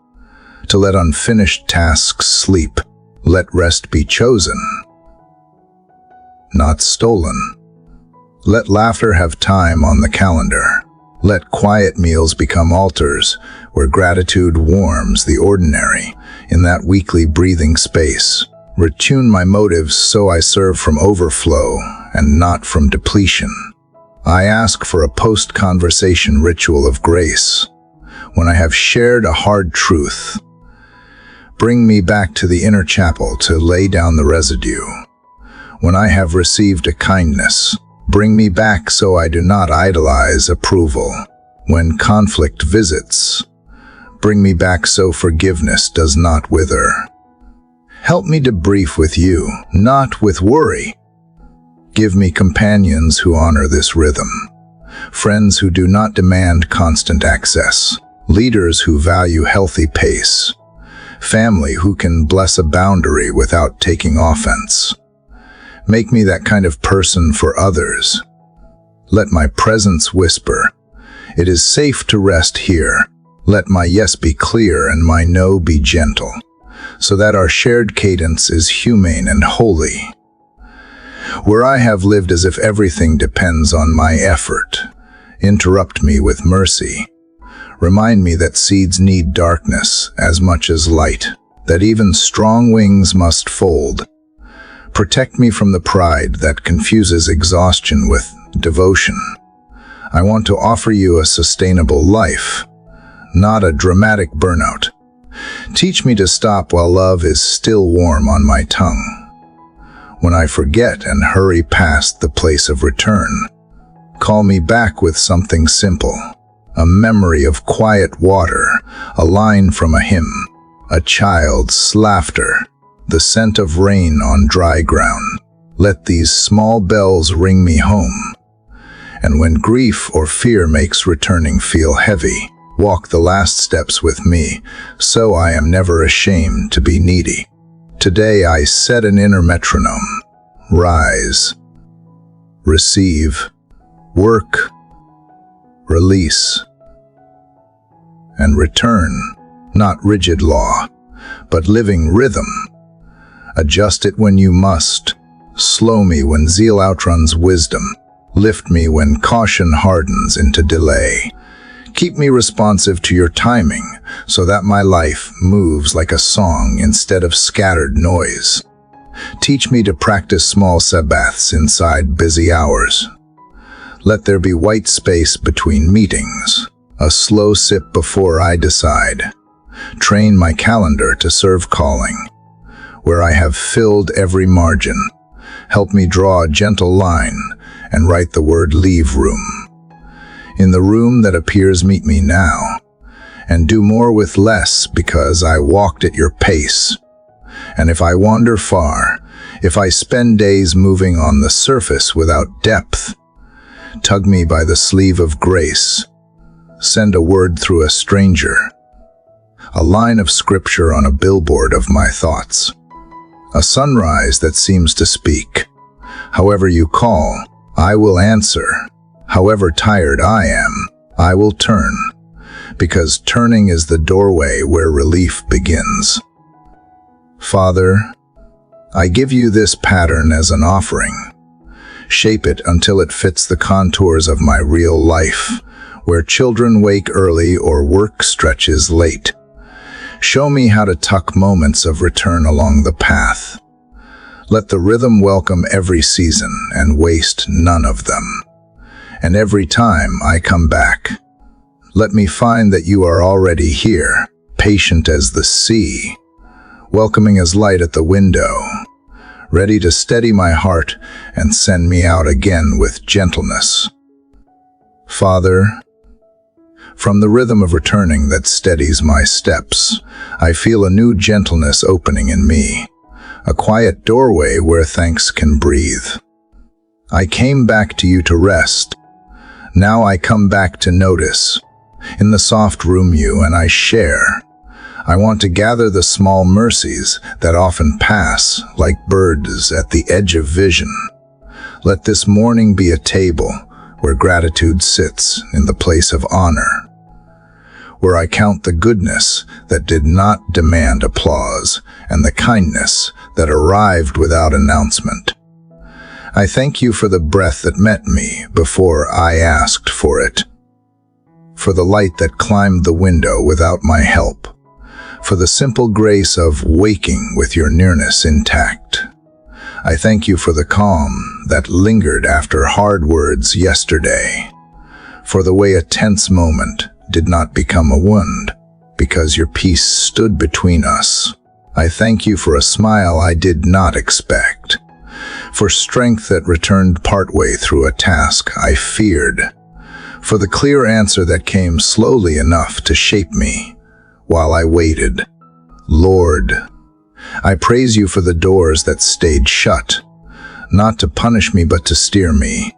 to let unfinished tasks sleep. Let rest be chosen, not stolen. Let laughter have time on the calendar. Let quiet meals become altars where gratitude warms the ordinary. In that weekly breathing space, retune my motives so I serve from overflow and not from depletion. I ask for a post-conversation ritual of grace. When I have shared a hard truth, bring me back to the inner chapel to lay down the residue. When I have received a kindness, bring me back so I do not idolize approval. When conflict visits, bring me back so forgiveness does not wither. Help me debrief with you, not with worry. Give me companions who honor this rhythm, friends who do not demand constant access, leaders who value healthy pace, family who can bless a boundary without taking offense. Make me that kind of person for others. Let my presence whisper, "It is safe to rest here." Let my yes be clear and my no be gentle, so that our shared cadence is humane and holy. Where I have lived as if everything depends on my effort, interrupt me with mercy. Remind me that seeds need darkness as much as light, that even strong wings must fold. Protect me from the pride that confuses exhaustion with devotion. I want to offer you a sustainable life, not a dramatic burnout. Teach me to stop while love is still warm on my tongue. When I forget and hurry past the place of return, Call me back with something simple, a memory of quiet water, a line from a hymn, a child's laughter, the scent of rain on dry ground. Let these small bells ring me home. And when grief or fear makes returning feel heavy, walk the last steps with me, so I am never ashamed to be needy. Today I set an inner metronome. Rise, receive, work, release, and return. Not rigid law, but living rhythm. Adjust it when you must. Slow me when zeal outruns wisdom. Lift me when caution hardens into delay. Keep me responsive to your timing, so that my life moves like a song instead of scattered noise. Teach me to practice small Sabbaths inside busy hours. Let there be white space between meetings, a slow sip before I decide. Train my calendar to serve calling, where I have filled every margin. Help me draw a gentle line and write the word leave room. In the room that appears, meet me now, and do more with less, because I walked at your pace. And if I wander far, if I spend days moving on the surface without depth, tug me by the sleeve of grace. Send a word through a stranger, a line of scripture on a billboard of my thoughts, a sunrise that seems to speak. However you call, I will answer. However tired I am, I will turn, because turning is the doorway where relief begins. Father, I give you this pattern as an offering. Shape it until it fits the contours of my real life, where children wake early or work stretches late. Show me how to tuck moments of return along the path. Let the rhythm welcome every season and waste none of them. And every time I come back, let me find that you are already here, patient as the sea, welcoming as light at the window, ready to steady my heart and send me out again with gentleness. Father, from the rhythm of returning that steadies my steps, I feel a new gentleness opening in me, a quiet doorway where thanks can breathe. I came back to you to rest. Now I come back to notice. In the soft room you and I share, I want to gather the small mercies that often pass like birds at the edge of vision. Let this morning be a table where gratitude sits in the place of honor, where I count the goodness that did not demand applause and the kindness that arrived without announcement. I thank you for the breath that met me before I asked for it, for the light that climbed the window without my help, for the simple grace of waking with your nearness intact. I thank you for the calm that lingered after hard words yesterday, for the way a tense moment did not become a wound, because your peace stood between us. I thank you for a smile I did not expect, for strength that returned partway through a task I feared, for the clear answer that came slowly enough to shape me while I waited. Lord, I praise you for the doors that stayed shut, not to punish me but to steer me.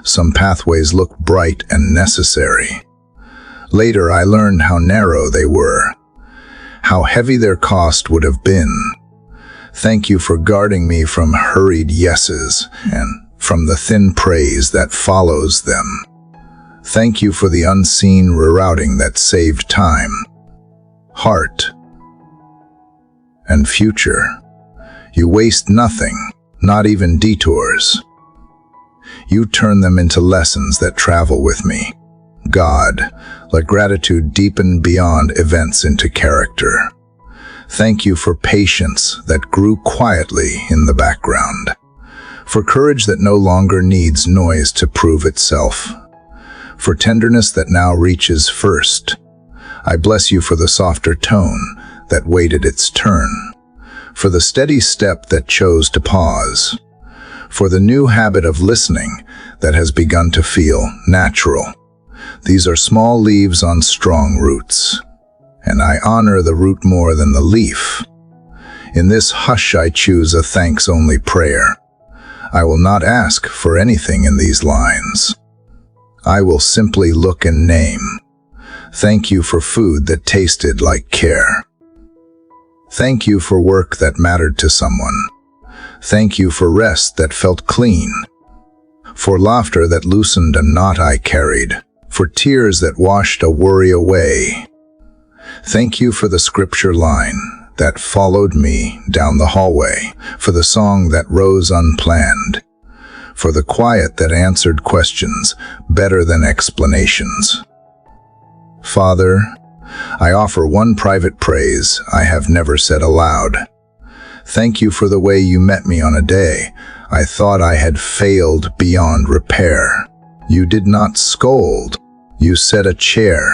Some pathways looked bright and necessary. Later I learned how narrow they were, how heavy their cost would have been. Thank you for guarding me from hurried yeses and from the thin praise that follows them. Thank you for the unseen rerouting that saved time, heart, and future. You waste nothing, not even detours. You turn them into lessons that travel with me. God, let gratitude deepen beyond events into character. Thank you for patience that grew quietly in the background, for courage that no longer needs noise to prove itself, for tenderness that now reaches first. I bless you for the softer tone that waited its turn, for the steady step that chose to pause, for the new habit of listening that has begun to feel natural. These are small leaves on strong roots, and I honor the root more than the leaf. In this hush I choose a thanks-only prayer. I will not ask for anything in these lines. I will simply look and name. Thank you for food that tasted like care. Thank you for work that mattered to someone. Thank you for rest that felt clean. For laughter that loosened a knot I carried. For tears that washed a worry away. Thank you for the scripture line that followed me down the hallway. For the song that rose unplanned. For the quiet that answered questions better than explanations. Father, I offer one private praise I have never said aloud. Thank you for the way you met me on a day I thought I had failed beyond repair. You did not scold. You set a chair,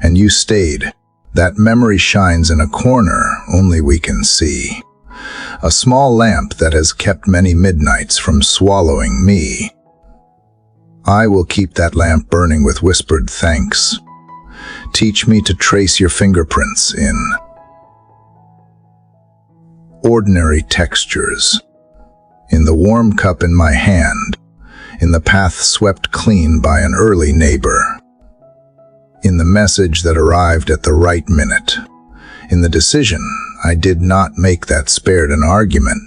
and you stayed. That memory shines in a corner only we can see. A small lamp that has kept many midnights from swallowing me. I will keep that lamp burning with whispered thanks. Teach me to trace your fingerprints in ordinary textures, in the warm cup in my hand, in the path swept clean by an early neighbor, in the message that arrived at the right minute, in the decision I did not make that spared an argument,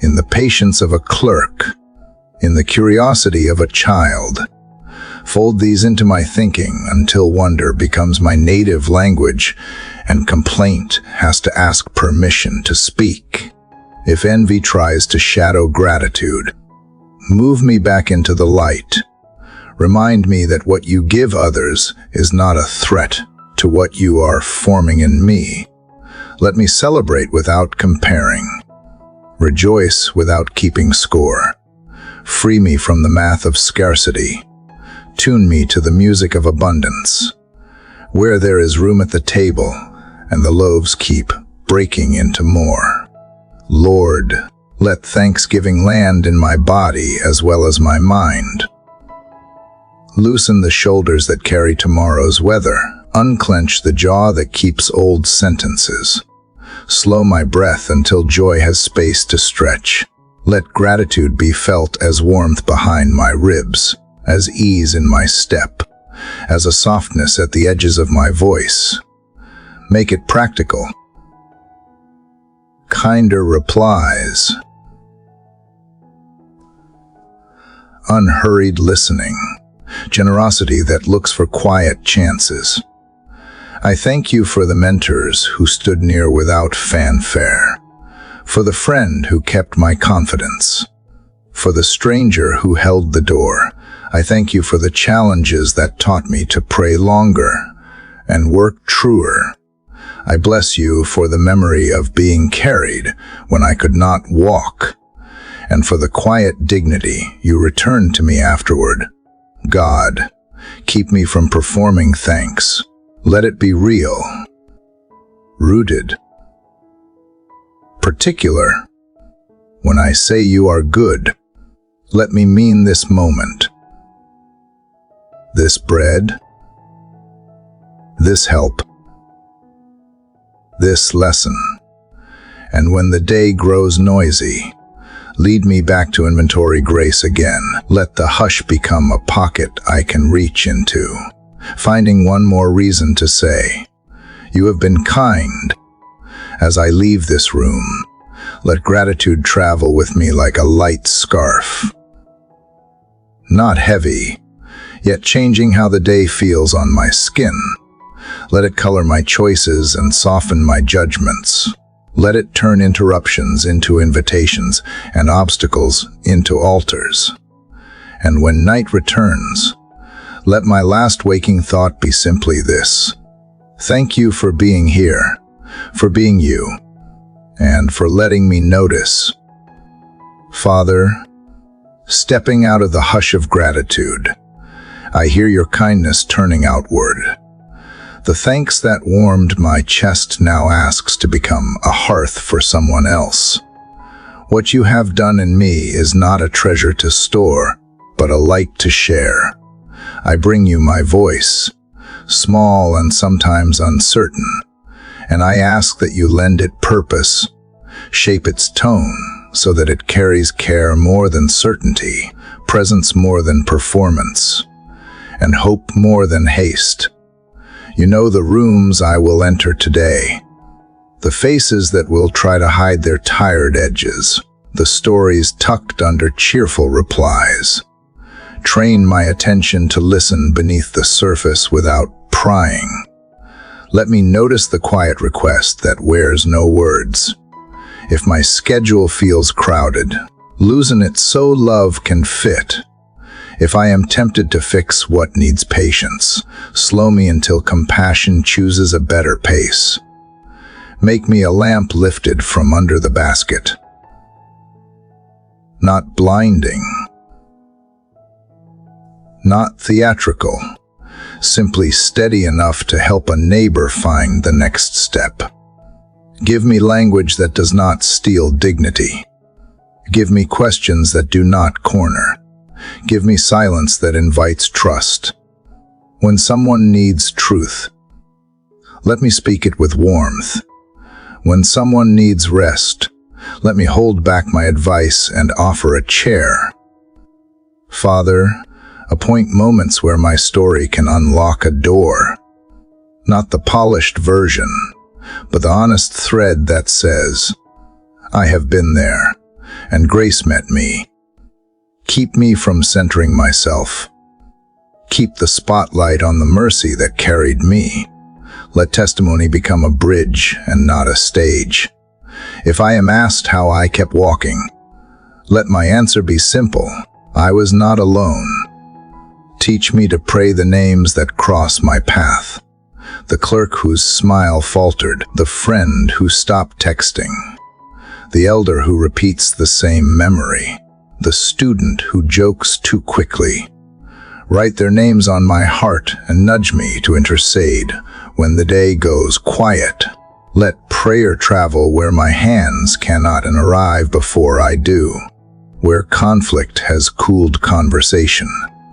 in the patience of a clerk, in the curiosity of a child. Fold these into my thinking until wonder becomes my native language and complaint has to ask permission to speak. If envy tries to shadow gratitude, move me back into the light. Remind me that what you give others is not a threat to what you are forming in me. Let me celebrate without comparing. Rejoice without keeping score. Free me from the math of scarcity. Tune me to the music of abundance, where there is room at the table and the loaves keep breaking into more. Lord, let thanksgiving land in my body as well as my mind. Loosen the shoulders that carry tomorrow's weather. Unclench the jaw that keeps old sentences. Slow my breath until joy has space to stretch. Let gratitude be felt as warmth behind my ribs, as ease in my step, as a softness at the edges of my voice. Make it practical. Kinder replies. Unhurried listening. Generosity that looks for quiet chances. I thank you for the mentors who stood near without fanfare, for the friend who kept my confidence, for the stranger who held the door. I thank you for the challenges that taught me to pray longer and work truer. I bless you for the memory of being carried when I could not walk, and for the quiet dignity you returned to me afterward. God, keep me from performing thanks. Let it be real, rooted, particular. When I say you are good, let me mean this moment. This bread, this help, this lesson. And when the day grows noisy, lead me back to inventory grace again. Let the hush become a pocket I can reach into, finding one more reason to say, you have been kind. As I leave this room, let gratitude travel with me like a light scarf. Not heavy, yet changing how the day feels on my skin. Let it color my choices and soften my judgments. Let it turn interruptions into invitations and obstacles into altars. And when night returns, let my last waking thought be simply this. Thank you for being here, for being you, and for letting me notice. Father, stepping out of the hush of gratitude, I hear your kindness turning outward. The thanks that warmed my chest now asks to become a hearth for someone else. What you have done in me is not a treasure to store, but a light to share. I bring you my voice, small and sometimes uncertain, and I ask that you lend it purpose, shape its tone so that it carries care more than certainty, presence more than performance, and hope more than haste. You know the rooms I will enter today, the faces that will try to hide their tired edges, the stories tucked under cheerful replies. Train my attention to listen beneath the surface without prying. Let me notice the quiet request that wears no words. If my schedule feels crowded, loosen it so love can fit. If I am tempted to fix what needs patience, slow me until compassion chooses a better pace. Make me a lamp lifted from under the basket, not blinding, not theatrical, simply steady enough to help a neighbor find the next step. Give me language that does not steal dignity. Give me questions that do not corner. Give me silence that invites trust. When someone needs truth, let me speak it with warmth. When someone needs rest, let me hold back my advice and offer a chair. Father, appoint moments where my story can unlock a door. Not the polished version, but the honest thread that says, I have been there, and grace met me. Keep me from centering myself. Keep the spotlight on the mercy that carried me. Let testimony become a bridge and not a stage. If I am asked how I kept walking, let my answer be simple. I was not alone. Teach me to pray the names that cross my path. The clerk whose smile faltered, the friend who stopped texting, the elder who repeats the same memory, the student who jokes too quickly. Write their names on my heart and nudge me to intercede when the day goes quiet. Let prayer travel where my hands cannot and arrive before I do. Where conflict has cooled conversation,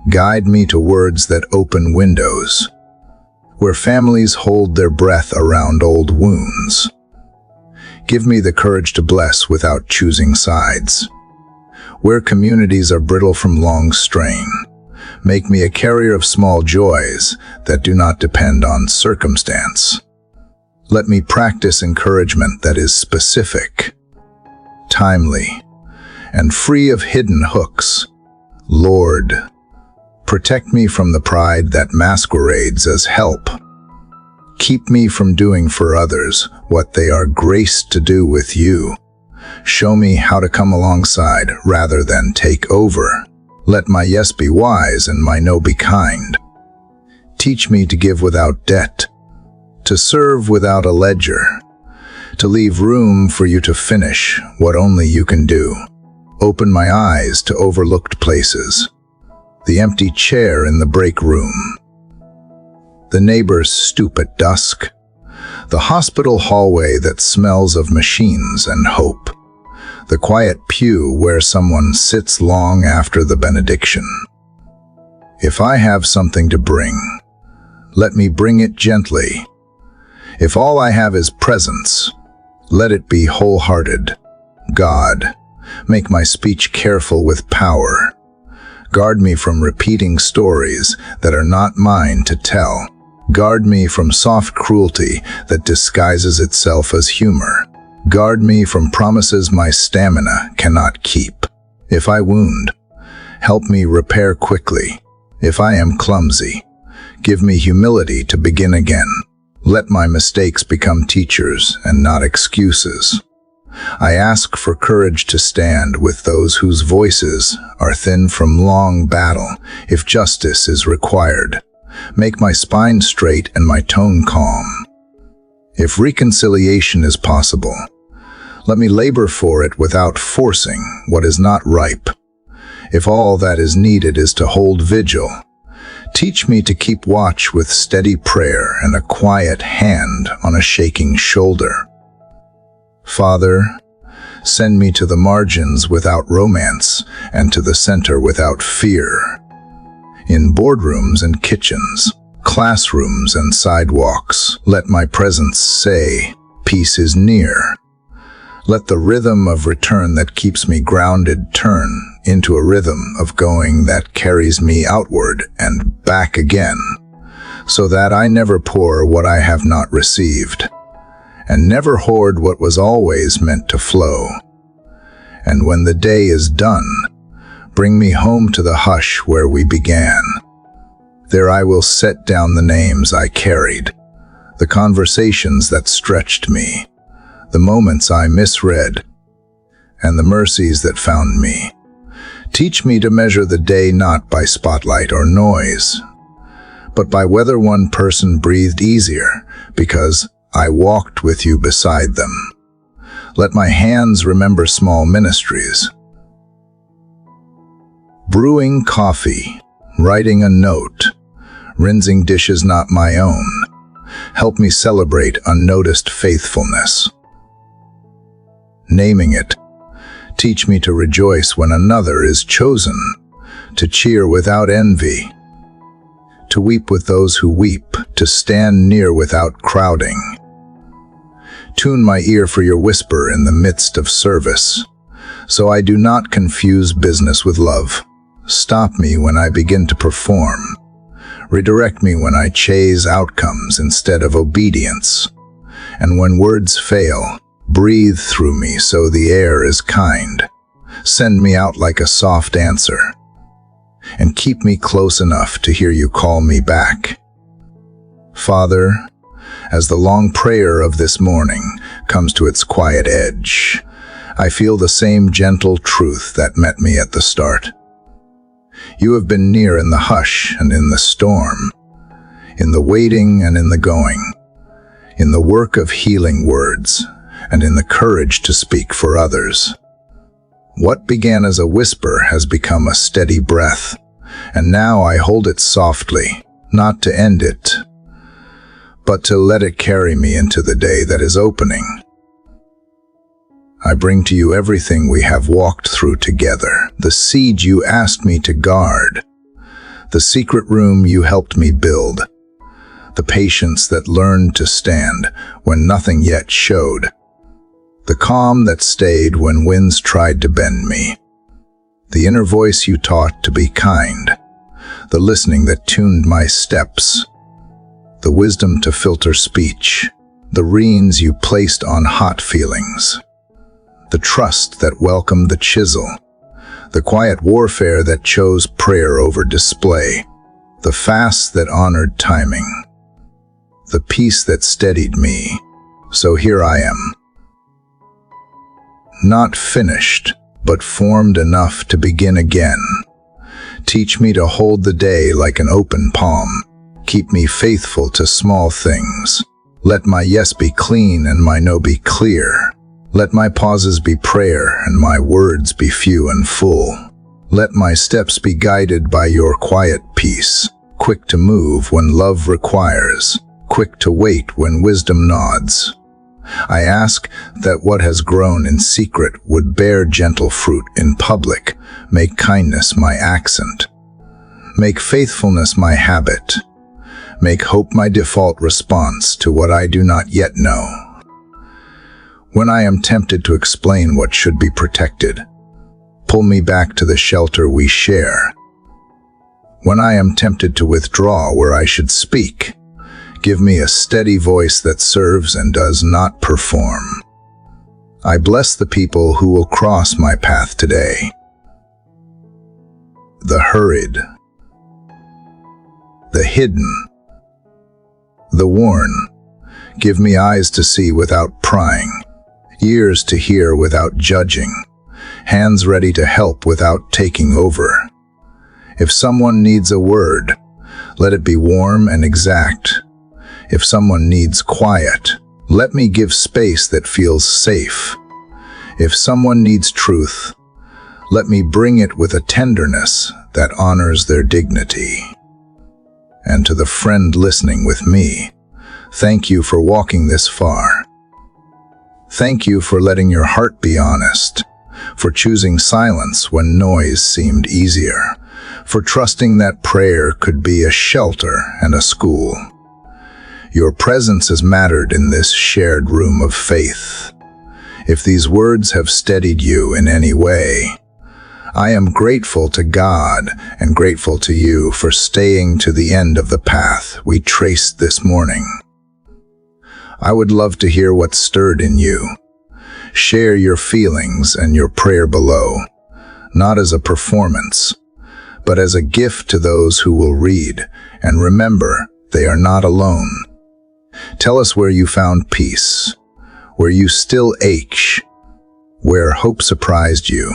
guide me to words that open windows. Where families hold their breath around old wounds, give me the courage to bless without choosing sides. Where communities are brittle from long strain, make me a carrier of small joys that do not depend on circumstance. Let me practice encouragement that is specific, timely, and free of hidden hooks. Lord, protect me from the pride that masquerades as help. Keep me from doing for others what they are graced to do with you. Show me how to come alongside rather than take over. Let my yes be wise and my no be kind. Teach me to give without debt, to serve without a ledger, to leave room for you to finish what only you can do. Open my eyes to overlooked places, the empty chair in the break room, the neighbor's stoop at dusk, the hospital hallway that smells of machines and hope, the quiet pew where someone sits long after the benediction. If I have something to bring, let me bring it gently. If all I have is presence, let it be wholehearted. God, make my speech careful with power. Guard me from repeating stories that are not mine to tell. Guard me from soft cruelty that disguises itself as humor. Guard me from promises my stamina cannot keep. If I wound, help me repair quickly. If I am clumsy, give me humility to begin again. Let my mistakes become teachers and not excuses. I ask for courage to stand with those whose voices are thin from long battle. If justice is required, make my spine straight and my tone calm. If reconciliation is possible, let me labor for it without forcing what is not ripe. If all that is needed is to hold vigil, teach me to keep watch with steady prayer and a quiet hand on a shaking shoulder. Father, Send me to the margins without romance, and to the center without fear. In boardrooms and kitchens, classrooms and sidewalks, let my presence say, peace is near. Let the rhythm of return that keeps me grounded turn into a rhythm of going that carries me outward and back again, so that I never pour what I have not received, and never hoard what was always meant to flow. And when the day is done, bring me home to the hush where we began. There I will set down the names I carried, the conversations that stretched me, the moments I misread, and the mercies that found me. Teach me to measure the day not by spotlight or noise, but by whether one person breathed easier because I walked with you beside them. Let my hands remember small ministries. Brewing coffee, writing a note, rinsing dishes not my own. Help me celebrate unnoticed faithfulness. Naming it. Teach me to rejoice when another is chosen, to cheer without envy, to weep with those who weep, to stand near without crowding. Tune my ear for your whisper in the midst of service, so I do not confuse business with love. Stop me when I begin to perform. Redirect me when I chase outcomes instead of obedience. And when words fail, breathe through me so the air is kind. Send me out like a soft answer, and keep me close enough to hear you call me back. Father, as the long prayer of this morning comes to its quiet edge, I feel the same gentle truth that met me at the start. You have been near in the hush and in the storm, in the waiting and in the going, in the work of healing words, and in the courage to speak for others. What began as a whisper has become a steady breath, and now I hold it softly, not to end it, but to let it carry me into the day that is opening. I bring to you everything we have walked through together, the seed you asked me to guard, the secret room you helped me build, the patience that learned to stand when nothing yet showed, the calm that stayed when winds tried to bend me, the inner voice you taught to be kind, the listening that tuned my steps, the wisdom to filter speech, the reins you placed on hot feelings, the trust that welcomed the chisel, the quiet warfare that chose prayer over display, the fast that honored timing, the peace that steadied me. So here I am. Not finished, but formed enough to begin again. Teach me to hold the day like an open palm. Keep me faithful to small things. Let my yes be clean and my no be clear. Let my pauses be prayer and my words be few and full. Let my steps be guided by your quiet peace, quick to move when love requires, quick to wait when wisdom nods. I ask that what has grown in secret would bear gentle fruit in public. Make kindness my accent. Make faithfulness my habit. Make hope my default response to what I do not yet know. When I am tempted to explain what should be protected, pull me back to the shelter we share. When I am tempted to withdraw where I should speak, give me a steady voice that serves and does not perform. I bless the people who will cross my path today. The hurried, the hidden, the worn. Give me eyes to see without prying, ears to hear without judging, hands ready to help without taking over. If someone needs a word, let it be warm and exact. If someone needs quiet, let me give space that feels safe. If someone needs truth, let me bring it with a tenderness that honors their dignity. And to the friend listening with me, thank you for walking this far. Thank you for letting your heart be honest, for choosing silence when noise seemed easier, for trusting that prayer could be a shelter and a school. Your presence has mattered in this shared room of faith. If these words have steadied you in any way, I am grateful to God and grateful to you for staying to the end of the path we traced this morning. I would love to hear what stirred in you. Share your feelings and your prayer below, not as a performance, but as a gift to those who will read, and remember, they are not alone. Tell us where you found peace, where you still ache, where hope surprised you.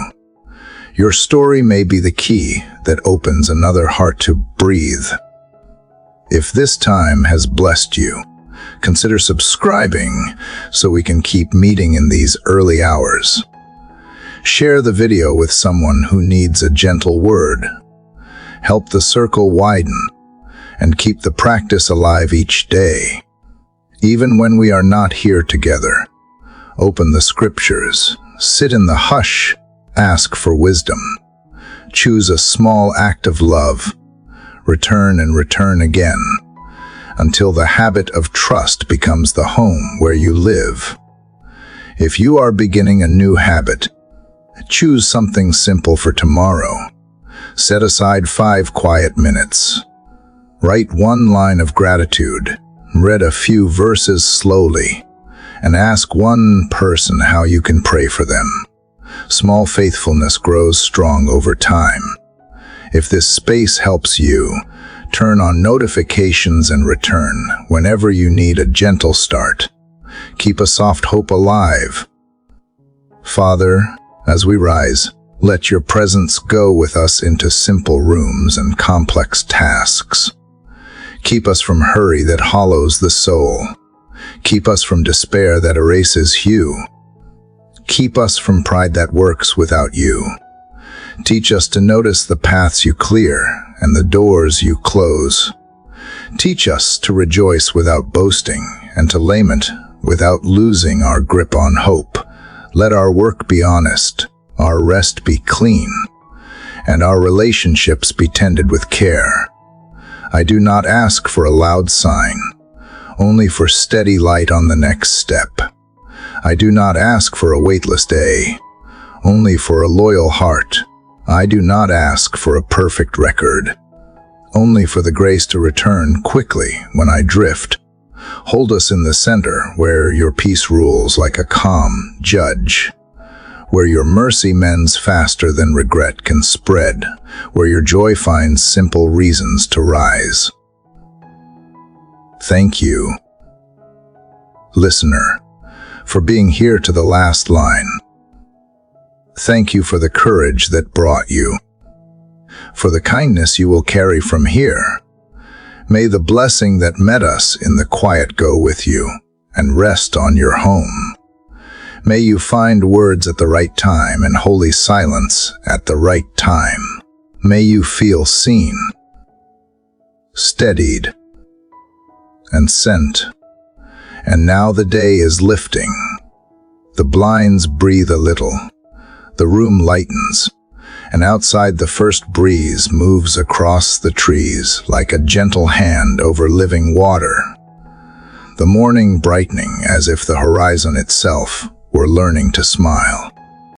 Your story may be the key that opens another heart to breathe. If this time has blessed you, consider subscribing so we can keep meeting in these early hours. Share the video with someone who needs a gentle word. Help the circle widen and keep the practice alive each day. Even when we are not here together, open the scriptures, sit in the hush, ask for wisdom. Choose a small act of love. Return and return again, until the habit of trust becomes the home where you live. If you are beginning a new habit, choose something simple for tomorrow. Set aside 5 quiet minutes. Write 1 line of gratitude, read a few verses slowly, and ask one person how you can pray for them. Small faithfulness grows strong over time. If this space helps you, turn on notifications and return whenever you need a gentle start. Keep a soft hope alive. Father, as we rise, let your presence go with us into simple rooms and complex tasks. Keep us from hurry that hollows the soul. Keep us from despair that erases you. Keep us from pride that works without you. Teach us to notice the paths you clear and the doors you close. Teach us to rejoice without boasting and to lament without losing our grip on hope. Let our work be honest, our rest be clean, and our relationships be tended with care. I do not ask for a loud sign, only for steady light on the next step. I do not ask for a weightless day, only for a loyal heart. I do not ask for a perfect record, only for the grace to return quickly when I drift. Hold us in the center where your peace rules like a calm judge, where your mercy mends faster than regret can spread, where your joy finds simple reasons to rise. Thank you, listener, for being here to the last line. Thank you for the courage that brought you, for the kindness you will carry from here. May the blessing that met us in the quiet go with you and rest on your home. May you find words at the right time and holy silence at the right time. May you feel seen, steadied, and sent. And now the day is lifting. The blinds breathe a little. The room lightens, and outside the first breeze moves across the trees like a gentle hand over living water. The morning brightening as if the horizon itself were learning to smile.